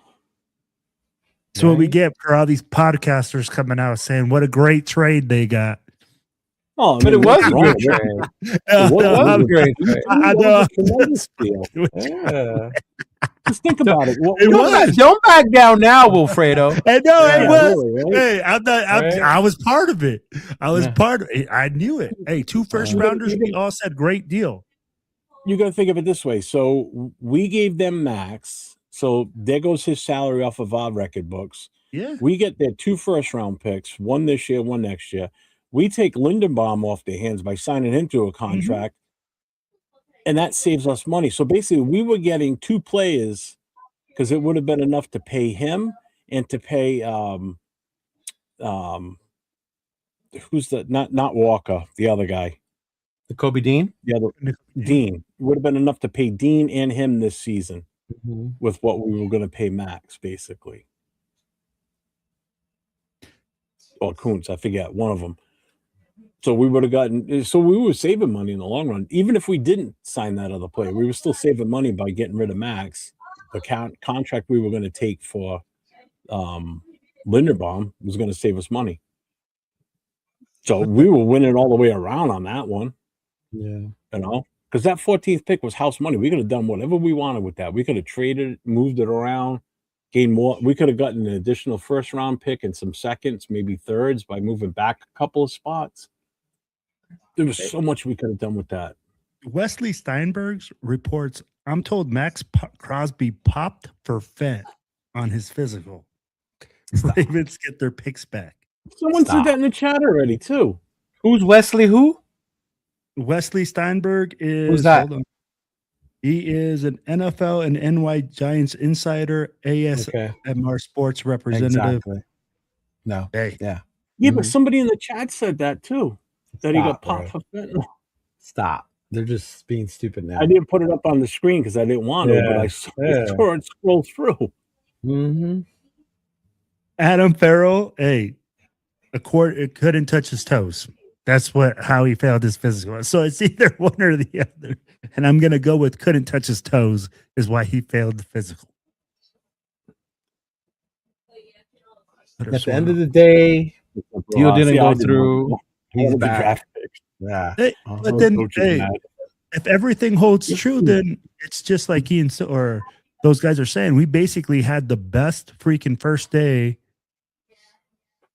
So what we get for all these podcasters coming out saying what a great trade they got. Oh, But it was a good trade. trade. It was a great trade. I know. Yeah. Just think about it. Don't back down now, Wilfredo. I know Yeah, it was. really, right? Hey, I was part of it. I was part of it. I knew it. Hey, 2 first rounders. We all said great deal. You got to think of it this way. So we gave them Maxx. So there goes his salary off of our record books. Yeah. We get their 2 first-round picks, one this year, one next year. We take Lindenbaum off their hands by signing him to a contract. And that saves us money. So basically, we were getting 2 players because it would have been enough to pay him and to pay who's the not Walker, the other guy, The Kobe Dean. the other Dean. It would have been enough to pay Dean and him this season with what we were going to pay Maxx, basically. Or Kuntz, I forget, one of them. So we would have gotten. So we were saving money in the long run, even if we didn't sign that other player. We were still saving money by getting rid of Maxx. The contract we were going to take for Linderbaum was going to save us money. So we were winning all the way around on that one. Yeah. You know, because that 14th pick was house money. We could have done whatever we wanted with that. We could have traded, moved it around, gained more. We could have gotten an additional first-round pick and some seconds, maybe thirds, by moving back a couple of spots. There was so much we could have done with that. Wesley Steinberg's reports, I'm told Maxx Crosby popped for Fent on his physical. Ravens get their picks back. Someone said that in the chat already, too. Who's Wesley? Who? Wesley Steinberg is. Who's that? Hold on. He is an NFL and NY Giants insider, ASMR sports representative. Exactly. No. Hey. Yeah. Yeah, but somebody in the chat said that, too. That he got popped for fentanyl. Stop. They're just being stupid now. I didn't put it up on the screen because I didn't want to, but I saw it scroll through. Mm-hmm. Adam Farrell, it couldn't touch his toes. That's how he failed his physical. So it's either one or the other. And I'm gonna go with couldn't touch his toes is why he failed the physical. At the end of the day, deal didn't go through. He's back. Yeah. But then, if everything holds true, then it's just like Ian or those guys are saying. We basically had the best freaking first day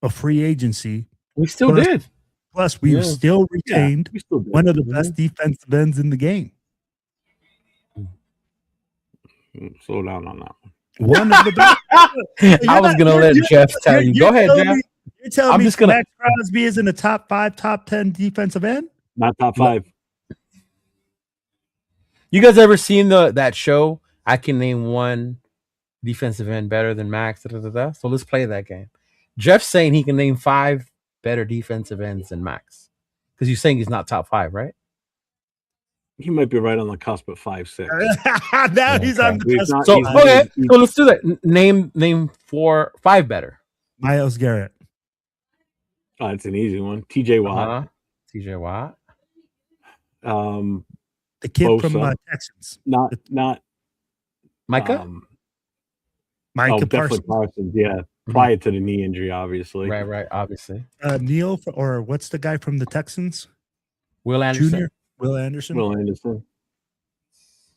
of free agency. We still did. Plus, we still retained one of the best defensive ends in the game. Slow down on that one. One of the best. I was gonna let Jeff tell you. Go ahead, Jeff. You're telling me Maxx Crosby isn't a top 5, top 10 defensive end? Not top 5. You guys ever seen that show? I can name one defensive end better than Maxx. So let's play that game. Jeff's saying he can name 5 better defensive ends than Maxx. Because you're saying he's not top 5, right? He might be right on the cusp of 5, 6. Now he's on the cusp. So let's do that. Name 4, 5 better. Myles Garrett. Oh, it's an easy one. TJ Watt. TJ Watt. The kid Bosa. from Texans. Not Micah? Micah Parsons. Yeah. Prior to the knee injury, obviously. Right, obviously. Neil, or what's the guy from the Texans? Will Anderson. Junior? Will Anderson.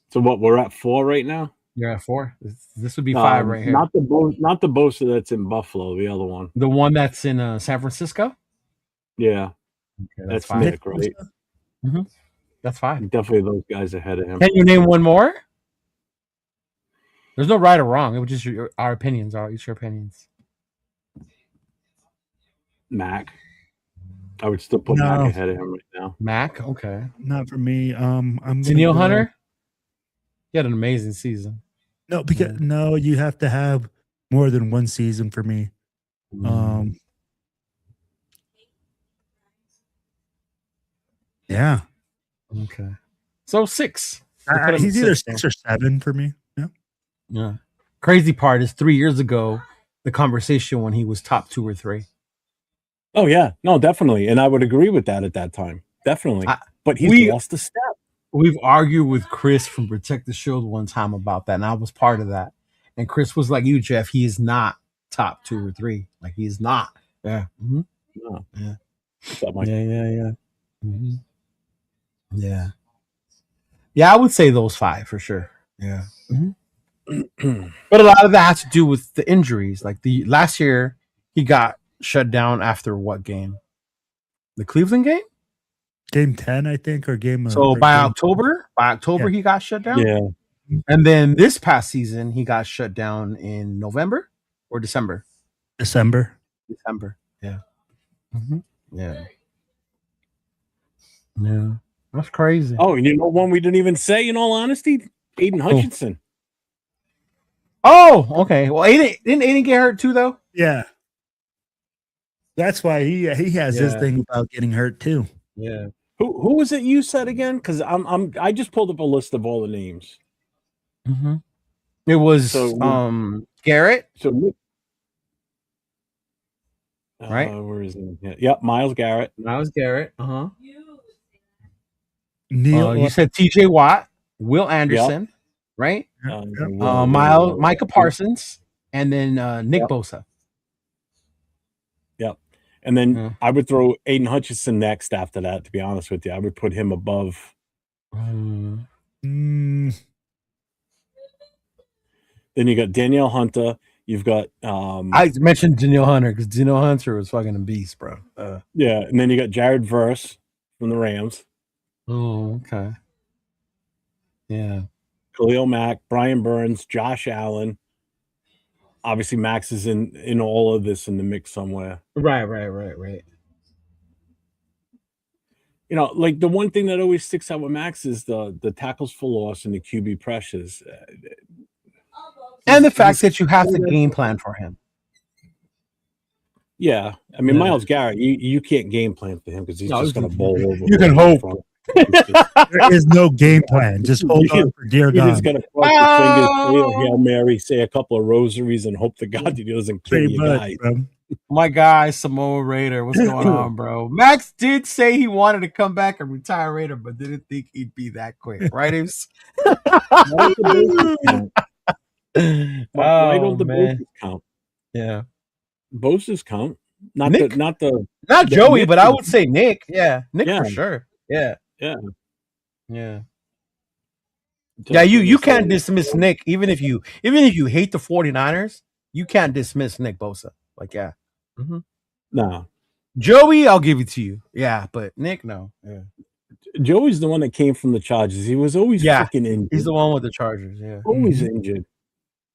So what, we're at 4 right now? You're at 4. This would be 5 right here. Not the Bosa that's in Buffalo, the other one. The one that's in San Francisco? Yeah. Okay, that's 5. Nick, right? Mm-hmm. That's 5. Definitely those guys ahead of him. Can you name one more? There's no right or wrong. It was just our opinions. It's your opinions. Mac. I would still put Mac ahead of him right now. Mac? Okay. Not for me. I'm Danielle Hunter? He had an amazing season. No, because you have to have more than one season for me. Yeah. Okay. So 6. He's either 6 or 7 for me. Yeah. Crazy part is 3 years ago, the conversation when he was top 2 or 3. Oh yeah, no, definitely, and I would agree with that at that time, definitely. But he's lost a step. We've argued with Chris from Protect the Shield one time about that, and I was part of that. And Chris was like, "You, Jeff, he is not top 2 or 3. Like he's not." Yeah. Mm-hmm. No. Yeah. Yeah. Mm-hmm. Yeah. Yeah, I would say those 5 for sure. Yeah. Mm-hmm. But a lot of that has to do with the injuries. Like the last year, he got shut down after what game? The Cleveland game? Game 10, I think, or game. So by October, he got shut down. Yeah. And then this past season, he got shut down in November or December. December. Yeah. Mm-hmm. Yeah. That's crazy. Oh, and you know one we didn't even say, in all honesty? Aiden Hutchinson. Oh, okay. Well, didn't Aiden get hurt too, though? Yeah. That's why he has his thing about getting hurt too. Yeah. Who was it you said again? Because I just pulled up a list of all the names. Mm-hmm. It was Garrett. So right? Where is he? Yep, Myles Garrett. Myles Garrett. Uh-huh. Neil, you said TJ Watt, Will Anderson, right? Micah Parsons, and then Nick Bosa. Yep. And then I would throw Aiden Hutchinson next after that, to be honest with you. I would put him above. Then you got Danielle Hunter. You've got I mentioned Danielle Hunter because Danielle Hunter was fucking a beast, bro. Yeah, and then you got Jared Verse from the Rams. Oh, okay. Yeah. Khalil Mack, Brian Burns, Josh Allen. Obviously, Maxx is in all of this in the mix somewhere. Right. You know, like the one thing that always sticks out with Maxx is the tackles for loss and the QB pressures. And the fact that you have to game plan for him. Yeah. I mean, Myles Garrett, you can't game plan for him because he's just going to bowl over. You can hope. There is no game plan. Just hold on for dear God. He's just going to cross his fingers, say a Hail Mary, say a couple of rosaries, and hope to God that he doesn't kill you guys. My guy, Samoa Raider. What's going on, bro? Maxx did say he wanted to come back and retire Raider, but didn't think he'd be that quick. Right, Ace? Right on the Bosa's count. Yeah. Bosa's count. Not Nick? Not Joey, Nick, but I would say Nick. Yeah. Nick for sure. Yeah. Yeah, you can't dismiss Nick even if you hate the 49ers, you can't dismiss Nick Bosa. Like, yeah. Mm-hmm. No. Joey, I'll give it to you. Yeah, but Nick, no. Yeah. Joey's the one that came from the Chargers. He was always fucking injured. He's the one with the Chargers, yeah. Always injured.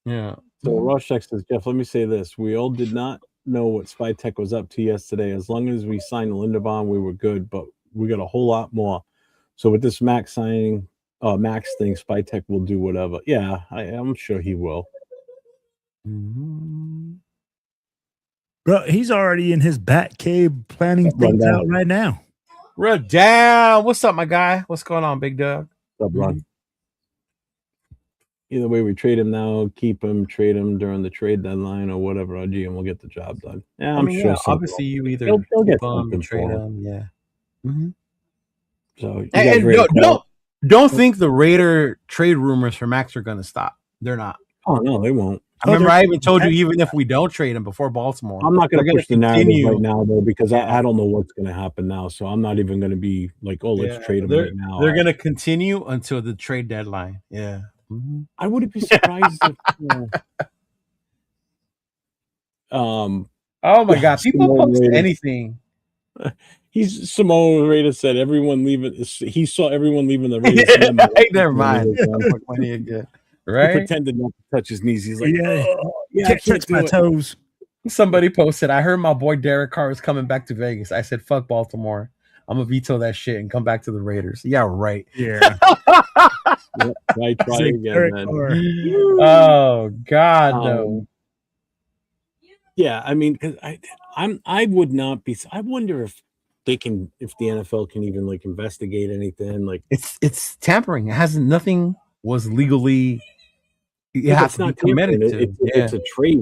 Yeah. So Rorschach says, Jeff, let me say this. We all did not know what Spy Tech was up to yesterday. As long as we signed Linderbaum, we were good, but we got a whole lot more. So with this Maxx thing, Spy Tech will do whatever. Yeah, I'm sure he will. Bro, he's already in his bat cave planning things out right now. Run down. What's up, my guy? What's going on, big dog? What's up, Ron? Either way, we trade him now, keep him, trade him during the trade deadline or whatever. Our GM will get the job done. Yeah, I'm sure. Obviously, you either he'll get and trade him. Yeah. Mm-hmm. So don't think the Raider trade rumors for Maxx are going to stop. They're not. Oh no, they won't. I remember I even told you even if we don't trade him before Baltimore, I'm not going to push the narrative right now though because I don't know what's going to happen now. So I'm not even going to be like, oh, let's trade him right now. They're going to continue until the trade deadline. Yeah. Mm-hmm. I wouldn't be surprised if. Oh my God! People post anything. Samoa Raider said everyone leaving. He saw everyone leaving the Raiders. Never mind. Right? He pretended not to touch his knees. He's like, can't touch my toes. Somebody posted, I heard my boy Derek Carr is coming back to Vegas. I said, fuck Baltimore. I'm gonna veto that shit and come back to the Raiders. Yeah, right. Yeah. I try again, man. Oh God, no. Yeah, I mean, because I would not be. I wonder if the NFL can even like investigate anything. Like it's tampering. It has nothing was legally. You have to be committed to. It's a trade.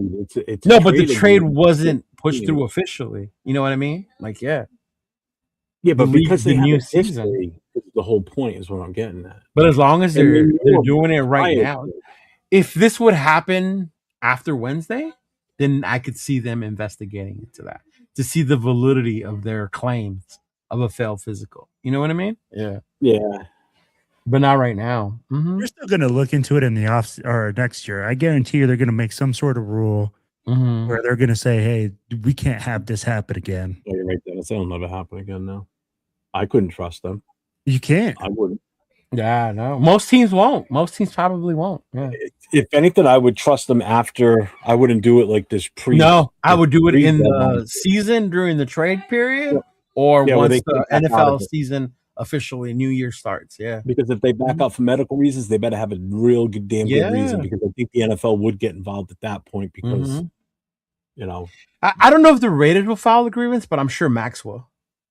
It's no, but the trade wasn't pushed through officially. You know what I mean? Like, yeah, but because they have new season, the whole point is what I'm getting at. But as long as they're doing it right now, if this would happen after Wednesday, then I could see them investigating into that to see the validity of their claims of a failed physical. You know what I mean? Yeah. But not right now. Mm-hmm. They're still going to look into it in the off or next year. I guarantee you they're going to make some sort of rule where they're going to say, "Hey, we can't have this happen again." Oh, you're right, Dennis. It'll never happen again. Now, I couldn't trust them. You can't. I wouldn't. Yeah, no. Most teams won't. Most teams probably won't. Yeah. If anything, I would trust them after. I wouldn't do it like this No, I would do it in the season during the trade period, or once the NFL season officially New Year starts. Yeah, because if they back out for medical reasons, they better have a real good, damn good reason. Because I think the NFL would get involved at that point because you know, I don't know if the Raiders will file agreements, but I'm sure Maxx will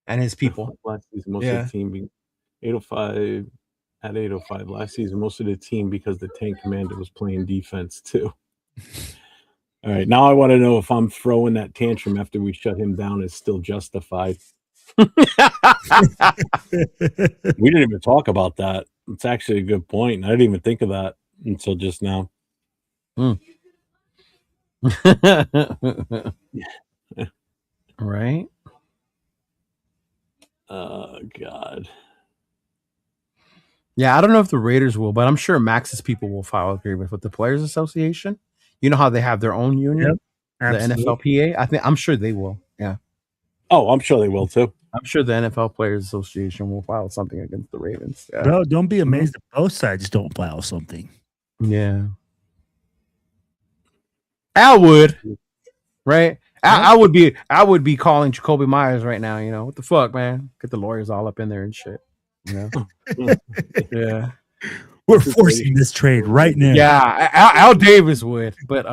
and his people. Last season, most of the team being 805 at 805 last season, most of the team because the Tank Commander was playing defense too. All right, now I want to know if I'm throwing that tantrum after we shut him down is still justified. We didn't even talk about that. It's actually a good point. I didn't even think of that until just now. Right? Oh, God. Yeah, I don't know if the Raiders will, but I'm sure Max's people will file agreements with the Players Association. You know how they have their own union, the NFLPA. I'm sure they will. Yeah. Oh, I'm sure they will too. I'm sure the NFL Players Association will file something against the Ravens. Yeah. Bro, don't be amazed if both sides don't file something. Yeah. Al would, right? I would be calling Jacoby Myers right now. You know what the fuck, man? Get the lawyers all up in there and shit. You know? Yeah. We're forcing this trade right now. Yeah, Al Davis would, but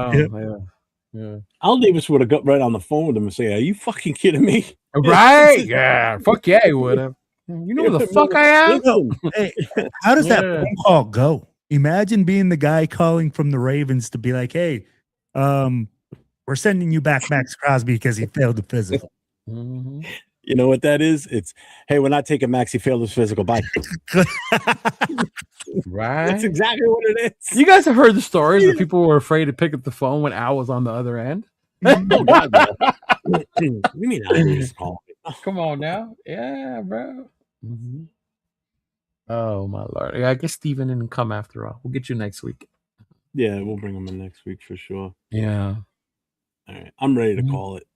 yeah. Al Davis would have got right on the phone with him and say, "Are you fucking kidding me?" Right? Yeah. Fuck yeah, he would have. You know who the fuck I am? Hey, how does that phone call go? Imagine being the guy calling from the Ravens to be like, "Hey, we're sending you back Maxx Crosby because he failed the physical." Mm-hmm. You know what that is? It's, hey, we're not taking Maxx. He failed his physical. Bye. Right? That's exactly what it is. You guys have heard the stories that people were afraid to pick up the phone when Al was on the other end? Oh, God, you mean Al Davis calling? Come on now. Yeah, bro. Mm-hmm. Oh, my Lord. Yeah, I guess Steven didn't come after all. We'll get you next week. Yeah, we'll bring him in next week for sure. Yeah. All right. I'm ready to call it.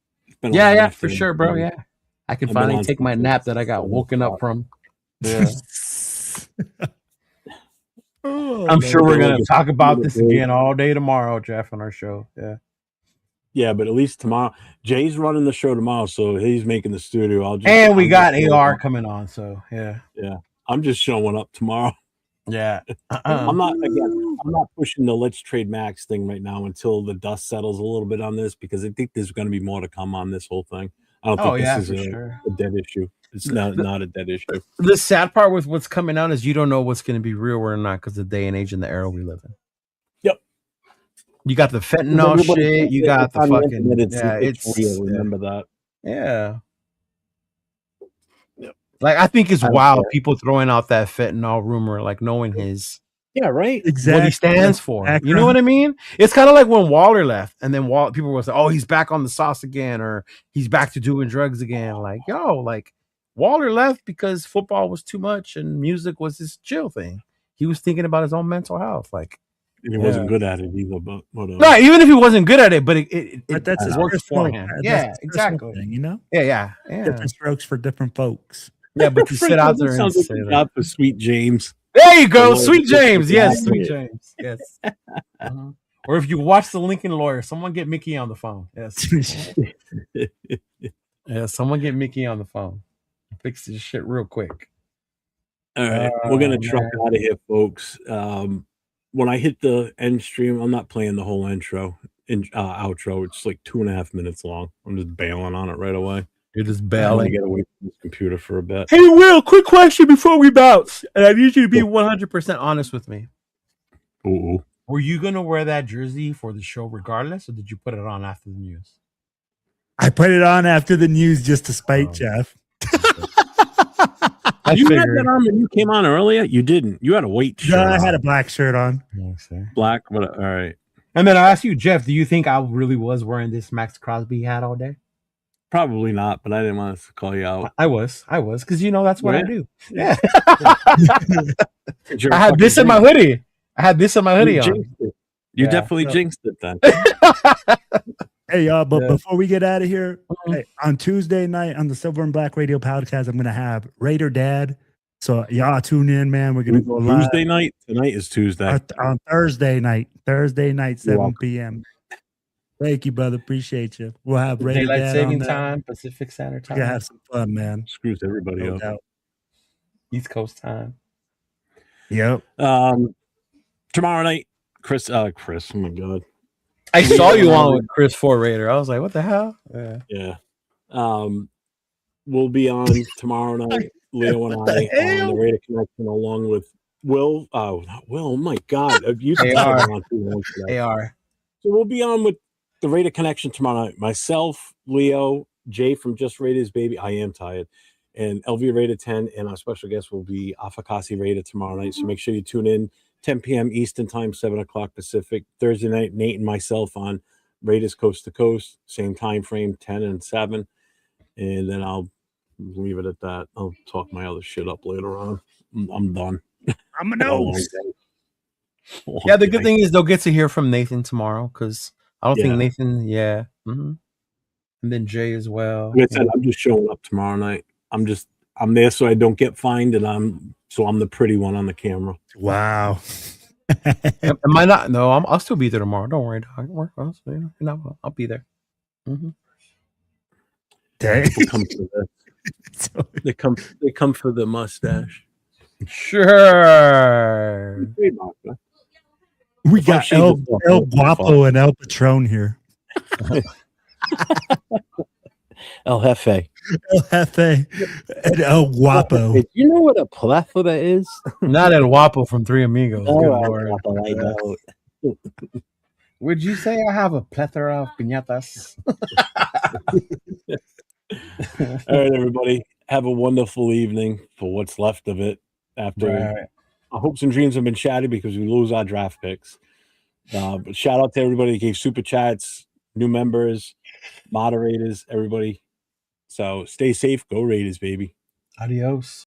Yeah, for sure, bro. Yeah. I can finally take my nap that I got woken up from. Yeah. I'm sure we're going to talk about this again all day tomorrow, Jeff, on our show. Yeah. Yeah, but at least tomorrow. Jay's running the show tomorrow, so he's making the studio. And we got AR coming on, so yeah. Yeah. I'm just showing up tomorrow. Yeah. I'm not pushing the let's trade Maxx thing right now until the dust settles a little bit on this, because I think there's going to be more to come on this whole thing. I don't think this is a dead issue. It's not a dead issue. The sad part with what's coming out is you don't know what's going to be real or not because of the day and age and the era we live in. Yep. You got the fentanyl shit. You got the fucking. It's real. Remember that. Yeah. Yep. Like, I think it's wild people throwing out that fentanyl rumor, like knowing his. Yeah, right. Exactly. What he stands for. You know what I mean? It's kind of like when Waller left, and then people were saying, "Oh, he's back on the sauce again," or "He's back to doing drugs again." Like, Waller left because football was too much and music was his chill thing. He was thinking about his own mental health. Like, and he wasn't good at it either. But no, even if he wasn't good at it, but that's his works for him. Yeah, exactly. Thing, you know? Yeah. Different strokes for different folks. Yeah, but to sit out there and say that. Job for Sweet James. There you go, Sweet James. Yes, Sweet James. Yes. Or if you watch the Lincoln Lawyer, someone get Mickey on the phone. Yes. Yeah, someone get Mickey on the phone. Fix this shit real quick. All right, we're gonna truck out of here, folks. When I hit the end stream, I'm not playing the whole outro. It's like 2.5 minutes long. I'm just bailing on it right away. You're just bailing. Get away from this computer for a bit. Hey, Will, quick question before we bounce. And I need you to be 100% honest with me. Ooh. Were you going to wear that jersey for the show regardless, or did you put it on after the news? I put it on after the news just to spite Jeff. You had that on when you came on earlier? You didn't. You had a white shirt. No, I had a black shirt on. Black? All right. And then I asked you, Jeff, do you think I really was wearing this Maxx Crosby hat all day? Probably not, but I didn't want us to call you out. I was, because that's what I do. Yeah. I had this in my hoodie. on. You definitely jinxed it then. Hey, y'all, but before we get out of here, on Tuesday night on the Silver and Black Radio podcast, I'm going to have Raider Dad. So y'all tune in, man. We're going to go live. Tuesday night? Tonight is Tuesday. On Thursday night, 7 p.m. Thank you, brother. Appreciate you. We'll have Daylight Saving Time, Pacific Standard Time. We're going to have some fun, man. Screws everybody up. Doubt. East Coast time. Yep. Tomorrow night, Chris. Oh my God. I saw you on with Chris Forater. I was like, what the hell? Yeah. We'll be on tomorrow night, Leo and I, on the Raider Connection, along with Will. Not Will. Oh my God. You AR. AR. So we'll be on with the Raider Connection tomorrow night. Myself, Leo, Jay from Just Raiders, baby. I am tired. And LV Raider 10, and our special guest will be Afakasi Raider tomorrow night. So make sure you tune in 10 p.m. Eastern time, 7 o'clock Pacific. Thursday night, Nate and myself on Raiders Coast to Coast, same time frame, 10 and 7. And then I'll leave it at that. I'll talk my other shit up later on. I'm done. I'm a nose. Yeah, the good thing is they'll get to hear from Nathan tomorrow because I don't think Nathan. Yeah. Mm-hmm. And then Jay as well. Like I said, I'm just showing up tomorrow night. I'm there so I don't get fined, and I'm the pretty one on the camera. Wow. Am I not? No, I'll still be there tomorrow. Don't worry, dog. I'll be there. Mm-hmm. People come for they come for the mustache. Sure. We got El Guapo and El Patron here. El Jefe. El Jefe and El Guapo. Do you know what a plethora is? Not El Guapo from Three Amigos. Oh, Good Guapo, I know. Would you say I have a plethora of piñatas? All right, everybody. Have a wonderful evening for what's left of it. After our hopes and dreams have been shattered because we lose our draft picks. But shout out to everybody that gave super chats, new members, moderators, everybody. So stay safe. Go Raiders, baby. Adios.